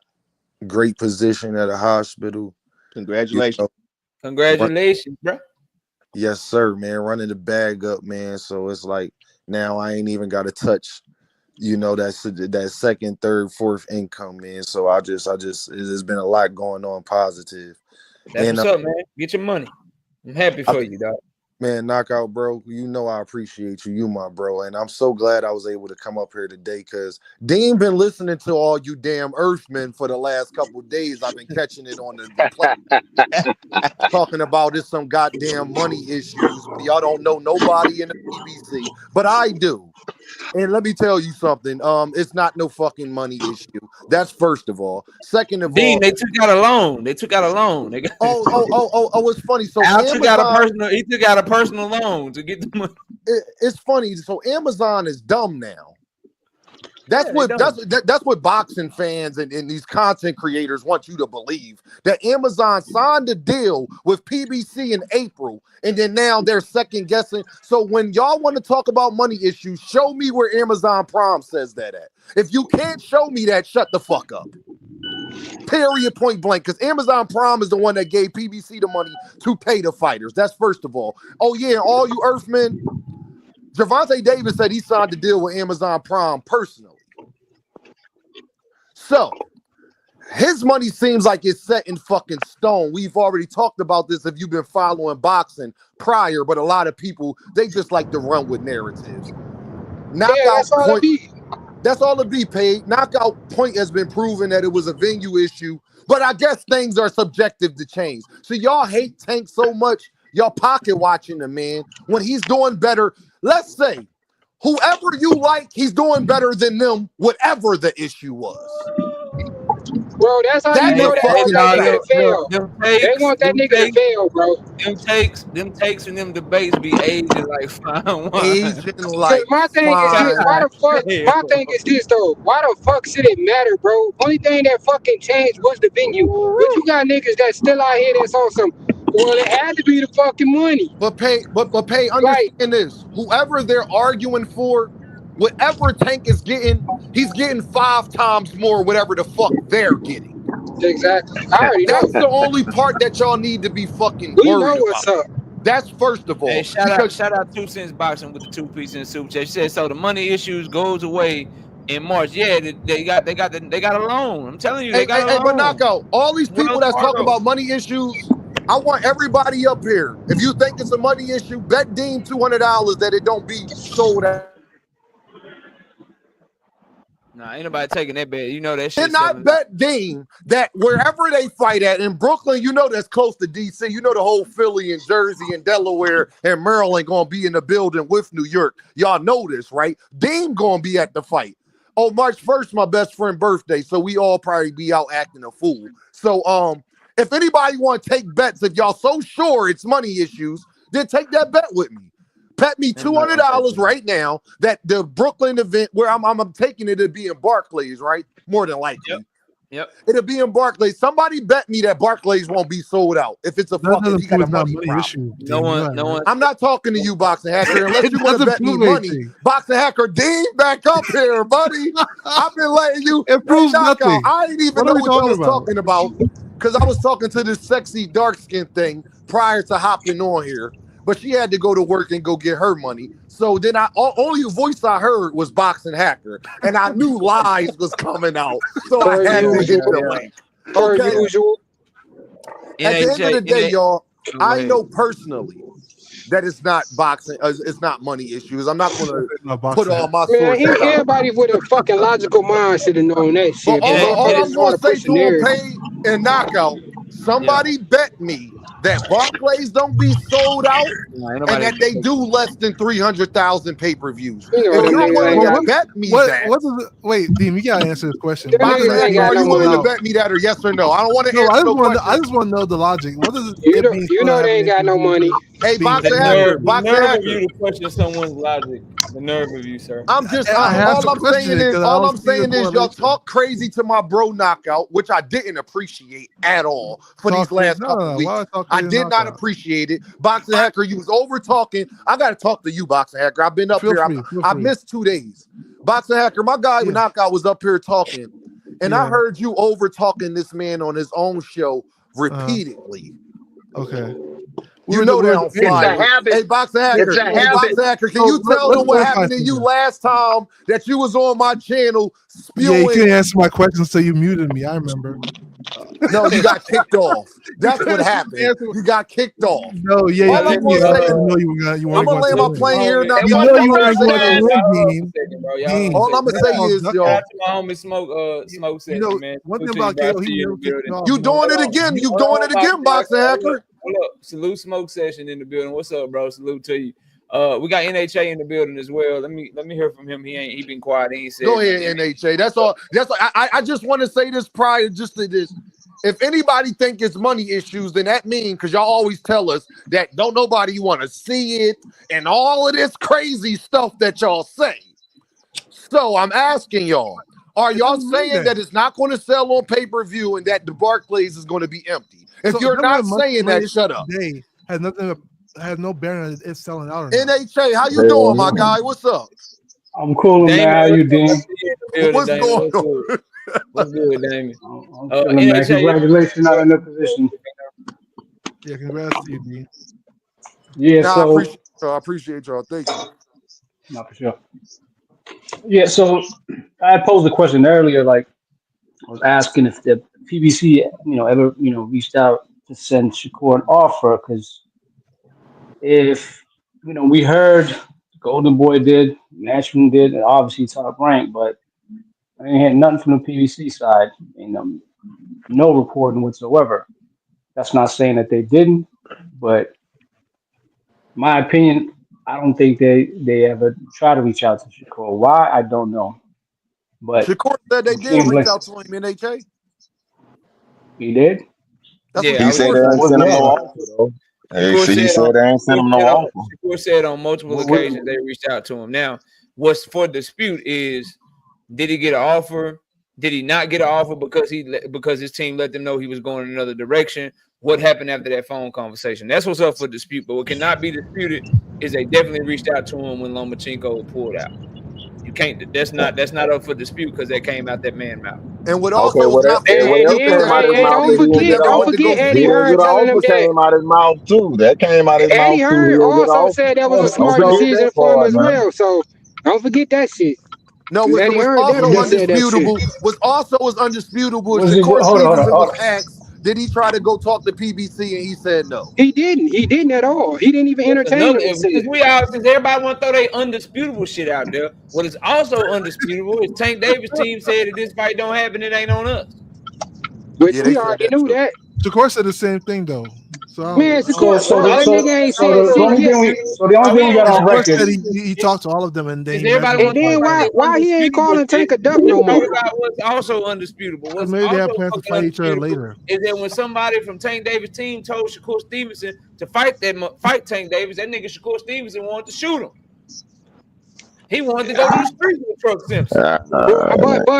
great position at a hospital. Congratulations. You know, congratulations, bro. Yes, sir, man. Running the bag up, man. So it's like now I ain't even got to touch, that second, third, fourth income, man. So I just there's been a lot going on positive. That's what's up, man. Get your money. I'm happy for you, dog. Man, Knockout, bro. I appreciate you. You my bro. And I'm so glad I was able to come up here today because Dean been listening to all you damn Earthmen for the last couple of days. I've been catching it on the plane. Talking about it's some goddamn money issues. Y'all don't know nobody in the PBC, but I do. And let me tell you something. It's not no fucking money issue. That's first of all. Second of all, they took out a loan. They took out a loan. It's funny. So Amazon, he took out a personal loan to get the money. It's funny. So Amazon is dumb now. That's what boxing fans and these content creators want you to believe, that Amazon signed a deal with PBC in April, and then now they're second guessing. So when y'all want to talk about money issues, show me where Amazon Prime says that at. If you can't show me that, shut the fuck up. Period, point blank. Because Amazon Prime is the one that gave PBC the money to pay the fighters. That's first of all. Oh yeah, all you Earthmen. Jervonta Davis said he signed the deal with Amazon Prime personally. So, his money seems like it's set in fucking stone. We've already talked about this if you've been following boxing prior, but a lot of people, they just like to run with narratives. Knockout point. That's all it be paid. Knockout point has been proven that it was a venue issue, but I guess things are subjective to change. So y'all hate Tank so much, y'all pocket watching the man when he's doing better. Let's say whoever you like, he's doing better than them, whatever the issue was. Bro, that's how you know that nigga fail. They want that nigga to fail, bro. Them takes and them debates be aging like fine wine. Aging like my thing is this, why the fuck? My thing is this though. Why the fuck should it matter, bro? Only thing that fucking changed was the venue. But you got niggas that still out here that's on some. Well, it had to be the fucking money. But pay. Understand this. Whoever they're arguing for, whatever Tank is getting, he's getting 5 times more whatever the fuck they're getting. Exactly. I already know. That's the only part that y'all need to be fucking We worried know what's about. up. That's first of all. Hey, shout out 2 Cents Boxing with the 2 piece in the super chat. She said so the money issues goes away in March. Yeah, they got a loan. I'm telling you, they got a loan. But Knockout, all these people that's talking about money issues, I want everybody up here. If you think it's a money issue, bet Dean $200 that it don't be sold out. Nah, ain't nobody taking that bet. You know that shit. Did not bet Dean that wherever they fight at in Brooklyn, you know that's close to DC. You know the whole Philly and Jersey and Delaware and Maryland gonna be in the building with New York. Y'all know this, right? Dean gonna be at the fight. Oh, March 1st, my best friend's birthday, so we all probably be out acting a fool. So if anybody want to take bets, if y'all so sure it's money issues, then take that bet with me. Bet me $200 right now that the Brooklyn event where I'm taking it to be in Barclays, right? More than likely. Yep. It'll be in Barclays. Somebody bet me that Barclays won't be sold out if it's a fucking he got a money issue. No one. I'm not talking to you, Boxing Hacker, unless you want to bet me money. Boxing Hacker, Dean, back up here, buddy. I've been letting you. It proves nothing. I didn't even know what I was talking about because I was talking to this sexy dark skin thing prior to hopping on here. But she had to go to work and go get her money. So then only voice I heard was Boxing Hacker. And I knew lies was coming out. So I had to hit the link. Okay. At the end of the day, y'all, I know personally that it's not boxing, it's not money issues. I'm not going to put all my sources out. Everybody with a fucking logical mind should have known that shit. All I'm going to say to him, Pay and Knockout, somebody bet me that Barclays don't be sold out and that they do less than 300,000 pay-per-views. If you're willing to bet me that. Wait, Dean, you gotta answer this question. Are you willing to bet me that or yes or no? I don't want to answer no question. I just want to know the logic. What does you know they ain't got no money. Hey, Boxing Hacker, Boxing Hacker. You to question someone's logic. The nerve of you, sir. All I'm saying is y'all talk crazy to my bro Knockout, which I didn't appreciate at all for these last couple weeks. I did not appreciate it. Boxing Hacker, you was over talking. I got to talk to you, Boxing Hacker. I've been up here. I missed 2 days. Boxing Hacker, my guy Knockout was up here talking, and I heard you over talking this man on his own show repeatedly. Okay. You know that on fire. Hey, Boxing Hacker. Boxing Hacker, can you tell them what happened to you last time that you was on my channel spewing? Yeah, you couldn't answer my question, so you muted me. I remember. No, you got kicked off. That's what happened. You got kicked off. No, yeah, I'm gonna lay my plane here now. You know you weren't going to win, Dean. All I'm gonna say is, y'all. My homie Smoke said, man. One thing about KO, you doing it again. You doing it again, Boxing Hacker. Hold up. Salute Smoke Session in the building. What's up, bro? Salute to you. We got NHA in the building as well. Let me hear from him. He been quiet. He ain't said. Go ahead, NHA. That's all. I just want to say this prior just to this. If anybody think it's money issues, then that means because y'all always tell us that don't nobody want to see it and all of this crazy stuff that y'all say. So I'm asking y'all, are y'all saying that it's not going to sell on pay-per-view and that the Barclays is going to be empty? If you're not saying that, shut up. Has no bearing on it selling out. Or not. NHA, how you doing, my guy? What's up? I'm cool, man. How you doing? What's going on? What's good, Damien? Man, congratulations on the position. Yeah, congrats to you, D. Yeah, I appreciate y'all. Thank you. Not for sure. Yeah, so I posed a question earlier, like I was asking if PBC, ever, reached out to send Shakur an offer, because if, we heard Golden Boy did, Nashville did, and obviously Top Rank, but I ain't had nothing from the PBC side, no reporting whatsoever. That's not saying that they didn't, but my opinion, I don't think they ever try to reach out to Shakur. Why? I don't know. But Shakur said they it did seems reach like out to him, NHA. he did. That's Yeah, what He I was said Shakur they just ain't said. What's sent the him no offer? offer though. Hey, Shakur see, he said said on they ain't sent him no offer. Shakur said on multiple What, what, occasions they reached out to him. Now, what's for dispute is, did he get an offer? Did he not get an offer because his team let them know he was going in another direction? What happened after that phone conversation? That's what's up for dispute. But what cannot be disputed is they definitely reached out to him when Lomachenko pulled out. You can't. That's not up for dispute because that came out that man mouth. And what Okay, also was not for And whatever then, came disputed out that his hey, mouth, don't if he Stevenson didn't get forget, an never don't went to offer, go forget if see he Eddie him. didn't Hearn get an telling them offer, that. came out his mouth too. That came out his mouth Eddie too. He Hearn didn't get an also offer. said that was a Oh, Don't smart forget decision that for him part, as man. well. So don't forget that shit. no, Because what Eddie was Hearn also definitely said that shit. undisputable was also was undisputable. was it? Shakur Hold on, hold on. Stevenson was asked, did he try to go talk to PBC, and he said no. He didn't. He didn't at all. He didn't even That's entertain another. him to say it. Since everybody want to throw their undisputable shit out there, what is also undisputable is Tank Davis' team said that this fight don't happen, it ain't on us. Which Yeah, they we said already that knew too. that. Shakur said the same thing though. So Man, So, Shakur, so, bro, the, that so, nigga ain't so said the shit only yet. thing we got on Shakur record. said he talked to all of them and then Since he met everybody them. And want to talk then about that why he ain't undisputable calling shit, Tank a duck let's no talk more? about what's also undisputable. Because What's maybe they also have plans to fucking fight each other undisputable later. is that when somebody from Tank Davis' team told Shakur Stevenson to fight Tank Davis, that nigga Shakur Stevenson wanted to shoot him. He wanted to go to the street with Truck Simpson.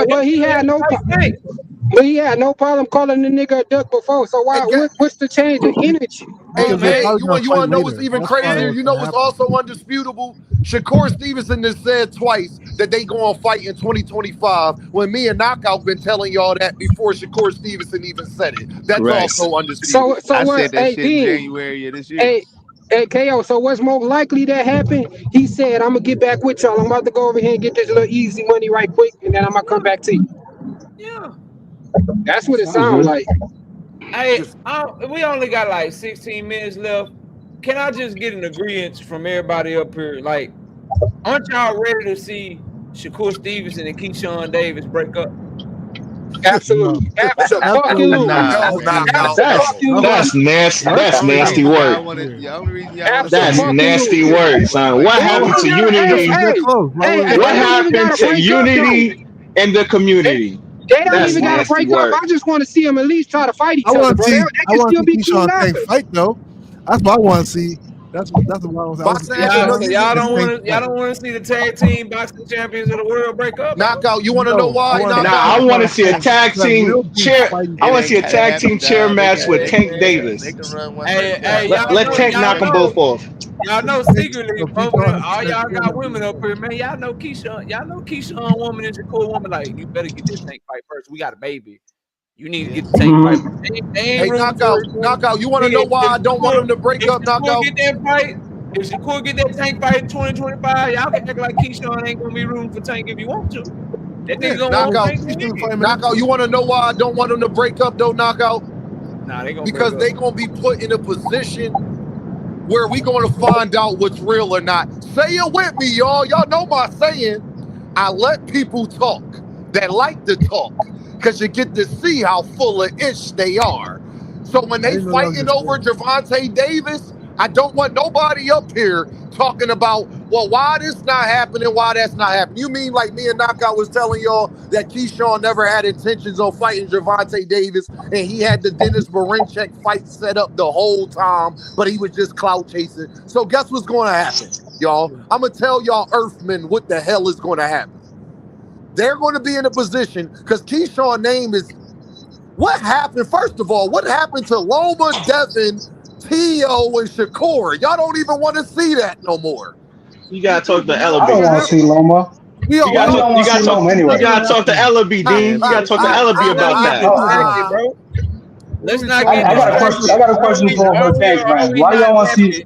But he had no Tank. but he had no problem calling the nigga a duck before. So Hey, what's the change of energy? Hey, Because they're Man, probably you gonna want fight to know what's later. even That's probably crazier? what's You know gonna what's happen. also undisputable? Shakur Stevenson has said twice that they going to fight in 2025. When me and Knockout been telling y'all that before Shakur Stevenson even said it. That's Right. also So undisputed. I what said that hey shit in Dean, January of this year. hey KO, so what's more likely that happen? He said, I'm gonna get back with y'all. I'm about to go over here and get this little easy money right quick, and then I'm gonna come back to you. yeah. That's what it Sounds sounds good. like. Hey, we only got like 16 minutes left. Can I just get an agreement from everybody up here? Like, aren't y'all ready to see Shakur Stevenson and Keyshawn Davis break up? No, Absolutely. absolutely Absolutely. not. No, Man, Knockout, no. Absolutely. What? the only No. reason y'all want to, Yeah. the only reason y'all want to see them Absolutely. fight They don't Tank. even gotta This is that hey, close. Why would they don't even gotta break up though. They, they don't even gotta break up. I just want to see them at least try to fight I each other, want to bro. see? They I can want still to see be cool Keyshawn Tank after. fight though. That's what I want to see. That's what I was. I want to Boxing see has to Y'all, know Keyshawn so you. y'all and don't Tank want to fight. see the tag team boxing champions of the world break up, bro? Knockout, you want to know No, I why? want Knockout? that real beef fighting. It ain't gotta happen, dog. They can run one at a Hey, time. y'all know Okay, secretly, so over Keyshawn there, is all y'all got champion. women up here, man. Y'all know Keyshawn woman is a cool woman. Like, you better get this Tank fight first. We got a baby. You need to get the Tank fight. They ain't Hey, rooting for Knockout, it. Man. Knockout, you want to know Nigga, why I don't want them to break up, Knockout? Get that fight, if Shakur get that Tank fight in 2025, y'all can act like Keyshawn ain't gonna be rooting for Tank if you want to. That Yeah, nigga gonna want Knockout, Tank to win. Knockout, you want to know why I don't want them to break up, though, Knockout? Nah, they gonna break Because up. they going to be put in a position where we going to find out what's real or not. Say it with me, y'all. Y'all know my saying. I let people talk that like to talk because you get to see how full of ish they are. So when I they didn't know that was fighting the over story. Jervonta Davis, I don't want nobody up here talking about, well, why this not happening, why that's not happening. You mean like me and Knockout was telling y'all that Keyshawn never had intentions on fighting Jervonta Davis and he had the Dennis Berinchek fight set up the whole time, but he was just clout chasing. So guess what's going to happen, y'all? I'm going to tell y'all Earthmen what the hell is going to happen. They're going to be in a position because Keyshawn's name is, what happened? First of all, what happened to Loma, Devin, T.O., and Shakur? Y'all don't even want to see that no more. I don't want to see Loma. We all, I we really all don't want to see Loma it's not anyway. gonna happen. Man, look, Let's not get distracted, bro. What are Let's we not talking get I got a about? question. distracted. I got a question for Tank, man. Are we Why y'all not want to see? happy?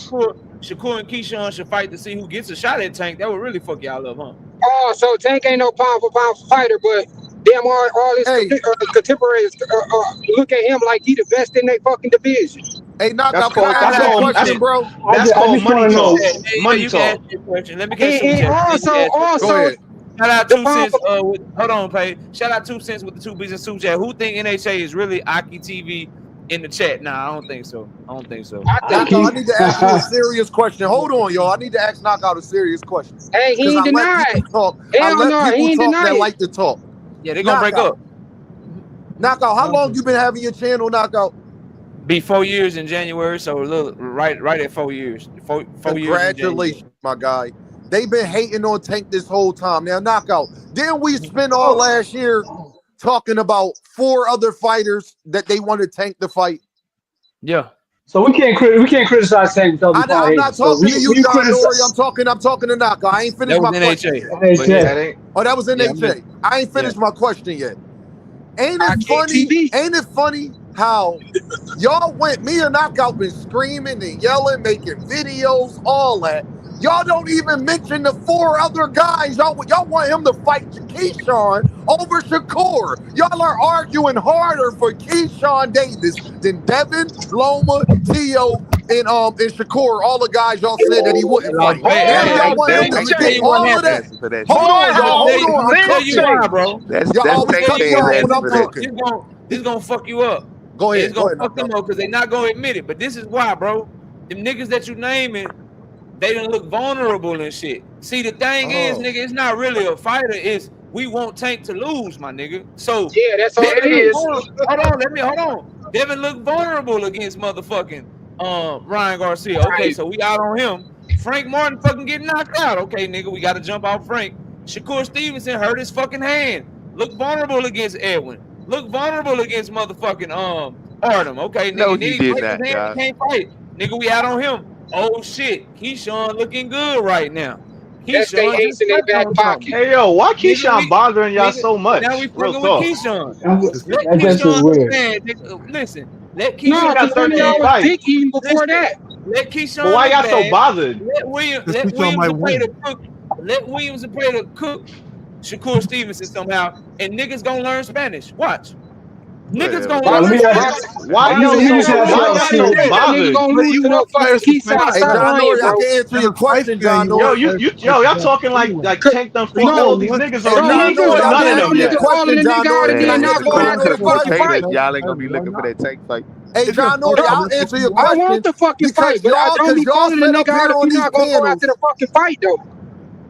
Shakur and Keyshawn should fight to see who gets a shot at Tank. That would really fuck y'all up, huh? Oh, so Tank ain't no pound for pound fighter, but damn, all his contemporaries look at him like he the best in their fucking division. Hey, knockout, can I That's ask you a called question, bro? That's I called just want money to know. talk. Money You can ask talk. me a question. Let me catch some And chat. also, Go ahead. Shout out 2 cents. Hold on, Pay. Shout out 2 cents with the 2 B's and super chat. Who think NHA is really Aki TV in the chat? Nah, I don't think so. I think Knockout, I need to ask you a serious question. Hold on, y'all. I need to ask Knockout a serious question. Hey, he ain't Let denied. people talk. Hell I let no, he people ain't talk denied that it. like to talk. Yeah, they're gonna break up. Knockout, how long you been having your channel, Knockout? Be 4 years in January, so a little right at 4 years. 4 years. Congratulations, my guy. They've been hating on Tank this whole time. Now, Knockout, didn't we spend all last year talking about 4 other fighters that they wanted Tank to fight? Yeah. So we can't criticize Tank without the I'm not talking to you, John Dory. I'm talking to Knockout. I ain't finished my question. Oh, that was NHA. I ain't finished my question yet. Ain't it funny how y'all went, me and Knockout been screaming and yelling, making videos, all that. Y'all don't even mention the 4 other guys. Y'all want him to fight Keyshawn over Shakur. Y'all are arguing harder for Keyshawn Davis than Devin, Loma, Tio, and Shakur. All the guys y'all said that he wouldn't fight. Now y'all want him to get all of that. Hold on, y'all. Hold on. I'm cooking. Bro. Y'all always cut me off when I'm talking. This is gonna fuck you up. Go ahead. It's gonna fuck them up because they're not gonna admit it. But this is why, bro. Them niggas that you naming, they didn't look vulnerable and shit. See, the thing is, nigga, it's not really a fighter. It's we want Tank to lose, my nigga. So yeah, that's all it is. Hold on. Devin looked vulnerable against motherfucking Ryan Garcia. Okay, so we out on him. Frank Martin fucking getting knocked out. Okay, nigga, we got to jump out Frank. Shakur Stevenson hurt his fucking hand. Look vulnerable against Edwin. Look vulnerable against motherfucking Artem. Okay, nigga. No, then he did break not, his hand, he can't fight. Nigga, we out on him. Oh shit, Keyshawn looking good right now. Keyshawn just in their back pocket. Hey yo, why Keyshawn bothering y'all so much? Now we Real fucking talk. with Keyshawn. Let That's Keyshawn weird. nigga, listen. Let Keyshawn No, because one of y'all was picking before that. Let Keyshawn. But why y'all so bothered? Let Williams and Prater cook Shakur Stevenson somehow, and niggas gonna learn Spanish. Watch. Niggas gonna learn Spanish. Why y'all so bothered? Gonna lose to no fucking Keyshawn. Stop lying, bro. I can answer your question, John Dory. Y'all talking like Tank done fought all these niggas already. None of them yet. Question, John Dory. Y'all ain't gonna be looking for that Tank fight. Hey, John Dory, I'll answer your question. I want the fucking fight, but I don't be calling the nigga out if you're not gonna go after the fucking fight, though.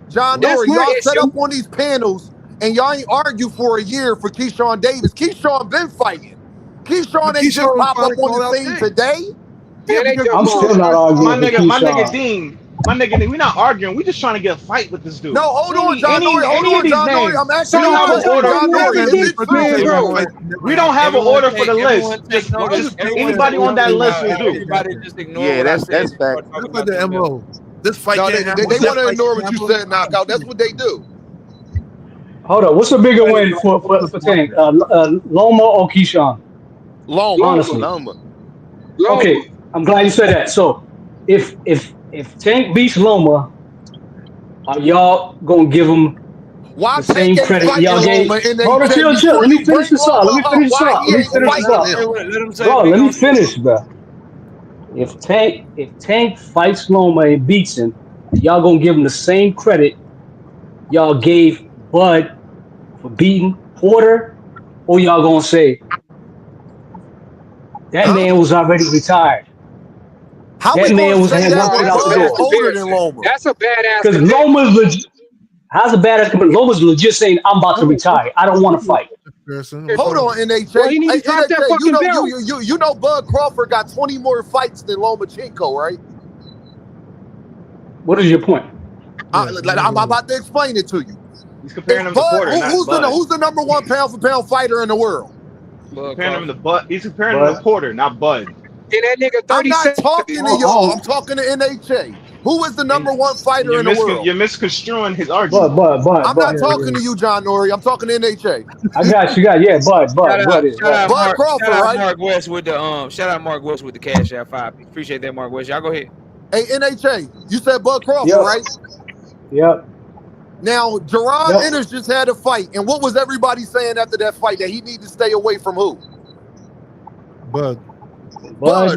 John Dory, y'all set up on these panels and y'all ain't argue for a year for Keyshawn Davis. Keyshawn been fighting. Keyshawn ain't just pop up on the scene today. I'm still not arguing my nigga Keyshawn. Dean, we not arguing. We just trying to get a fight with this dude. No, hold on, John Dory. Hold on, John Dory. I'm asking you a question, John Dory. We don't have an order for the list. Just anybody on that list will do. Yeah, that's fact. Look at the MO. This fight they want to ignore what you said, Knockout. That's what they do. Hold on. What's a bigger win for Tank? Loma or Keyshawn? Loma. Honestly. Loma. Okay, I'm glad you said that. So if Tank beats Loma, are y'all gonna give him the same credit y'all gave? Hold on, chill. Let me finish this up. Bro, let me finish, bro. If Tank fights Loma and beats him, y'all gonna give him the same credit y'all gave Bud for beating Porter, or y'all gonna say that man was already retired? How that man was say that walking out the door. Older than Loma. That's a badass. Because Loma's legit. How's a badass? Loma's legit saying, "I'm about to retire. I don't want to fight." Hold on, NHA. Well, he need to drop that fucking belt. You know Bud Crawford got 20 more fights than Lomachenko, right? What is your point? I'm about to explain it to you. He's comparing him to Porter. Who's the number 1 pound for pound fighter in the world? He's comparing him to Bud. He's comparing him to Porter, not Bud. And that nigga 30 I'm not talking to y'all. I'm talking to NHA. Who is the number 1 fighter in the world? You're misconstruing his argument. I'm not talking to you, John Nori. I'm talking to NHA. I got you. Yeah, Bud Crawford, right? Mark West with the shout out Mark West with the CashApp 5. Appreciate that, Mark West. Y'all go ahead. Hey, NHA, you said Bud Crawford, right? Yep. Now, Jerron Ennis just had a fight, and what was everybody saying after that fight? That he needed to stay away from who? Bud,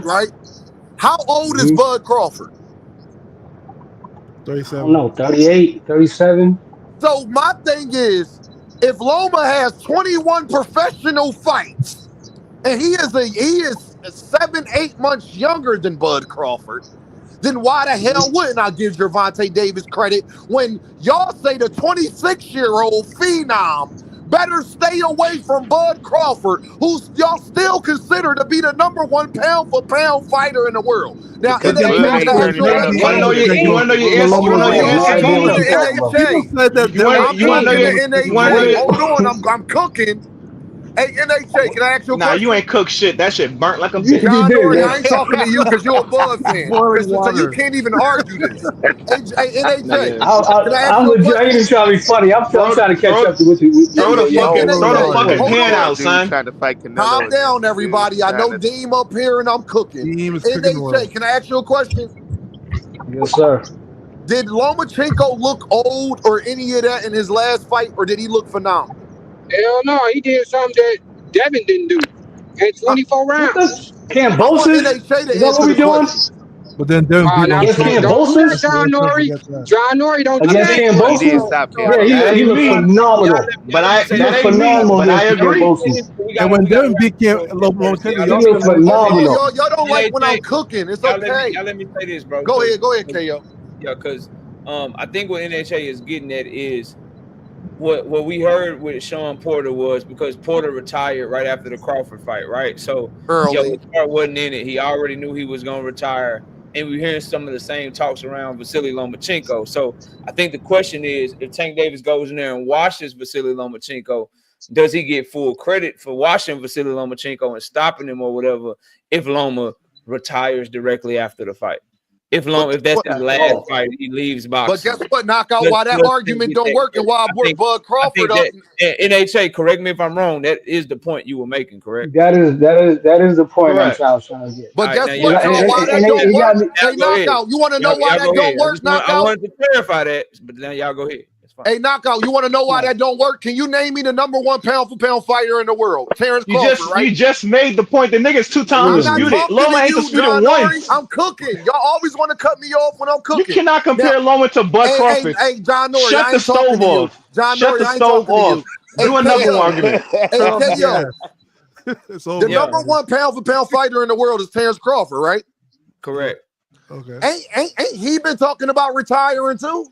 right? How old is Bud Crawford? 37. I don't know, 38, 37. So my thing is, if Loma has 21 professional fights, and he is 7-8 months younger than Bud Crawford, then why the hell wouldn't I give Jervonta Davis credit when y'all say the 26-year-old phenom better stay away from Bud Crawford, who's y'all still consider to be the #1 pound-for-pound fighter in the world? Now, Because NHA, Bud can ain't I ask turning you a down question? no You want to know your answer? You want to know your answer? I'm idea talking what to you're talking about. People NHA. said that You want I'm to talking know to you want to know NHA. Hold on, I'm cooking. Hey, NHA, can I ask you a Nah, you question? ain't cook shit. That shit burnt like a You bitch. John did, Nori, I man. ain't talking to you because you're a Bud fan. boiling So you water. can't even argue this. Hey, NHA, Nigga, can I ask I'm you a legit. I ain't even question? trying to be funny. I'm throw trying to catch throw up to what you. throw the Hey, fucking Boiling water. pen hold on. out, Dude son. trying to fight Canelo Calm again. down, Dude everybody. I trying know to Deem up here and I'm cooking. Team is cooking oil. NHA, can I ask you a question? Yes, sir. Did Lomachenko look old or any of that in his last fight, or did he look phenomenal? Hell no, he did something that Devin didn't do. Had I, 24 What the rounds. I want Cambosis? NHA Is to that what answer we the doing question. But then Devin beat Now against Lomachenko. don't do that, Cambosis? John Let's not Nori. forget that. John Nori, don't do Against that. he did Cambosis? stop So I Canelo. Yeah, That he ain't looked me, phenomenal. but He that looked ain't me. phenomenal But I against agree. Cambosis. And when Devin beat Lomachenko, He y'all looked still mad at him? Oh, phenomenal. y'all don't like when I'm NHA, cooking. It's y'all okay. let me say this, bro. Go ahead, KO. Because I think what NHA is getting at is what we heard with Sean Porter was because Porter retired right after the Crawford fight, right? So Early. Star wasn't in it. He already knew he was going to retire, and we're hearing some of the same talks around Vasily Lomachenko. So I think the question is, if Tank Davis goes in there and washes Vasily Lomachenko, does he get full credit for washing Vasily Lomachenko and stopping him or whatever if Loma retires directly after the fight? If that's his last fight, he leaves But boxing. guess what? Knockout. Why that Does Tank argument get don't that work and credit? why I brought Bud I Crawford think up. that NHA, correct me if I'm wrong. That is the point you were making, correct? That is the point Correct. I was trying to get. But All right, guess now what, y'all? Why that And don't he work? got me. Hey, go ahead. Knockout. You want to know why Y'all that go ahead. don't work, I Knockout? wanted to clarify that, but now y'all go ahead. It's fine. Hey, Knockout. You want to know why that don't work? Can you name me the #1 pound-for-pound fighter in the world? Terrence Crawford, right? You just made the point. The nigga's 2 times I'm not disputed. talking to Loma ain't you, disputed John Nori. once. I'm cooking. Y'all always want to cut me off when I'm You cooking. cannot Now, compare Loma to Bud Crawford. hey, John Nori. Shut I the ain't talking stove to you. off. John Shut Nori. the I ain't stove talking to you. off. Hey, Do another one KO. argument. Hey, Turn off the KO. gas. It's The over. Yeah. #1 pound-for-pound fighter in the world is Terrence Crawford, right? Correct. Okay. Ain't he been talking about retiring too?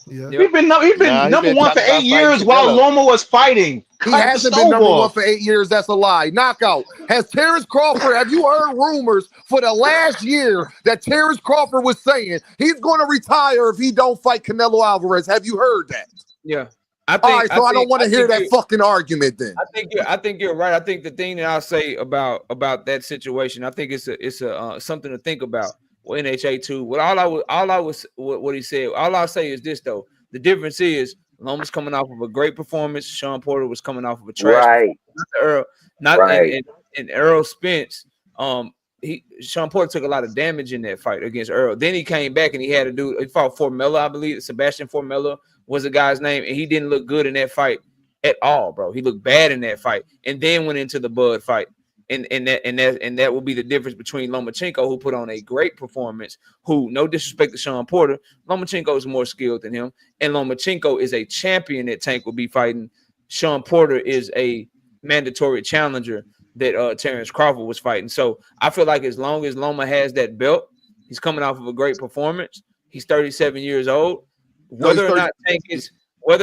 Yeah. Yep. He been He been #1 for talking 8 about fighting years while Canelo. Loma was fighting. He Cut the hasn't been stove #1 off. for 8 years. That's a lie. Knockout. Has Terrence Crawford, have you heard rumors for the last year that Terrence Crawford was saying he's going to retire if he don't fight Canelo Alvarez? Have you heard that? Yeah. All right, so I don't want to hear that fucking argument then. I think you're right. I think the thing that I'll say about that situation, I think it's something to think about. Well, NHA too. What he said. All I'll say is this though. The difference is Loma's coming off of a great performance. Sean Porter was coming off of a trash performance. And Earl Spence. Sean Porter took a lot of damage in that fight against Earl. Then he came back and he fought Formella, I believe. Sebastian Formella was the guy's name, and he didn't look good in that fight at all, bro. He looked bad in that fight, and then went into the Bud fight. And that will be the difference between Lomachenko, who put on a great performance, who, no disrespect to Sean Porter, Lomachenko is more skilled than him, and Lomachenko is a champion that Tank will be fighting. Sean Porter is a mandatory challenger that Terrence Crawford was fighting. So I feel like as long as Loma has that belt, he's coming off of a great performance. He's 37 years old. Whether or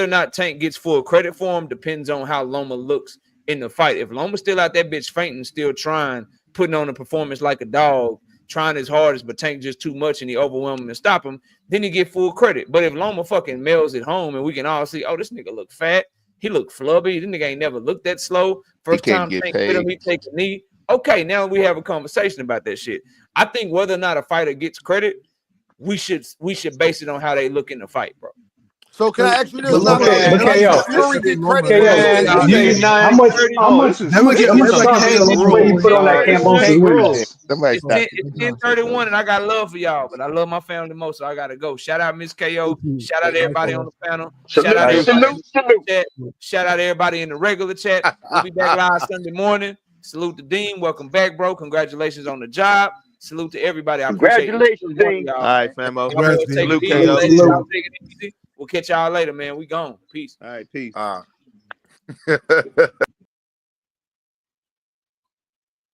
not Tank gets full credit for him depends on how Loma looks in the fight. If Loma's still out that bitch fainting, still trying, putting on a performance like a dog, trying his hardest, but Tank just too much and he overwhelm him and stop him, then he get full credit. But if Loma fucking mails it home and we can all see, oh, this nigga look fat, he look flubby, this nigga ain't never looked that slow. First time Tank hit him, he take a knee. Okay, now we have a conversation about that shit. I think whether or not a fighter gets credit, we should base it on how they look in the fight, bro. So can I ask you this? But KO, Fury get credit how much stock will you put on that Cambosis win? It's 10:31, and I got love for y'all, but I love my family most, so I gotta go. Shout out Miss KO. Shout out everybody on the panel. Shout out everybody in the chat. Shout out everybody in the regular chat. We'll be back live Sunday morning. Salute to Dean. Welcome back, bro. Congratulations on the job. Salute to everybody. I appreciate Congratulations, Dean. All right, famo. Salute, KO. y'all take it easy. We'll catch y'all later, man. We gone. Peace. All right, peace.